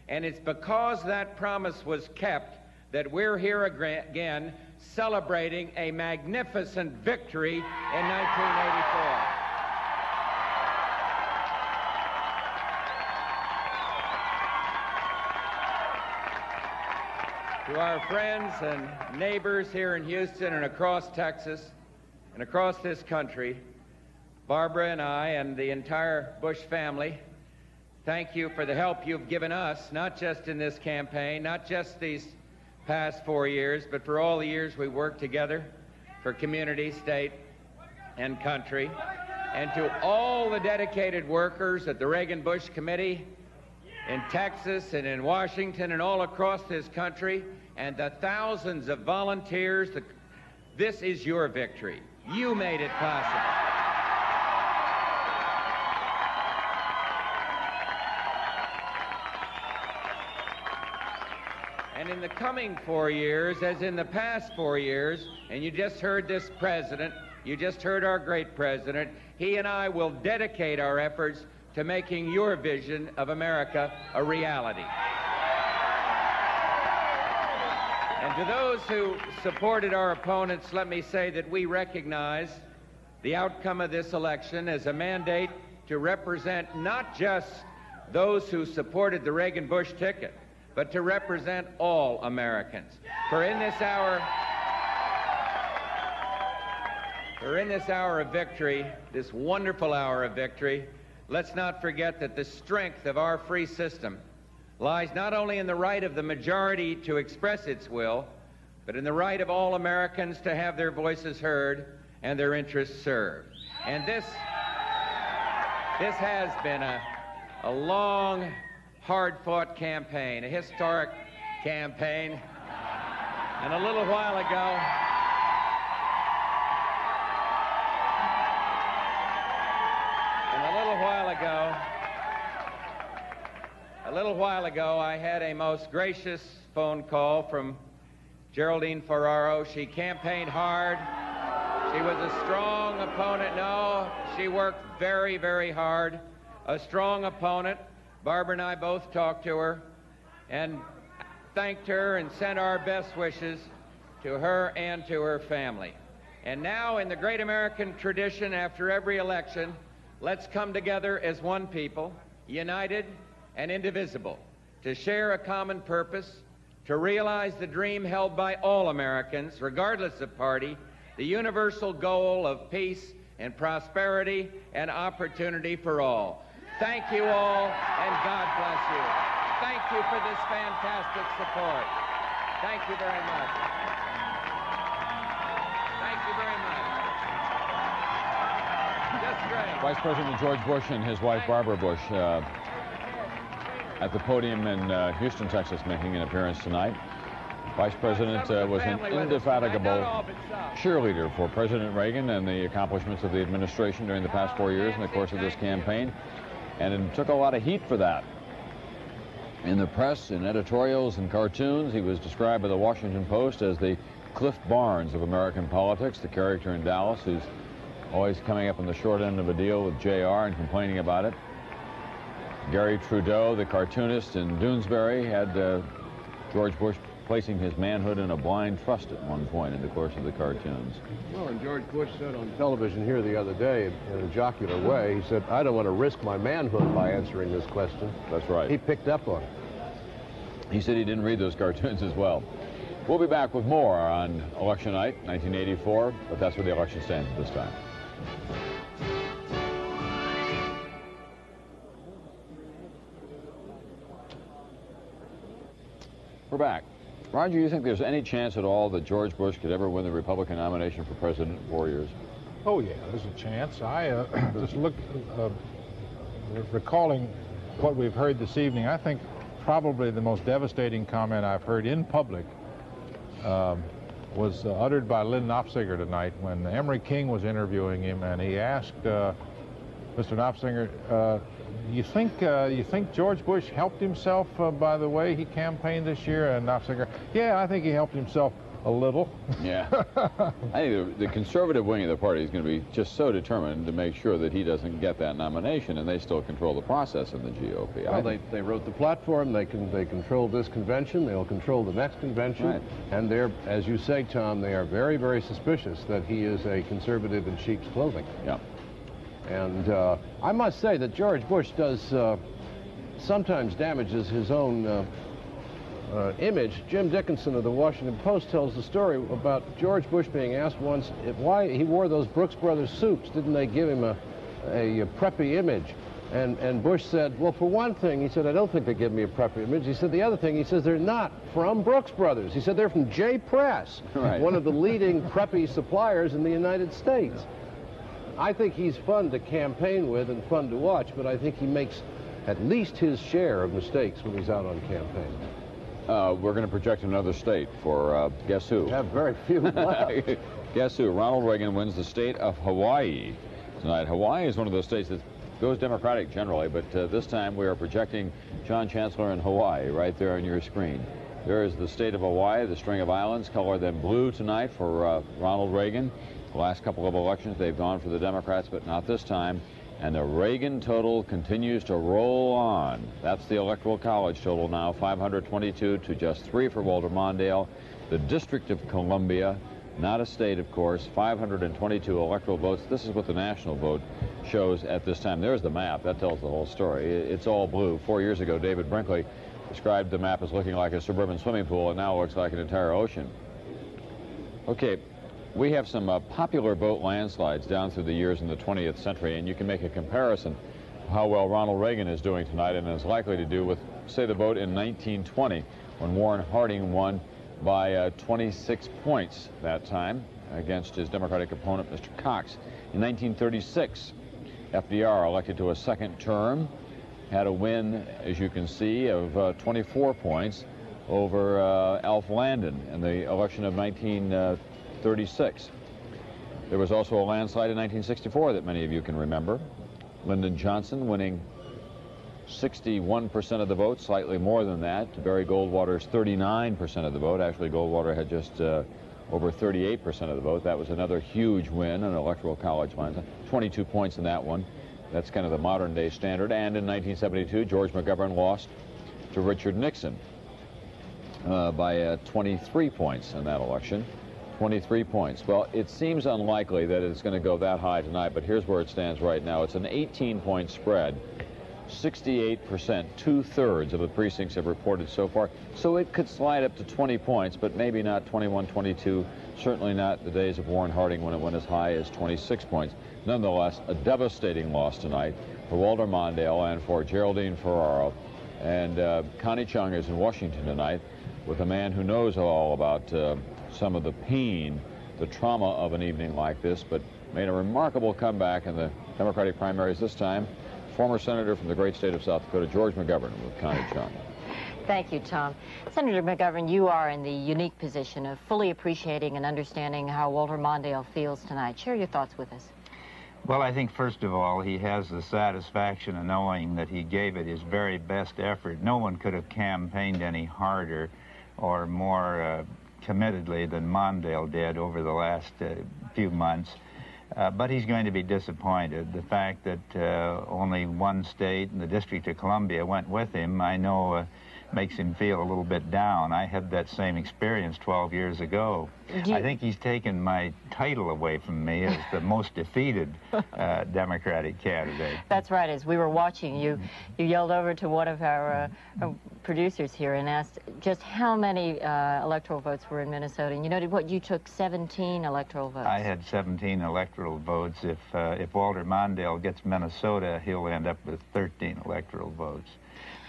And it's because that promise was kept that we're here again celebrating a magnificent victory in 1984. To our friends and neighbors here in Houston and across Texas and across this country, Barbara and I and the entire Bush family, thank you for the help you've given us, not just in this campaign, not just these past 4 years, but for all the years we worked together for community, state, and country. And to all the dedicated workers at the Reagan-Bush Committee in Texas and in Washington and all across this country, and the thousands of volunteers. This is your victory. You made it possible. And in the coming 4 years, as in the past 4 years, and you just heard this president, you just heard our great president, he and I will dedicate our efforts to making your vision of America a reality. And to those who supported our opponents, let me say that we recognize the outcome of this election as a mandate to represent not just those who supported the Reagan-Bush ticket, but to represent all Americans. For in this hour of victory, this wonderful hour of victory, let's not forget that the strength of our free system lies not only in the right of the majority to express its will, but in the right of all Americans to have their voices heard and their interests served. And this has been a long, hard-fought campaign, a historic campaign. And a little while ago, I had a most gracious phone call from Geraldine Ferraro. She campaigned hard. She was a strong opponent. No, she worked very, very hard. A strong opponent. Barbara and I both talked to her and thanked her and sent our best wishes to her and to her family. And now, in the great American tradition, after every election, let's come together as one people, united and indivisible, to share a common purpose, to realize the dream held by all Americans, regardless of party, the universal goal of peace and prosperity and opportunity for all. Thank you all, and God bless you. Thank you for this fantastic support. Thank you very much. Thank you very much. Just great. Vice President George Bush and his wife Barbara Bush at the podium in Houston, Texas, making an appearance tonight. Vice President was an indefatigable cheerleader for President Reagan and the accomplishments of the administration during the past 4 years in the course of this campaign. And it took a lot of heat for that. In the press, in editorials and cartoons, he was described by the Washington Post as the Cliff Barnes of American politics, the character in Dallas who's always coming up on the short end of a deal with JR and complaining about it. Gary Trudeau, the cartoonist in Doonesbury, had George Bush placing his manhood in a blind trust at one point in the course of the cartoons. Well, and George Bush said on television here the other day, in a jocular way, he said, I don't want to risk my manhood by answering this question. That's right. He picked up on it. He said he didn't read those cartoons as well. We'll be back with more on election night, 1984, but that's where the election stands at this time. We're back. Roger, you think there's any chance at all that George Bush could ever win the Republican nomination for president in 4 years? Oh, yeah, there's a chance. I just recalling what we've heard this evening, I think probably the most devastating comment I've heard in public was uttered by Lynn Knopfsinger tonight when Emery King was interviewing him, and he asked Mr. Knopfsinger, you think George Bush helped himself by the way he campaigned this year? And Knopfsinger, yeah, I think he helped himself a little. Yeah. I think the conservative wing of the party is going to be just so determined to make sure that he doesn't get that nomination, and they still control the process in the GOP. Well, they wrote the platform. They control this convention. They'll control the next convention. Right. And they're, as you say, Tom, they are very, very suspicious that he is a conservative in sheep's clothing. Yeah. And I must say that George Bush does sometimes damages his own image. Jim Dickinson of the Washington Post tells the story about George Bush being asked once why he wore those Brooks Brothers suits. Didn't they give him a preppy image? And Bush said, well, for one thing, he said, I don't think they give me a preppy image. He said, the other thing, he says, they're not from Brooks Brothers. He said, they're from J. Press, right, one of the leading preppy suppliers in the United States. I think he's fun to campaign with and fun to watch, but I think he makes at least his share of mistakes when he's out on campaign. We're going to project another state for guess who? We have very few left. Guess who? Ronald Reagan wins the state of Hawaii tonight. Hawaii is one of those states that goes Democratic generally, but this time we are projecting John Chancellor in Hawaii right there on your screen. There is the state of Hawaii, the string of islands, color them blue tonight for Ronald Reagan. The last couple of elections, they've gone for the Democrats, but not this time. And the Reagan total continues to roll on. That's the Electoral College total now, 522 to just 3 for Walter Mondale. The District of Columbia, not a state, of course, 522 electoral votes. This is what the national vote shows at this time. There's the map. That tells the whole story. It's all blue. 4 years ago, David Brinkley described the map as looking like a suburban swimming pool, and now it looks like an entire ocean. Okay, we have some popular vote landslides down through the years in the 20th century, and you can make a comparison of how well Ronald Reagan is doing tonight and is likely to do with, say, the vote in 1920, when Warren Harding won by 26 points that time against his Democratic opponent, Mr. Cox. In 1936, FDR, elected to a second term, had a win, as you can see, of 24 points over Alf Landon in the election of 1936. There was also a landslide in 1964 that many of you can remember. Lyndon Johnson winning 61% of the vote, slightly more than that, to Barry Goldwater's 39% of the vote. Actually, Goldwater had just over 38% of the vote. That was another huge win, an Electoral College landslide. 22 points in that one. That's kind of the modern-day standard. And in 1972, George McGovern lost to Richard Nixon by 23 points in that election. 23 points. Well, it seems unlikely that it's going to go that high tonight, but here's where it stands right now. It's an 18-point spread. 68%, 2/3 of the precincts have reported so far. So it could slide up to 20 points, but maybe not 21, 22. Certainly not the days of Warren Harding when it went as high as 26 points. Nonetheless, a devastating loss tonight for Walter Mondale and for Geraldine Ferraro. And Connie Chung is in Washington tonight with a man who knows all about some of the pain, the trauma of an evening like this, but made a remarkable comeback in the Democratic primaries this time. Former Senator from the great state of South Dakota, George McGovern, with Connie Chung. Thank you, Tom. Senator McGovern, you are in the unique position of fully appreciating and understanding how Walter Mondale feels tonight. Share your thoughts with us. Well, I think, first of all, he has the satisfaction of knowing that he gave it his very best effort. No one could have campaigned any harder or more committedly than Mondale did over the last few months. But he's going to be disappointed. The fact that only one state, the District of Columbia, went with him, I know makes him feel a little bit down. I had that same experience 12 years ago. I think he's taken my title away from me as the most defeated Democratic candidate. That's right. As we were watching, you yelled over to one of our producers here and asked just how many electoral votes were in Minnesota. And you noted what you took 17 electoral votes. I had 17 electoral votes. If Walter Mondale gets Minnesota, he'll end up with 13 electoral votes.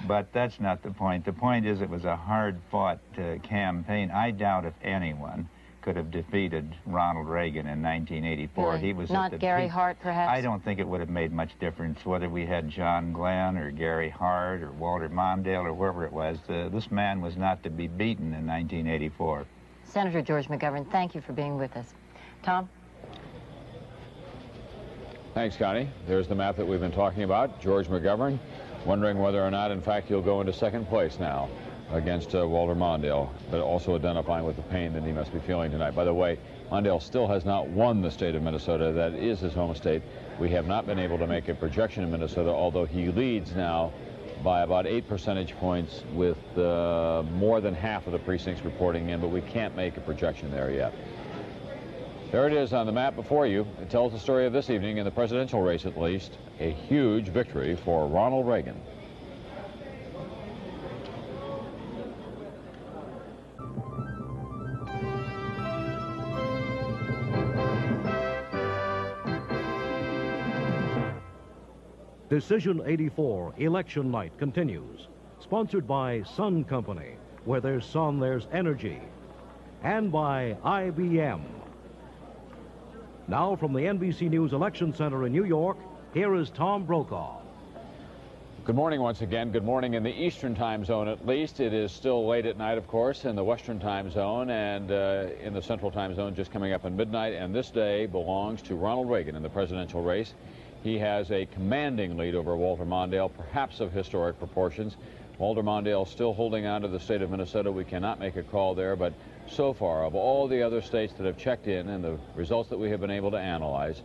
But that's not the point. The point is it was a hard-fought campaign. I doubt if anyone could have defeated Ronald Reagan in 1984. Really? He was not at the Gary peak. Hart, perhaps? I don't think it would have made much difference whether we had John Glenn or Gary Hart or Walter Mondale or whoever it was. This man was not to be beaten in 1984. Senator George McGovern, thank you for being with us. Tom? Thanks, Connie. There's the map that we've been talking about. George McGovern wondering whether or not, in fact, he'll go into second place now against Walter Mondale, but also identifying with the pain that he must be feeling tonight. By the way, Mondale still has not won the state of Minnesota. That is his home state. We have not been able to make a projection in Minnesota, although he leads now by about 8 percentage points with more than half of the precincts reporting in, but we can't make a projection there yet. There it is on the map before you. It tells the story of this evening in the presidential race, at least. A huge victory for Ronald Reagan. Decision 84, Election Night, continues. Sponsored by Sun Company, where there's sun, there's energy. And by IBM. Now from the NBC News Election Center in New York, here is Tom Brokaw. Good morning once again. Good morning in the Eastern time zone, at least. It is still late at night, of course, in the Western time zone and in the Central time zone just coming up on midnight. And this day belongs to Ronald Reagan in the presidential race. He has a commanding lead over Walter Mondale, perhaps of historic proportions. Walter Mondale still holding on to the state of Minnesota. We cannot make a call there, but so far, of all the other states that have checked in and the results that we have been able to analyze,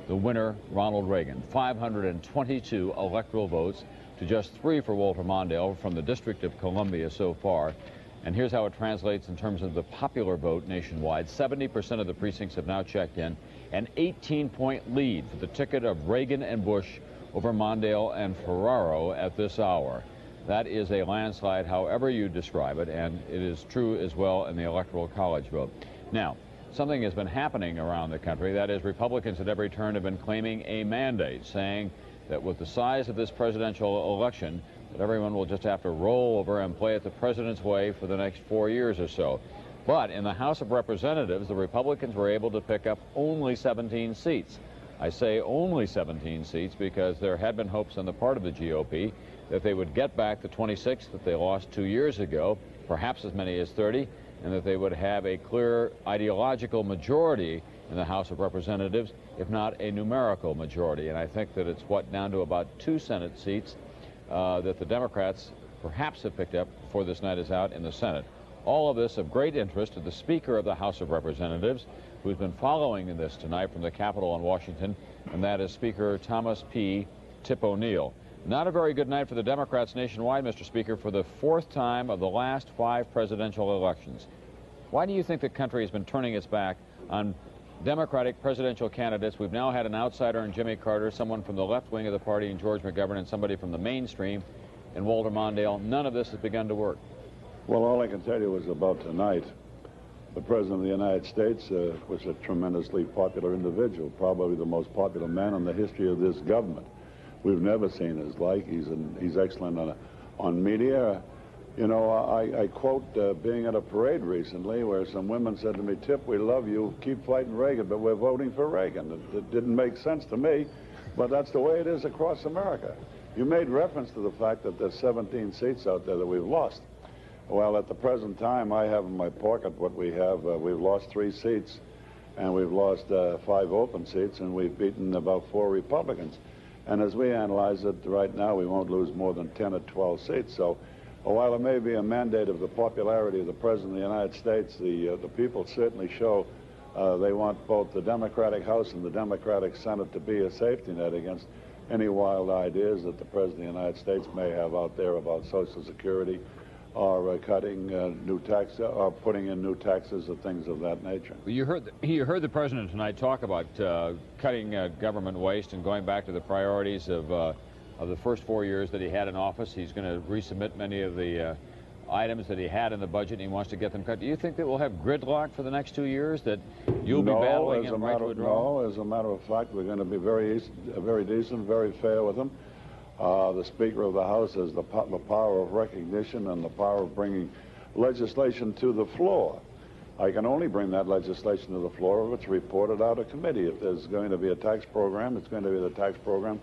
the winner, Ronald Reagan, 522 electoral votes to just 3 for Walter Mondale from the District of Columbia so far. And here's how it translates in terms of the popular vote nationwide. 70% of the precincts have now checked in. An 18-point lead for the ticket of Reagan and Bush over Mondale and Ferraro at this hour. That is a landslide, however you describe it, and it is true as well in the Electoral College vote. Now, something has been happening around the country. That is, Republicans at every turn have been claiming a mandate, saying that with the size of this presidential election, that everyone will just have to roll over and play it the president's way for the next 4 years or so. But in the House of Representatives, the Republicans were able to pick up only 17 seats. I say only 17 seats because there had been hopes on the part of the GOP that they would get back the 26 that they lost 2 years ago, perhaps as many as 30, and that they would have a clear ideological majority in the House of Representatives, if not a numerical majority. And I think that it's down to about 2 Senate seats that the Democrats perhaps have picked up before this night is out in the Senate. All of this of great interest to the Speaker of the House of Representatives, who's been following this tonight from the Capitol in Washington, and that is Speaker Thomas P. Tip O'Neill. Not a very good night for the Democrats nationwide, Mr. Speaker, for the 4th time of the last 5 presidential elections. Why do you think the country has been turning its back on Democratic presidential candidates? We've now had an outsider in Jimmy Carter, someone from the left wing of the party in George McGovern, and somebody from the mainstream in Walter Mondale. None of this has begun to work. Well, all I can tell you is about tonight. The President of the United States was a tremendously popular individual, probably the most popular man in the history of this government. We've never seen his like. He's excellent on media. You know, I quote being at a parade recently where some women said to me, "Tip, we love you, keep fighting Reagan, but we're voting for Reagan." It didn't make sense to me, but that's the way it is across America. You made reference to the fact that there's 17 seats out there that we've lost. Well, at the present time, I have in my pocket what we have. We've lost 3 seats, and we've lost 5 open seats, and we've beaten about 4 Republicans. And as we analyze it right now, we won't lose more than 10 or 12 seats. So while it may be a mandate of the popularity of the President of the United States, the people certainly show they want both the Democratic House and the Democratic Senate to be a safety net against any wild ideas that the President of the United States may have out there about Social Security or cutting new taxes or putting in new taxes or things of that nature. Well, you heard the President tonight talk about cutting government waste and going back to the priorities of the first 4 years that he had in office. He's going to resubmit many of the items that he had in the budget, and he wants to get them cut. Do you think that we'll have gridlock for the next 2 years, that you'll be battling him right to a draw? No, as a matter of fact, we're going to be very decent, very fair with him. The Speaker of the House has the power of recognition and the power of bringing legislation to the floor. I can only bring that legislation to the floor if it's reported out of committee. If there's going to be a tax program, it's going to be the tax program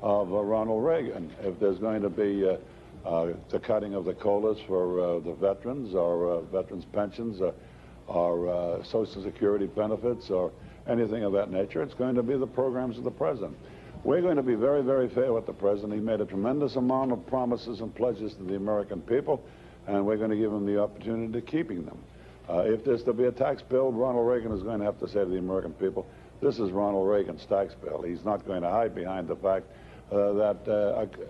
of Ronald Reagan. If there's going to be the cutting of the COLAs for the veterans or veterans' pensions or Social Security benefits or anything of that nature, it's going to be the programs of the President. We're going to be very, very fair with the President. He made a tremendous amount of promises and pledges to the American people, and we're going to give him the opportunity of keeping them. If there's to be a tax bill, Ronald Reagan is going to have to say to the American people, this is Ronald Reagan's tax bill. He's not going to hide behind the fact that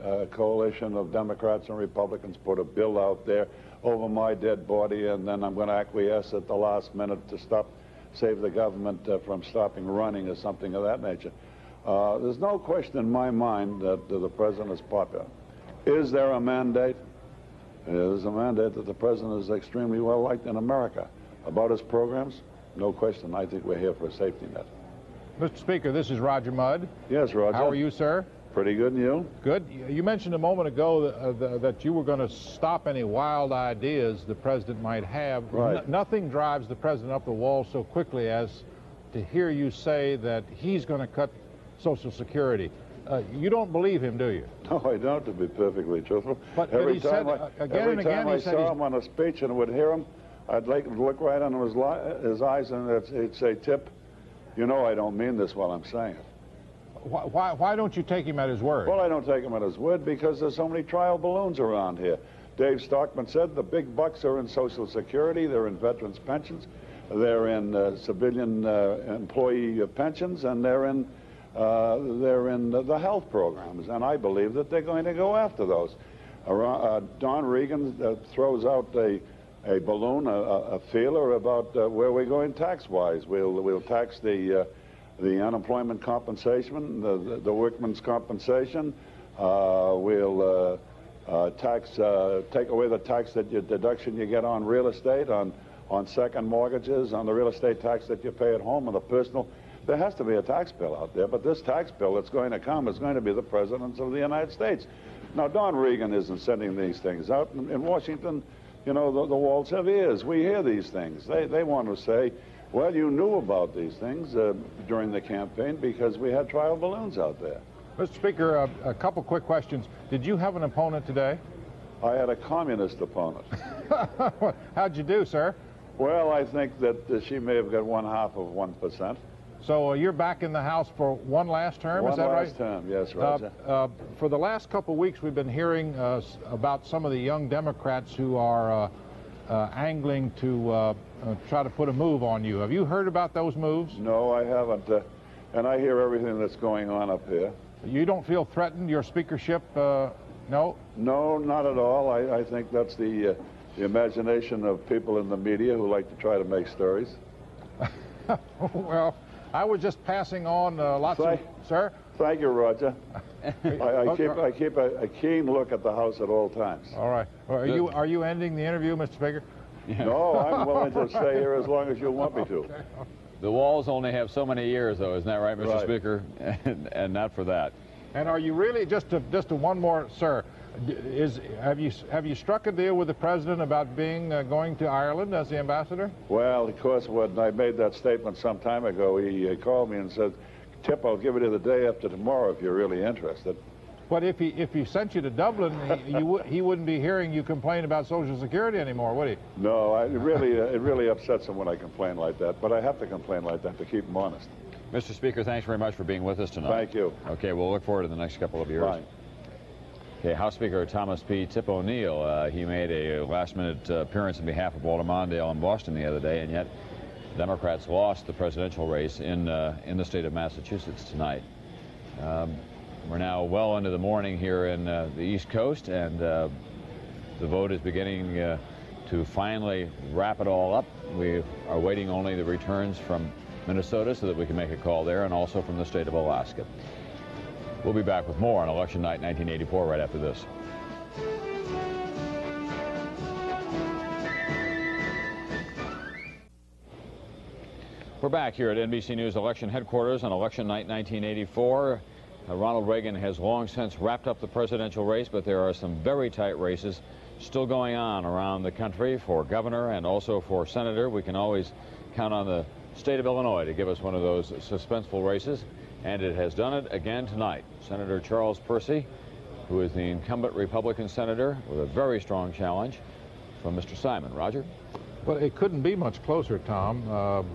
a coalition of Democrats and Republicans put a bill out there over my dead body, and then I'm going to acquiesce at the last minute to save the government from stopping running or something of that nature. There's no question in my mind that the President is popular. Is there a mandate? There's a mandate that the President is extremely well liked in America. About his programs, no question. I think we're here for a safety net. Mr. Speaker, this is Roger Mudd. Yes, Roger. How are you, sir? Pretty good, and you? Good. You mentioned a moment ago that you were going to stop any wild ideas the President might have. Right. Nothing drives the President up the wall so quickly as to hear you say that he's going to cut Social Security. You don't believe him, do you? No, I don't, to be perfectly truthful. But every he time said, again and again, I he said saw him on a speech and would hear him, I'd like to look right into his eyes and he'd say, Tip, you know I don't mean this while I'm saying it. Why don't you take him at his word? Well, I don't take him at his word because there's so many trial balloons around here. Dave Stockman said the big bucks are in Social Security, they're in veterans' pensions, they're in civilian employee pensions, and they're in the health programs. And I believe that they're going to go after those. Don Regan throws out a balloon, a feeler about where we're going tax-wise. We'll tax the unemployment compensation, the workman's compensation. We'll take away the tax deduction you get on real estate, on second mortgages, on the real estate tax that you pay at home, and the personal. There has to be a tax bill out there, but this tax bill that's going to come is going to be the President of the United States. Now, Don Regan isn't sending these things out. In Washington, you know, the walls have ears. We hear these things. They want to say, well, you knew about these things during the campaign because we had trial balloons out there. Mr. Speaker, a couple quick questions. Did you have an opponent today? I had a communist opponent. How'd you do, sir? Well, I think that she may have got 0.5%. So you're back in the House for one last term, is that right? One last term, yes, Roger. For the last couple of weeks, we've been hearing about some of the young Democrats who are angling to try to put a move on you. Have you heard about those moves? No, I haven't. And I hear everything that's going on up here. You don't feel threatened, your speakership, no? No, not at all. I think that's the imagination of people in the media who like to try to make stories. Well, I was just passing on lots of... Sir? Thank you, Roger. I keep a keen look at the House at all times. All right. Are you ending the interview, Mr. Speaker? No, I'm willing to stay here as long as you want me to. Okay. The walls only have so many years, though, isn't that right, Mr. Right. Speaker? And not for that. And are you really, just to one more, sir, have you struck a deal with the president about going to Ireland as the ambassador? Well, of course, when I made that statement some time ago, he called me and said, Tip, I'll give it to you the day after tomorrow if you're really interested. But if he sent you to Dublin, he wouldn't be hearing you complain about Social Security anymore, would he? No, it really upsets him when I complain like that, but I have to complain like that to keep him honest. Mr. Speaker, thanks very much for being with us tonight. Thank you. Okay, we'll look forward to the next couple of years. Fine. Okay, House Speaker Thomas P. Tip O'Neill, he made a last-minute appearance on behalf of Walter Mondale in Boston the other day, and yet Democrats lost the presidential race in the state of Massachusetts tonight. We're now well into the morning here in the East Coast, and the vote is beginning to finally wrap it all up. We are waiting only the returns from Minnesota so that we can make a call there, and also from the state of Alaska. We'll be back with more on Election Night 1984 right after this. We're back here at NBC News Election Headquarters on Election Night 1984. Ronald Reagan has long since wrapped up the presidential race, but there are some very tight races still going on around the country for governor and also for senator. We can always count on the state of Illinois to give us one of those suspenseful races, and it has done it again tonight. Senator Charles Percy, who is the incumbent Republican senator, with a very strong challenge from Mr. Simon. Roger? Well, it couldn't be much closer, Tom.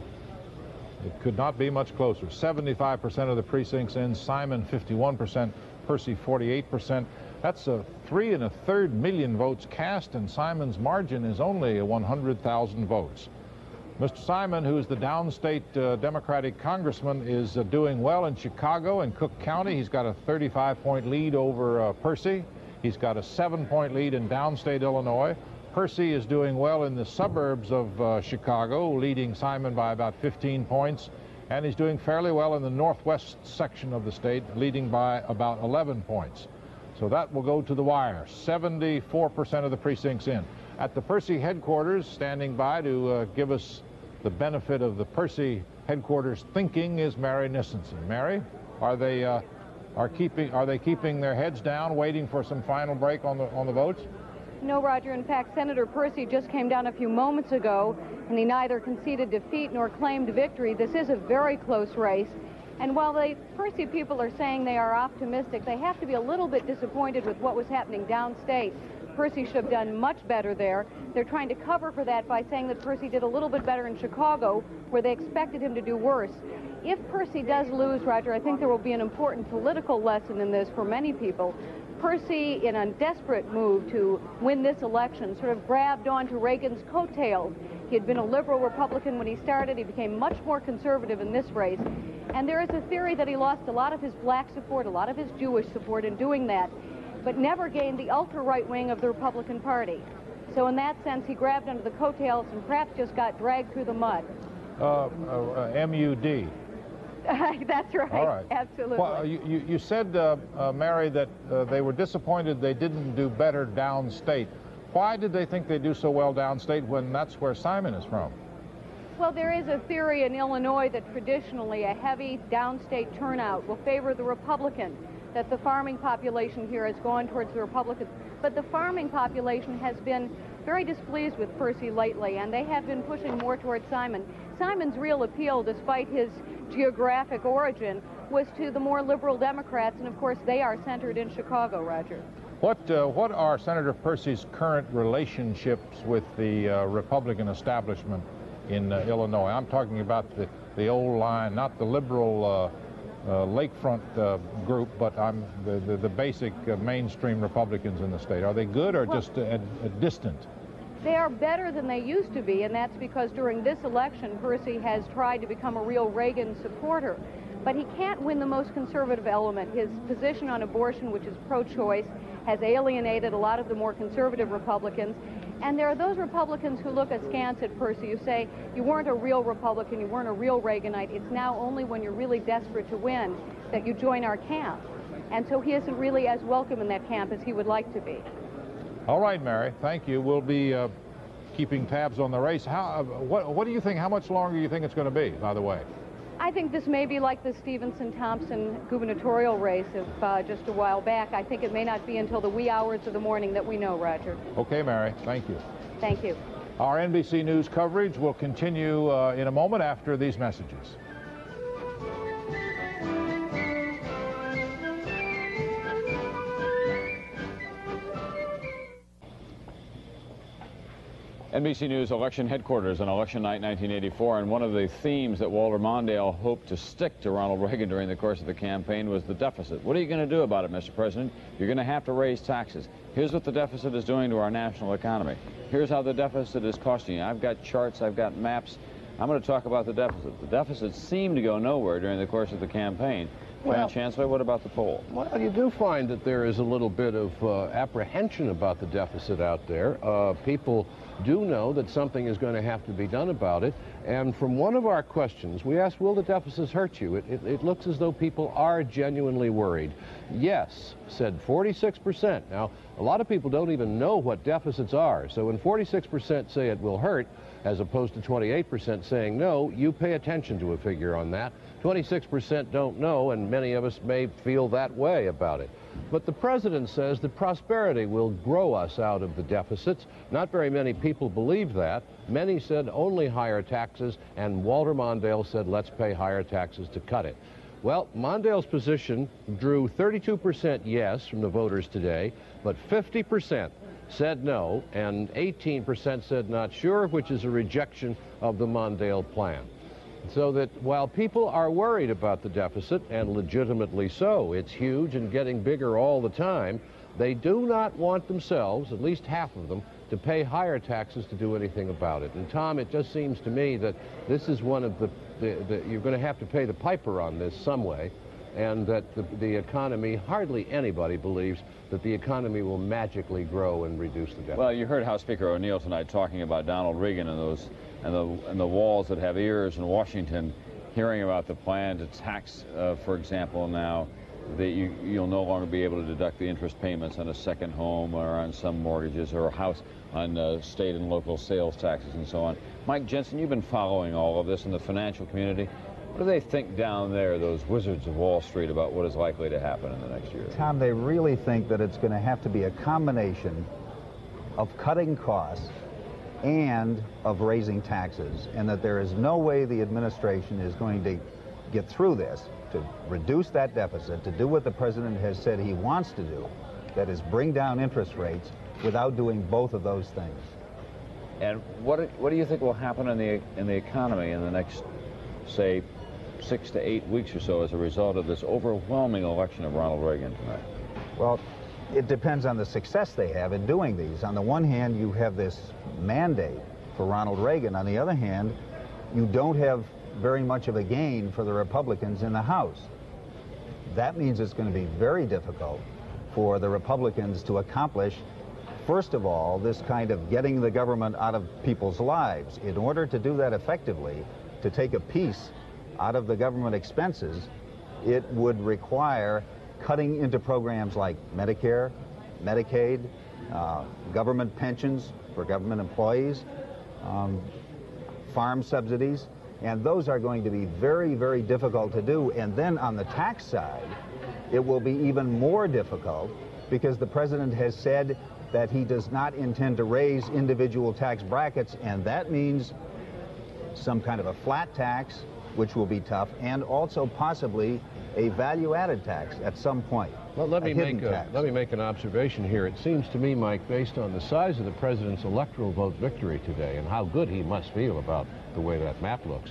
It could not be much closer. 75% of the precincts in, Simon 51%, Percy 48%. That's 3 1/3 million votes cast, and Simon's margin is only 100,000 votes. Mr. Simon, who is the downstate Democratic congressman, is doing well in Chicago and Cook County. He's got a 35-point lead over Percy. He's got a 7-point lead in downstate Illinois. Percy is doing well in the suburbs of Chicago, leading Simon by about 15 points. And he's doing fairly well in the northwest section of the state, leading by about 11 points. So that will go to the wire. 74% of the precincts in. At the Percy headquarters, standing by to give us the benefit of the Percy headquarters thinking, is Mary Nissenson. Mary, are they keeping their heads down, waiting for some final break on the votes? No, Roger. In fact, Senator Percy just came down a few moments ago, and he neither conceded defeat nor claimed victory. This is a very close race. And while the Percy people are saying they are optimistic, they have to be a little bit disappointed with what was happening downstate. Percy should have done much better there. They're trying to cover for that by saying that Percy did a little bit better in Chicago, where they expected him to do worse. If Percy does lose, Roger, I think there will be an important political lesson in this for many people. Percy, in a desperate move to win this election, sort of grabbed onto Reagan's coattails. He had been a liberal Republican when he started. He became much more conservative in this race. And there is a theory that he lost a lot of his black support, a lot of his Jewish support in doing that, but never gained the ultra-right wing of the Republican Party. So in that sense, he grabbed onto the coattails and perhaps just got dragged through the mud. M-U-D. That's right. All right. Absolutely. Well, you said, Mary, that they were disappointed they didn't do better downstate. Why did they think they do so well downstate when that's where Simon is from? Well, there is a theory in Illinois that traditionally a heavy downstate turnout will favor the Republican, that the farming population here has gone towards the Republicans. But the farming population has been very displeased with Percy lately, and they have been pushing more towards Simon. Simon's real appeal, despite his geographic origin, was to the more liberal Democrats, and of course they are centered in Chicago, Roger. What are Senator Percy's current relationships with the Republican establishment in Illinois? I'm talking about the old line, not the liberal lakefront group, but the basic mainstream Republicans in the state. Are they good or just distant? They are better than they used to be, and that's because during this election, Percy has tried to become a real Reagan supporter. But he can't win the most conservative element. His position on abortion, which is pro-choice, has alienated a lot of the more conservative Republicans. And there are those Republicans who look askance at Percy, who say, you weren't a real Republican, you weren't a real Reaganite. It's now only when you're really desperate to win that you join our camp. And so he isn't really as welcome in that camp as he would like to be. All right, Mary, thank you. We'll be keeping tabs on the race. What do you think, how much longer do you think it's going to be, by the way? I think this may be like the Stevenson-Thompson gubernatorial race of just a while back. I think it may not be until the wee hours of the morning that we know, Roger. Okay, Mary, thank you. Thank you. Our NBC News coverage will continue in a moment after these messages. NBC News election headquarters on election night 1984, and one of the themes that Walter Mondale hoped to stick to Ronald Reagan during the course of the campaign was the deficit. What are you going to do about it, Mr. President? You're going to have to raise taxes. Here's what the deficit is doing to our national economy. Here's how the deficit is costing you. I've got charts, I've got maps. I'm going to talk about the deficit. The deficit seemed to go nowhere during the course of the campaign. Well, Chancellor, what about the poll? Well, you do find that there is a little bit of apprehension about the deficit out there. People do know that something is going to have to be done about it. And from one of our questions, we asked, will the deficits hurt you? It looks as though people are genuinely worried. Yes, said 46%. Now, a lot of people don't even know what deficits are. So when 46% say it will hurt, as opposed to 28% saying no, you pay attention to a figure on that. 26% don't know, and many of us may feel that way about it. But the president says that prosperity will grow us out of the deficits. Not very many people believe that. Many said only higher taxes, and Walter Mondale said let's pay higher taxes to cut it. Well, Mondale's position drew 32% yes from the voters today, but 50% said no, and 18% said not sure, which is a rejection of the Mondale plan. So that while people are worried about the deficit, and legitimately so, it's huge and getting bigger all the time, they do not want themselves, at least half of them, to pay higher taxes to do anything about it. And Tom, it just seems to me that this is one of you're going to have to pay the piper on this some way, and that the economy, hardly anybody believes that the economy will magically grow and reduce the deficit. Well, you heard House Speaker O'Neill tonight talking about Donald Reagan and those and the walls that have ears in Washington, hearing about the plan to tax, for example, now that you'll no longer be able to deduct the interest payments on a second home or on some mortgages or a house on state and local sales taxes and so on. Mike Jensen, you've been following all of this in the financial community. What do they think down there, those wizards of Wall Street, about what is likely to happen in the next year? Tom, they really think that it's going to have to be a combination of cutting costs and of raising taxes, and that there is no way the administration is going to get through this, to reduce that deficit, to do what the president has said he wants to do, that is bring down interest rates without doing both of those things. And what do you think will happen in the economy in the next, say, 6 to 8 weeks or so as a result of this overwhelming election of Ronald Reagan tonight? Well, it depends on the success they have in doing these. On the one hand, you have this mandate for Ronald Reagan. On the other hand, you don't have very much of a gain for the Republicans in the House. That means it's going to be very difficult for the Republicans to accomplish, first of all, this kind of getting the government out of people's lives. In order to do that effectively, to take a piece out of the government expenses, it would require cutting into programs like Medicare, Medicaid, government pensions for government employees, farm subsidies, and those are going to be very, very difficult to do. And then on the tax side, it will be even more difficult because the president has said that he does not intend to raise individual tax brackets, and that means some kind of a flat tax, which will be tough, and also possibly a value-added tax at some point. Well, let me make an observation here. It seems to me, Mike, based on the size of the president's electoral vote victory today and how good he must feel about the way that map looks,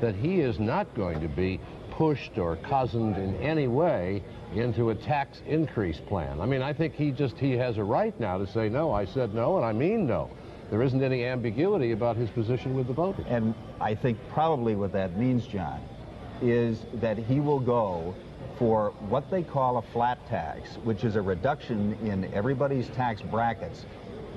that he is not going to be pushed or cozened in any way into a tax increase plan. I mean, I think he has a right now to say, no, I said no, and I mean no. There isn't any ambiguity about his position with the voters. And I think probably what that means, John, is that he will go for what they call a flat tax, which is a reduction in everybody's tax brackets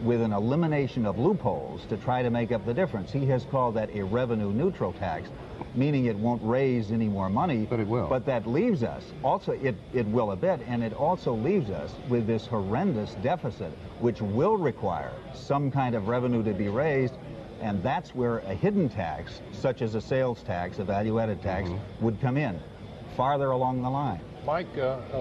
with an elimination of loopholes to try to make up the difference. He has called that a revenue neutral tax, meaning it won't raise any more money. But it will. But that leaves us, also it will a bit, and it also leaves us with this horrendous deficit, which will require some kind of revenue to be raised, and that's where a hidden tax, such as a sales tax, a value-added tax, would come in, farther along the line. Mike,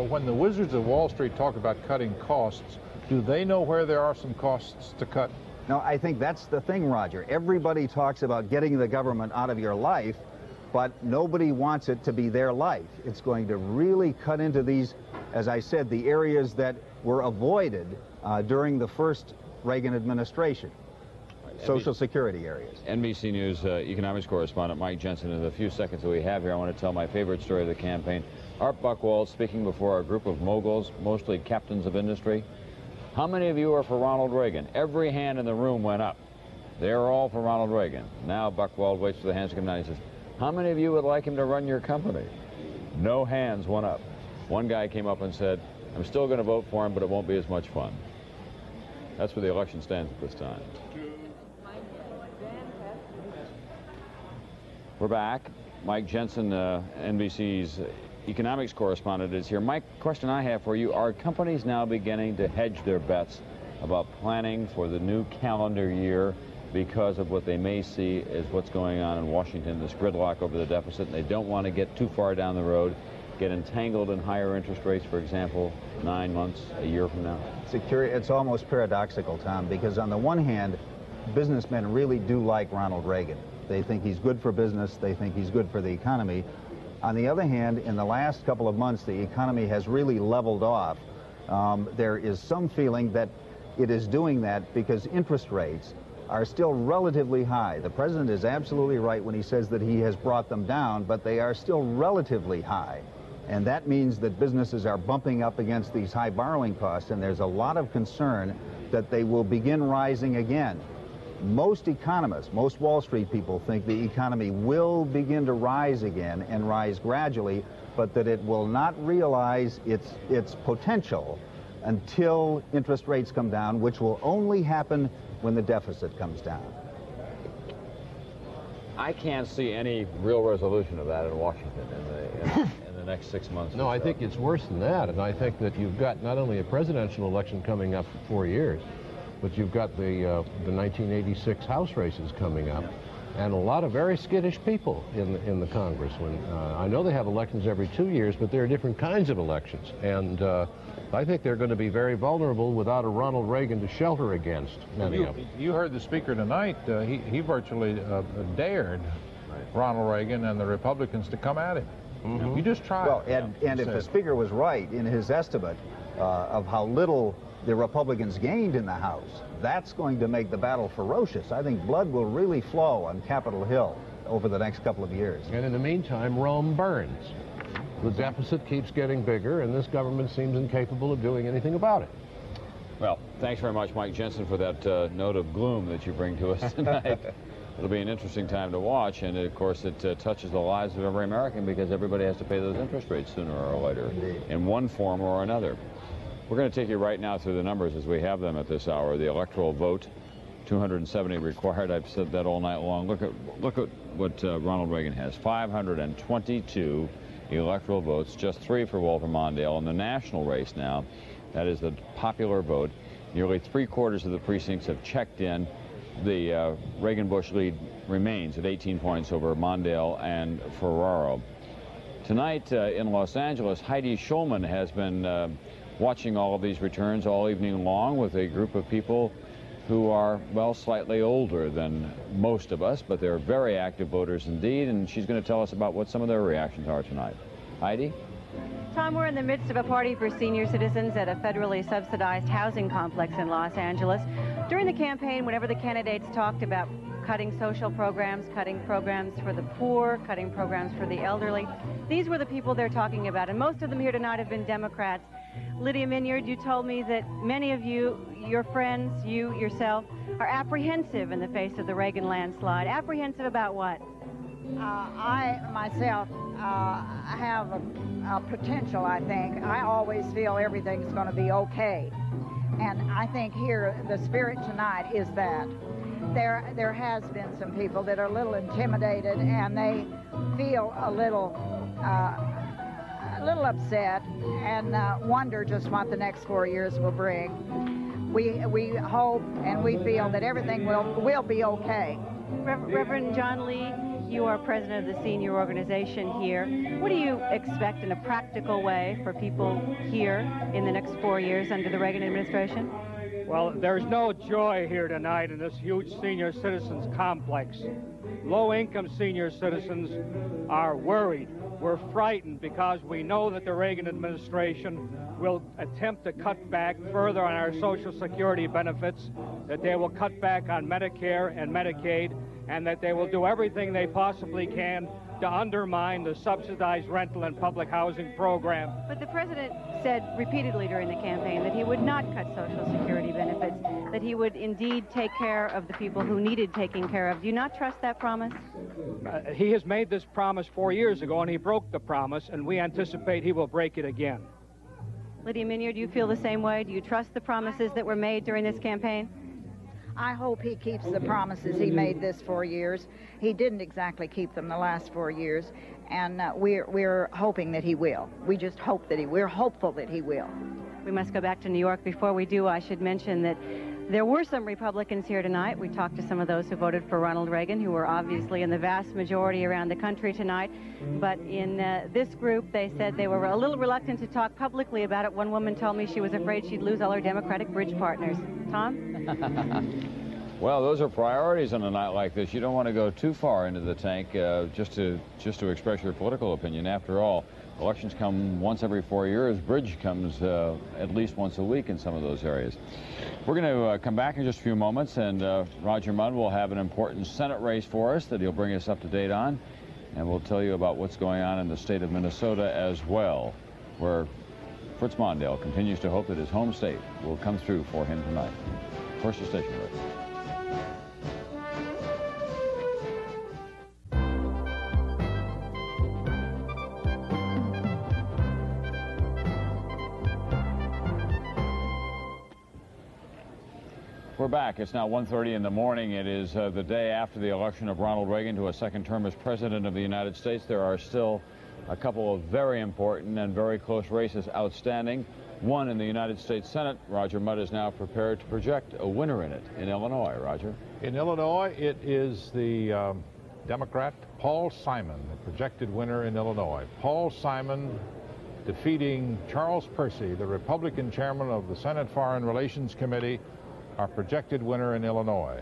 when the wizards of Wall Street talk about cutting costs, do they know where there are some costs to cut? No, I think that's the thing, Roger. Everybody talks about getting the government out of your life, but nobody wants it to be their life. It's going to really cut into these, as I said, the areas that were avoided during the first Reagan administration. Social Security areas. NBC News economics correspondent Mike Jensen. In the few seconds that we have here, I want to tell my favorite story of the campaign. Art Buchwald speaking before a group of moguls, mostly captains of industry. How many of you are for Ronald Reagan? Every hand in the room went up. They're all for Ronald Reagan. Now Buchwald waits for the hands to come down. He says, how many of you would like him to run your company? No hands went up. One guy came up and said, I'm still going to vote for him, but it won't be as much fun. That's where the election stands at this time. We're back. Mike Jensen, NBC's economics correspondent, is here. Mike, question I have for you, are companies now beginning to hedge their bets about planning for the new calendar year because of what they may see as what's going on in Washington, this gridlock over the deficit, and they don't want to get too far down the road, get entangled in higher interest rates, for example, 9 months, a year from now? It's almost paradoxical, Tom, because on the one hand, businessmen really do like Ronald Reagan. They think he's good for business. They think he's good for the economy. On the other hand, in the last couple of months, the economy has really leveled off. There is some feeling that it is doing that because interest rates are still relatively high. The president is absolutely right when he says that he has brought them down, but they are still relatively high. And that means that businesses are bumping up against these high borrowing costs, and there's a lot of concern that they will begin rising again. Most economists, most Wall Street people think the economy will begin to rise again and rise gradually, but that it will not realize its potential until interest rates come down, which will only happen when the deficit comes down. I can't see any real resolution of that in Washington in the next 6 months. No, I think it's worse than that, and I think that you've got not only a presidential election coming up for 4 years, but you've got the 1986 House races coming up, and a lot of very skittish people in the Congress. I know they have elections every 2 years, but there are different kinds of elections, and I think they're going to be very vulnerable without a Ronald Reagan to shelter against many of them. You heard the speaker tonight. He virtually dared Ronald Reagan and the Republicans to come at him. Mhm. You just try. Well, and if the Speaker was right in his estimate of how little the Republicans gained in the House, that's going to make the battle ferocious. I think blood will really flow on Capitol Hill over the next couple of years. And in the meantime, Rome burns. The deficit keeps getting bigger, and this government seems incapable of doing anything about it. Well, thanks very much, Mike Jensen, for that note of gloom that you bring to us tonight. It'll be an interesting time to watch, and of course it touches the lives of every American because everybody has to pay those interest rates sooner or later in one form or another. We're going to take you right now through the numbers as we have them at this hour. The electoral vote, 270 required. I've said that all night long. Look at what Ronald Reagan has. 522 electoral votes, just 3 for Walter Mondale. In the national race now, that is the popular vote, nearly 3/4 of the precincts have checked in. The Reagan-Bush lead remains at 18 points over Mondale and Ferraro. Tonight in Los Angeles, Heidi Schulman has been watching all of these returns all evening long with a group of people who are, well, slightly older than most of us, but they're very active voters indeed, and she's going to tell us about what some of their reactions are tonight. Heidi? Tom, we're in the midst of a party for senior citizens at a federally subsidized housing complex in Los Angeles. During the campaign, whenever the candidates talked about cutting social programs, cutting programs for the poor, cutting programs for the elderly, these were the people they're talking about, and most of them here tonight have been Democrats. Lydia Minyard, you told me that many of you, your friends, you yourself, are apprehensive in the face of the Reagan landslide. Apprehensive about what? I myself have a potential, I think. I always feel everything's going to be okay. And I think here the spirit tonight is that there has been some people that are a little intimidated and they feel a little upset and wonder just what the next 4 years will bring. We hope and we feel that everything will be okay. Reverend John Lee, you are president of the senior organization here. What do you expect in a practical way for people here in the next 4 years under the Reagan administration? Well, there's no joy here tonight in this huge senior citizens complex. Low-income senior citizens are worried. We're frightened because we know that the Reagan administration will attempt to cut back further on our Social Security benefits, that they will cut back on Medicare and Medicaid, and that they will do everything they possibly can to undermine the subsidized rental and public housing program. But the president said repeatedly during the campaign that he would not cut Social Security benefits, that he would indeed take care of the people who needed taking care of. Do you not trust that promise? He has made this promise 4 years ago, and he broke the promise, and we anticipate he will break it again. Lydia Minyard, do you feel the same way? Do you trust the promises that were made during this campaign? I hope he keeps the promises he made this 4 years. He didn't exactly keep them the last 4 years, and we're hoping that he will. We just hope that we're hopeful that he will. We must go back to New York. Before we do, I should mention that there were some Republicans here tonight. We talked to some of those who voted for Ronald Reagan, who were obviously in the vast majority around the country tonight. But in this group, they said they were a little reluctant to talk publicly about it. One woman told me she was afraid she'd lose all her Democratic bridge partners. Tom? Well, those are priorities on a night like this. You don't want to go too far into the tank just to express your political opinion. After all, elections come once every 4 years. Bridge comes at least once a week in some of those areas. We're going to come back in just a few moments, and Roger Mudd will have an important Senate race for us that he'll bring us up to date on, and we'll tell you about what's going on in the state of Minnesota as well, where Fritz Mondale continues to hope that his home state will come through for him tonight. First to station race. We're back. It's now 1:30 in the morning. It is the day after the election of Ronald Reagan to a second term as President of the United States. There are still a couple of very important and very close races outstanding. One in the United States Senate. Roger Mudd is now prepared to project a winner in it in Illinois. Roger? In Illinois, it is the Democrat Paul Simon, the projected winner in Illinois. Paul Simon defeating Charles Percy, the Republican chairman of the Senate Foreign Relations Committee, our projected winner in Illinois.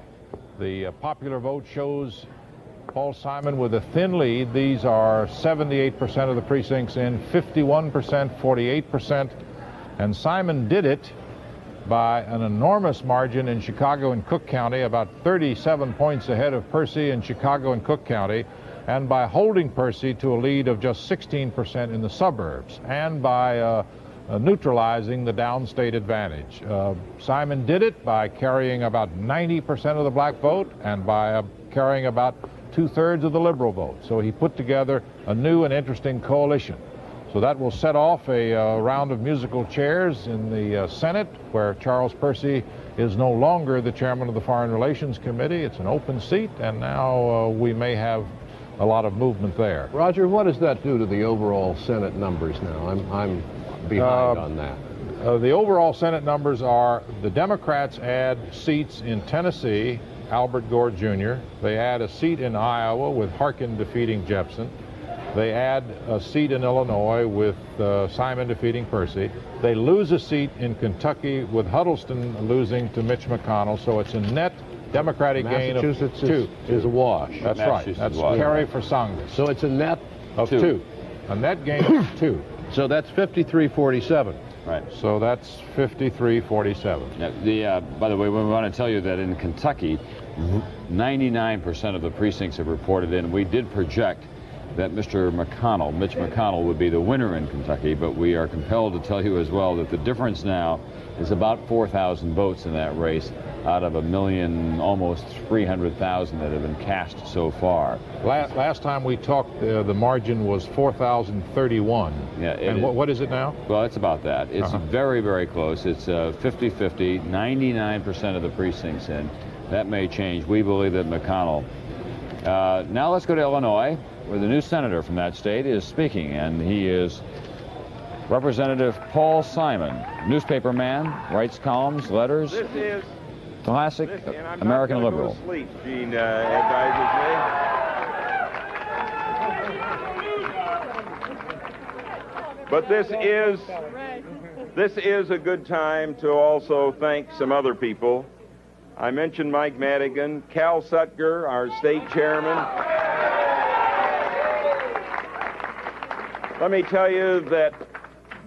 The popular vote shows Paul Simon with a thin lead. These are 78% of the precincts in, 51%, 48%. And Simon did it by an enormous margin in Chicago and Cook County, about 37 points ahead of Percy in Chicago and Cook County, and by holding Percy to a lead of just 16% in the suburbs, and by neutralizing the downstate advantage. Simon did it by carrying about 90% of the black vote and by carrying about 2/3 of the liberal vote. So he put together a new and interesting coalition. So that will set off a round of musical chairs in the Senate, where Charles Percy is no longer the chairman of the Foreign Relations Committee. It's an open seat, and now we may have a lot of movement there. Roger, what does that do to the overall Senate numbers now? I'm behind on that. The overall Senate numbers are: the Democrats add seats in Tennessee, Albert Gore Jr. They add a seat in Iowa with Harkin defeating Jepsen. They add a seat in Illinois with Simon defeating Percy. They lose a seat in Kentucky with Huddleston losing to Mitch McConnell. So it's a net Democratic gain of Massachusetts two. is a wash. That's right. That's Kerry for Sangas. So it's a net of two. A net gain of 2. So that's 53-47. Right. So that's 53-47. Now, by the way, we want to tell you that in Kentucky, 99% of the precincts have reported in. We did project that Mitch McConnell, would be the winner in Kentucky, but we are compelled to tell you as well that the difference now is about 4,000 votes in that race out of 1,000,000, almost 300,000 that have been cast so far. Last time we talked, the margin was 4,031. Yeah, and what is it now? Well, it's about that. It's very, very close. It's 50-50, 99% of the precincts in. That may change. We believe that McConnell. Now let's go to Illinois, where the new senator from that state is speaking, and he is Representative Paul Simon, newspaper man, writes columns, letters. This is classic and I'm American not gonna liberal. Go to sleep, Gene advises me. But this is a good time to also thank some other people. I mentioned Mike Madigan, Cal Sutger, our state chairman. Let me tell you that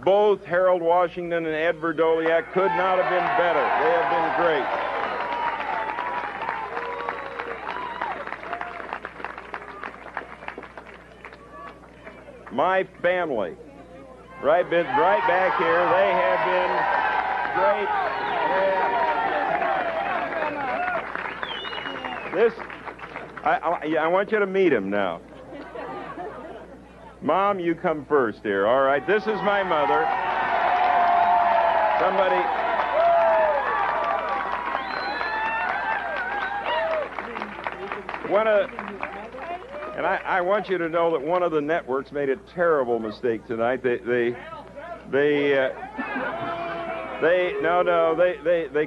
both Harold Washington and Ed Verdoliak could not have been better. They have been great. My family, right back here, they have been great. I want you to meet him now. Mom, you come first here. All right, this is my mother. And I want you to know that one of the networks made a terrible mistake tonight. They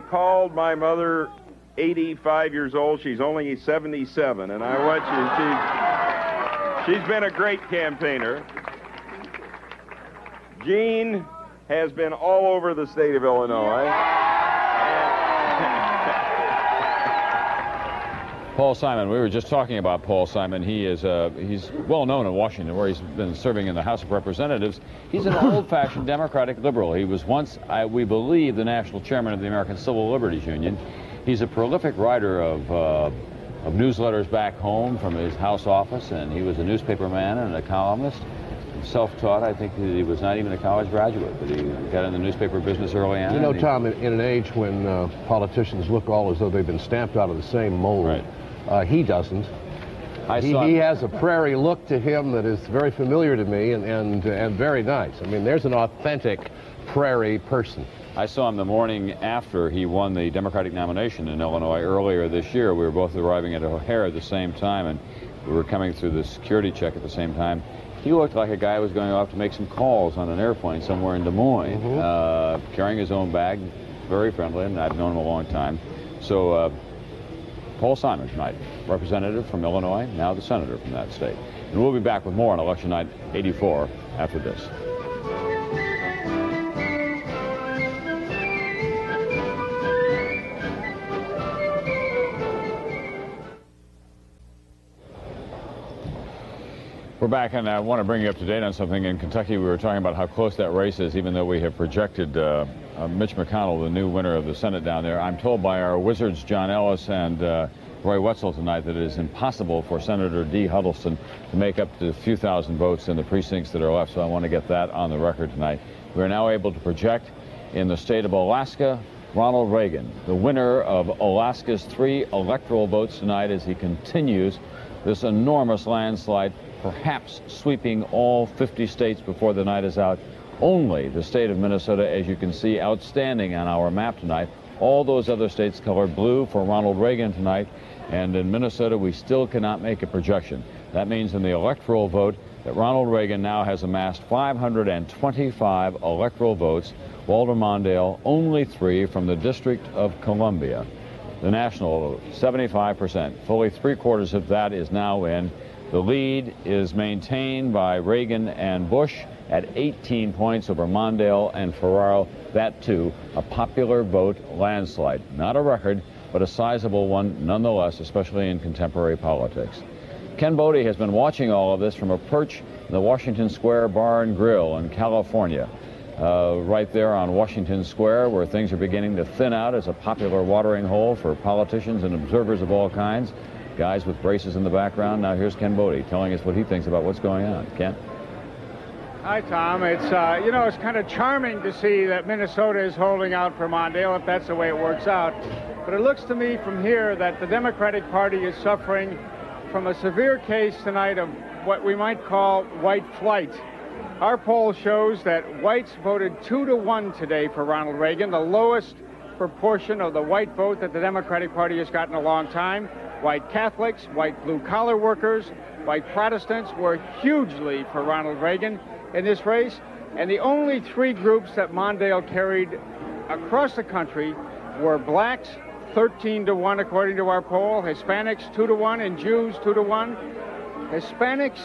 called my mother 85 years old. She's only 77, and I want you. She's been a great campaigner. Gene has been all over the state of Illinois. Paul Simon, we were just talking about Paul Simon. He's well known in Washington, where he's been serving in the House of Representatives. He's an old-fashioned Democratic liberal. He was once, we believe, the national chairman of the American Civil Liberties Union. He's a prolific writer of newsletters back home from his House office, and he was a newspaper man and a columnist. Self-taught. I think that he was not even a college graduate, but he got in the newspaper business early on. You know, Tom, in an age when politicians look all as though they've been stamped out of the same mold, he doesn't. He has a prairie look to him that is very familiar to me and very nice. I mean, there's an authentic prairie person. I saw him the morning after he won the Democratic nomination in Illinois earlier this year. We were both arriving at O'Hare at the same time, and we were coming through the security check at the same time. He looked like a guy who was going off to make some calls on an airplane somewhere in Des Moines, carrying his own bag, very friendly, and I've known him a long time. So Paul Simon tonight, representative from Illinois, now the senator from that state. And we'll be back with more on Election Night 84 after this. We're back, and I want to bring you up to date on something. In Kentucky, we were talking about how close that race is, even though we have projected Mitch McConnell, the new winner of the Senate down there. I'm told by our wizards, John Ellis and Roy Wetzel, tonight that it is impossible for Senator Dee Huddleston to make up the few thousand votes in the precincts that are left, so I want to get that on the record tonight. We are now able to project in the state of Alaska, Ronald Reagan, the winner of Alaska's 3 electoral votes tonight as he continues this enormous landslide, perhaps sweeping all 50 states before the night is out. Only the state of Minnesota, as you can see, outstanding on our map tonight. All those other states colored blue for Ronald Reagan tonight. And in Minnesota, we still cannot make a projection. That means in the electoral vote that Ronald Reagan now has amassed 525 electoral votes. Walter Mondale, only 3 from the District of Columbia. The national, 75%. Fully 3/4 of that is now in. The lead is maintained by Reagan and Bush at 18 points over Mondale and Ferraro. That, too, a popular vote landslide. Not a record, but a sizable one nonetheless, especially in contemporary politics. Ken Bodie has been watching all of this from a perch in the Washington Square Bar and Grill in California. Right there on Washington Square, where things are beginning to thin out as a popular watering hole for politicians and observers of all kinds. Guys with braces in the background. Now here's Ken Bodie telling us what he thinks about what's going on. Ken? Hi, Tom. It's, you know, it's kind of charming to see that Minnesota is holding out for Mondale, if that's the way it works out. But it looks to me from here that the Democratic Party is suffering from a severe case tonight of what we might call white flight. Our poll shows that whites voted 2-1 today for Ronald Reagan, the lowest proportion of the white vote that the Democratic Party has gotten in a long time. White Catholics, white blue-collar workers, white Protestants were hugely for Ronald Reagan in this race. And the only 3 groups that Mondale carried across the country were blacks, 13-1 according to our poll, Hispanics 2-1, and Jews 2-1. Hispanics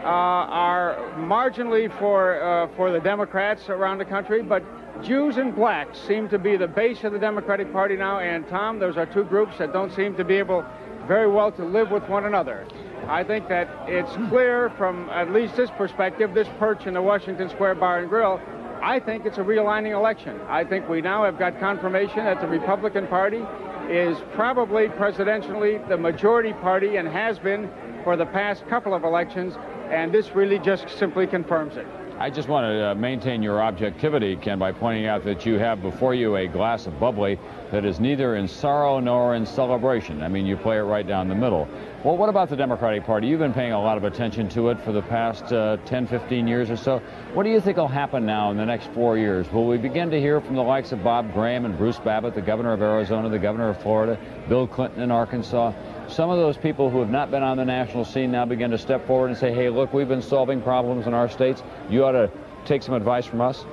are marginally for the Democrats around the country, but Jews and blacks seem to be the base of the Democratic Party now. And Tom, those are 2 groups that don't seem to be able very well to live with one another. I think that it's clear from at least this perspective, this perch in the Washington Square Bar and Grill, I think it's a realigning election. I think we now have got confirmation that the Republican Party is probably presidentially the majority party and has been for the past couple of elections, and this really just simply confirms it. I just want to maintain your objectivity, Ken, by pointing out that you have before you a glass of bubbly that is neither in sorrow nor in celebration. I mean, you play it right down the middle. Well, what about the Democratic Party? You've been paying a lot of attention to it for the past 10, 15 years or so. What do you think will happen now in the next 4 years? Will we begin to hear from the likes of Bob Graham and Bruce Babbitt, the governor of Arizona, the governor of Florida, Bill Clinton in Arkansas? Some of those people who have not been on the national scene now begin to step forward and say, hey, look, we've been solving problems in our states. You ought to take some advice from us?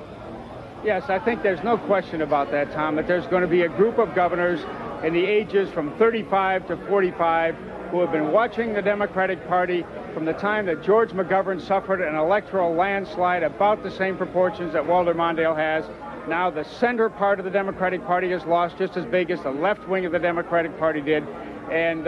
Yes, I think there's no question about that, Tom, that there's going to be a group of governors in the ages from 35 to 45 who have been watching the Democratic Party from the time that George McGovern suffered an electoral landslide about the same proportions that Walter Mondale has. Now the center part of the Democratic Party has lost just as big as the left wing of the Democratic Party did. And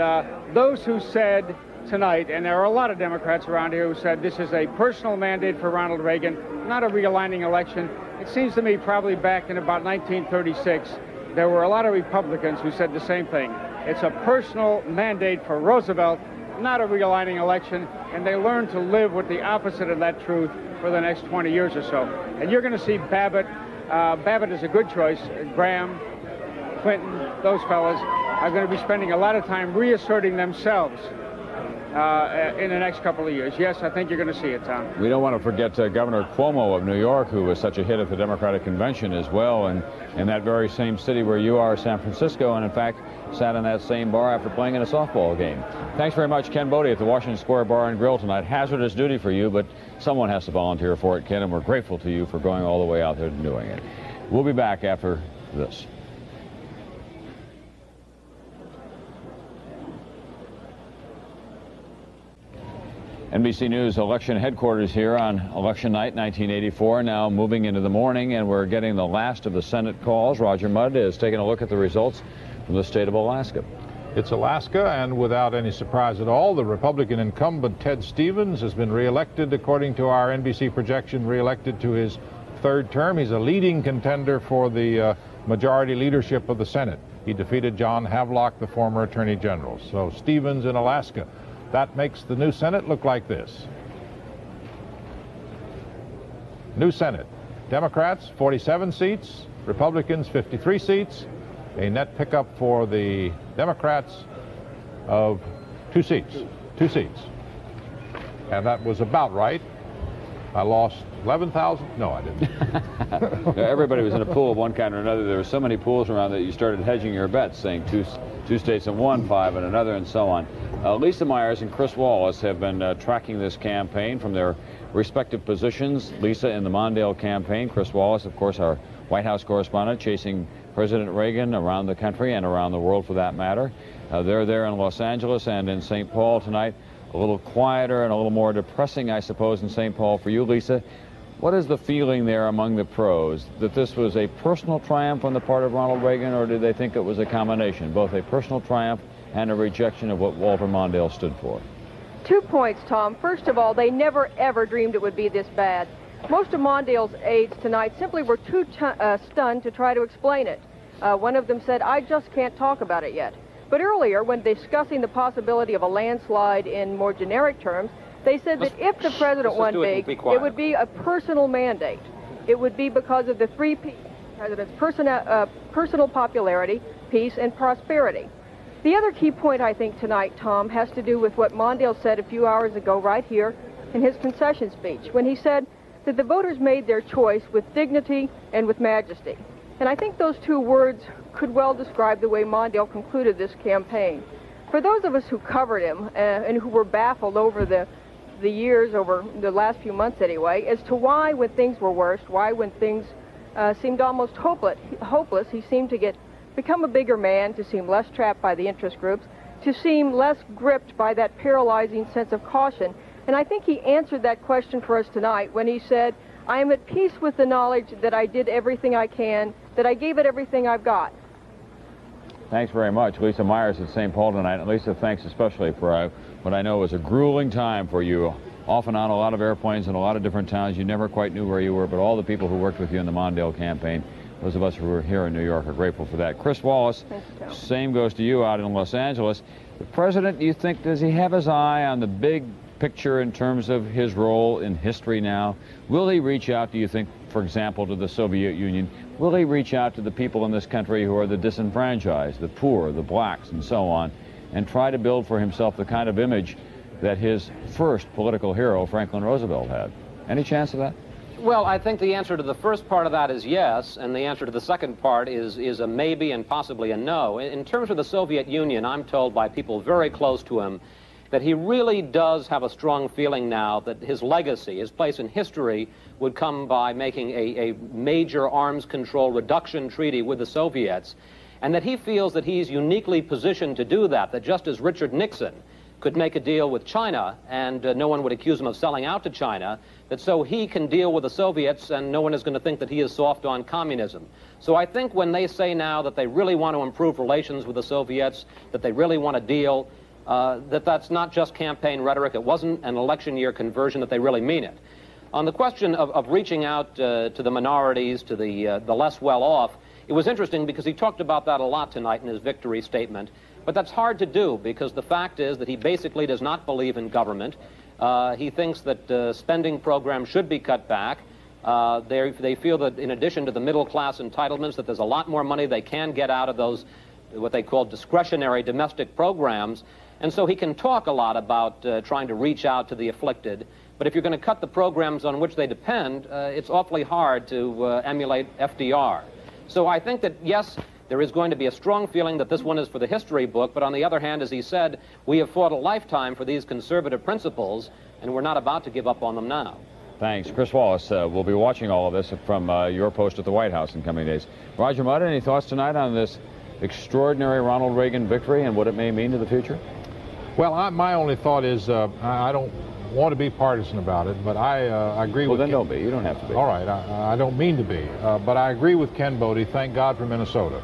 those who said tonight, and there are a lot of Democrats around here who said this is a personal mandate for Ronald Reagan, not a realigning election. It seems to me probably back in about 1936, there were a lot of Republicans who said the same thing. It's a personal mandate for Roosevelt, not a realigning election, and they learned to live with the opposite of that truth for the next 20 years or so. And you're going to see Babbitt. Babbitt is a good choice. Graham, Clinton, those fellas are going to be spending a lot of time reasserting themselves in the next couple of years. Yes, I think you're going to see it, Tom. We don't want to forget Governor Cuomo of New York, who was such a hit at the Democratic Convention as well, and in that very same city where you are, San Francisco, and in fact sat in that same bar after playing in a softball game. Thanks very much, Ken Bodie at the Washington Square Bar and Grill tonight. Hazardous duty for you, but someone has to volunteer for it, Ken, and we're grateful to you for going all the way out there and doing it. We'll be back after this. NBC News election headquarters here on election night 1984, now moving into the morning, and we're getting the last of the Senate calls. Roger Mudd is taking a look at the results from the state of Alaska. It's Alaska, and without any surprise at all, the Republican incumbent Ted Stevens has been reelected, according to our NBC projection, reelected to his third term. He's a leading contender for the majority leadership of the Senate. He defeated John Havelock, the former Attorney General. So Stevens in Alaska. That makes the new Senate look like this. New Senate. Democrats, 47 seats. Republicans, 53 seats. A net pickup for the Democrats of 2 seats. 2 seats. And that was about right. I lost 11,000. No, I didn't. Everybody was in a pool of one kind or another. There were so many pools around that you started hedging your bets, saying two states in one, 5 in another, and so on. Lisa Myers and Chris Wallace have been tracking this campaign from their respective positions. Lisa in the Mondale campaign. Chris Wallace, of course, our White House correspondent, chasing President Reagan around the country and around the world for that matter. They're there in Los Angeles and in St. Paul tonight. A little quieter and a little more depressing, I suppose, in St. Paul for you, Lisa. What is the feeling there among the pros? That this was a personal triumph on the part of Ronald Reagan, or did they think it was a combination, both a personal triumph and a rejection of what Walter Mondale stood for? 2 points, Tom. First of all, they never, ever dreamed it would be this bad. Most of Mondale's aides tonight simply were too stunned to try to explain it. One of them said, "I just can't talk about it yet." But earlier, when discussing the possibility of a landslide in more generic terms, they said that if the president won big, it would be a personal mandate. It would be because of the 3 P's: president's personal popularity, peace, and prosperity. The other key point, I think, tonight, Tom, has to do with what Mondale said a few hours ago right here in his concession speech, when he said that the voters made their choice with dignity and with majesty. And I think those 2 words could well describe the way Mondale concluded this campaign. For those of us who covered him and who were baffled over the years, over the last few months anyway, as to why when things were worst, why when things seemed almost hopeless, he seemed to become a bigger man, to seem less trapped by the interest groups, to seem less gripped by that paralyzing sense of caution. And I think he answered that question for us tonight when he said, "I am at peace with the knowledge that I did everything I can, that I gave it everything I've got." Thanks very much. Lisa Myers at St. Paul tonight. And Lisa, thanks especially for what I know was a grueling time for you. Off and on a lot of airplanes in a lot of different towns. You never quite knew where you were, but all the people who worked with you in the Mondale campaign, those of us who were here in New York, are grateful for that. Chris Wallace, same goes to you out in Los Angeles. The president, do you think, does he have his eye on the big picture in terms of his role in history now? Will he reach out, do you think, for example, to the Soviet Union? Will he reach out to the people in this country who are the disenfranchised, the poor, the blacks, and so on, and try to build for himself the kind of image that his first political hero, Franklin Roosevelt, had? Any chance of that? Well, I think the answer to the first part of that is yes, and the answer to the second part is a maybe and possibly a no. In terms of the Soviet Union, I'm told by people very close to him that he really does have a strong feeling now that his legacy, his place in history, would come by making a major arms control reduction treaty with the Soviets, and that he feels that he's uniquely positioned to do that, that just as Richard Nixon could make a deal with China and no one would accuse him of selling out to China, that so he can deal with the Soviets and no one is going to think that he is soft on communism. So I think when they say now that they really want to improve relations with the Soviets, that they really want a deal, that's not just campaign rhetoric. It wasn't an election year conversion, that they really mean it. On the question of reaching out to the minorities, to the less well-off, it was interesting because he talked about that a lot tonight in his victory statement. But that's hard to do because the fact is that he basically does not believe in government. He thinks that spending programs should be cut back. They feel that in addition to the middle-class entitlements, that there's a lot more money they can get out of those, what they call discretionary domestic programs. And so he can talk a lot about trying to reach out to the afflicted. But if you're going to cut the programs on which they depend, it's awfully hard to emulate FDR. So I think that, yes, there is going to be a strong feeling that this one is for the history book, but on the other hand, as he said, we have fought a lifetime for these conservative principles, and we're not about to give up on them now. Thanks. Chris Wallace, we'll be watching all of this from your post at the White House in coming days. Roger Mudd, any thoughts tonight on this extraordinary Ronald Reagan victory and what it may mean to the future? Well, my only thought is I don't want to be partisan about it, but I agree with... Well, then don't be. You don't have to be. All right. I don't mean to be. But I agree with Ken Bodie. Thank God for Minnesota.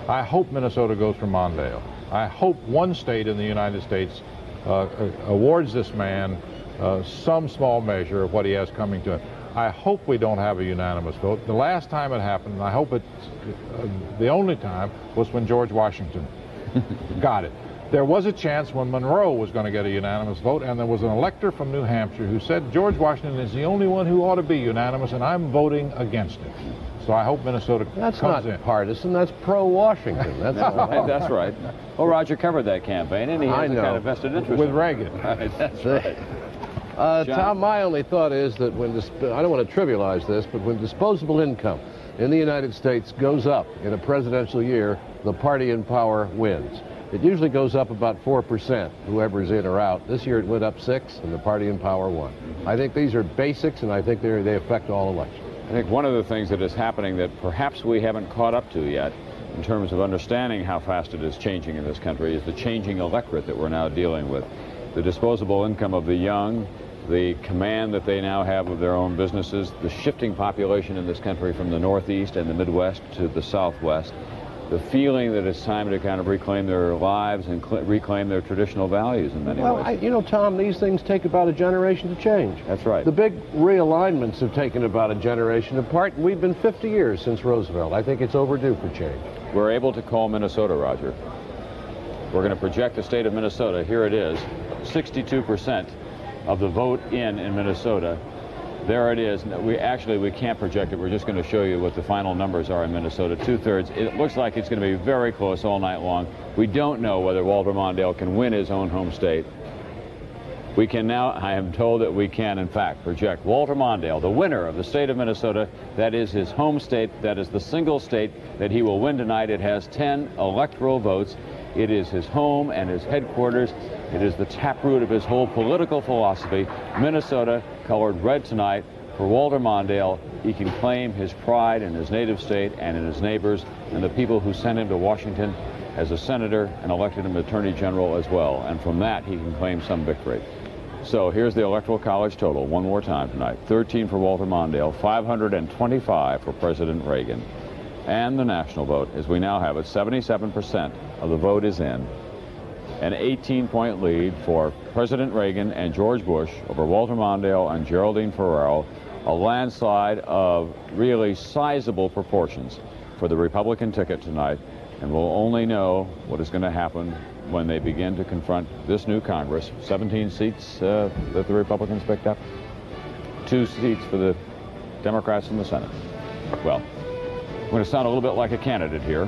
I hope Minnesota goes for Mondale. I hope one state in the United States awards this man some small measure of what he has coming to him. I hope we don't have a unanimous vote. The last time it happened, and I hope it's the only time, was when George Washington got it. There was a chance when Monroe was going to get a unanimous vote, and there was an elector from New Hampshire who said George Washington is the only one who ought to be unanimous, and I'm voting against it. So I hope Minnesota comes in. That's not partisan. That's pro-Washington. That's right. That's right. Well, Roger covered that campaign, and he has a kind of vested interest with Reagan. That's right. Tom, my only thought is that when I don't want to trivialize this, but when disposable income in the United States goes up in a presidential year, the party in power wins. It usually goes up about 4%, whoever's in or out. This year it went up 6%, and the party in power won. I think these are basics, and I think they affect all elections. I think one of the things that is happening that perhaps we haven't caught up to yet in terms of understanding how fast it is changing in this country is the changing electorate that we're now dealing with. The disposable income of the young, the command that they now have of their own businesses, the shifting population in this country from the Northeast and the Midwest to the Southwest, the feeling that it's time to kind of reclaim their lives and reclaim their traditional values in many ways. You know, Tom, these things take about a generation to change. That's right. The big realignments have taken about a generation apart, and we've been 50 years since Roosevelt. I think it's overdue for change. We're able to call Minnesota, Roger. We're going to project the state of Minnesota. Here it is, 62% of the vote in Minnesota. There it is. We can't project it. We're just going to show you what the final numbers are in Minnesota. 2/3. It looks like it's going to be very close all night long. We don't know whether Walter Mondale can win his own home state. We can now, I am told that we can, in fact, project Walter Mondale, the winner of the state of Minnesota. That is his home state. That is the single state that he will win tonight. It has 10 electoral votes. It is his home and his headquarters. It is the taproot of his whole political philosophy. Minnesota, colored red tonight for Walter Mondale. He can claim his pride in his native state and in his neighbors and the people who sent him to Washington as a senator and elected him attorney general as well. And from that, he can claim some victory. So here's the Electoral College total one more time tonight. 13 for Walter Mondale, 525 for President Reagan. And the national vote, as we now have it, 77% of the vote is in. An 18-point lead for President Reagan and George Bush over Walter Mondale and Geraldine Ferraro. A landslide of really sizable proportions for the Republican ticket tonight. And we'll only know what is going to happen when they begin to confront this new Congress. 17 seats that the Republicans picked up. 2 seats for the Democrats in the Senate. Well, I'm going to sound a little bit like a candidate here.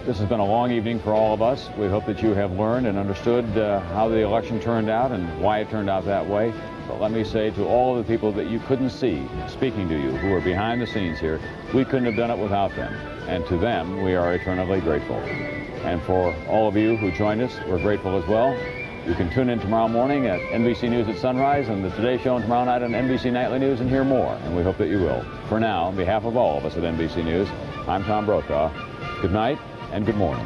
This has been a long evening for all of us. We hope that you have learned and understood how the election turned out and why it turned out that way. But let me say to all of the people that you couldn't see speaking to you, who are behind the scenes here, we couldn't have done it without them. And to them, we are eternally grateful. And for all of you who joined us, we're grateful as well. You can tune in tomorrow morning at NBC News at sunrise and the Today Show tomorrow night on NBC Nightly News and hear more. And we hope that you will. For now, on behalf of all of us at NBC News, I'm Tom Brokaw. Good night and good morning.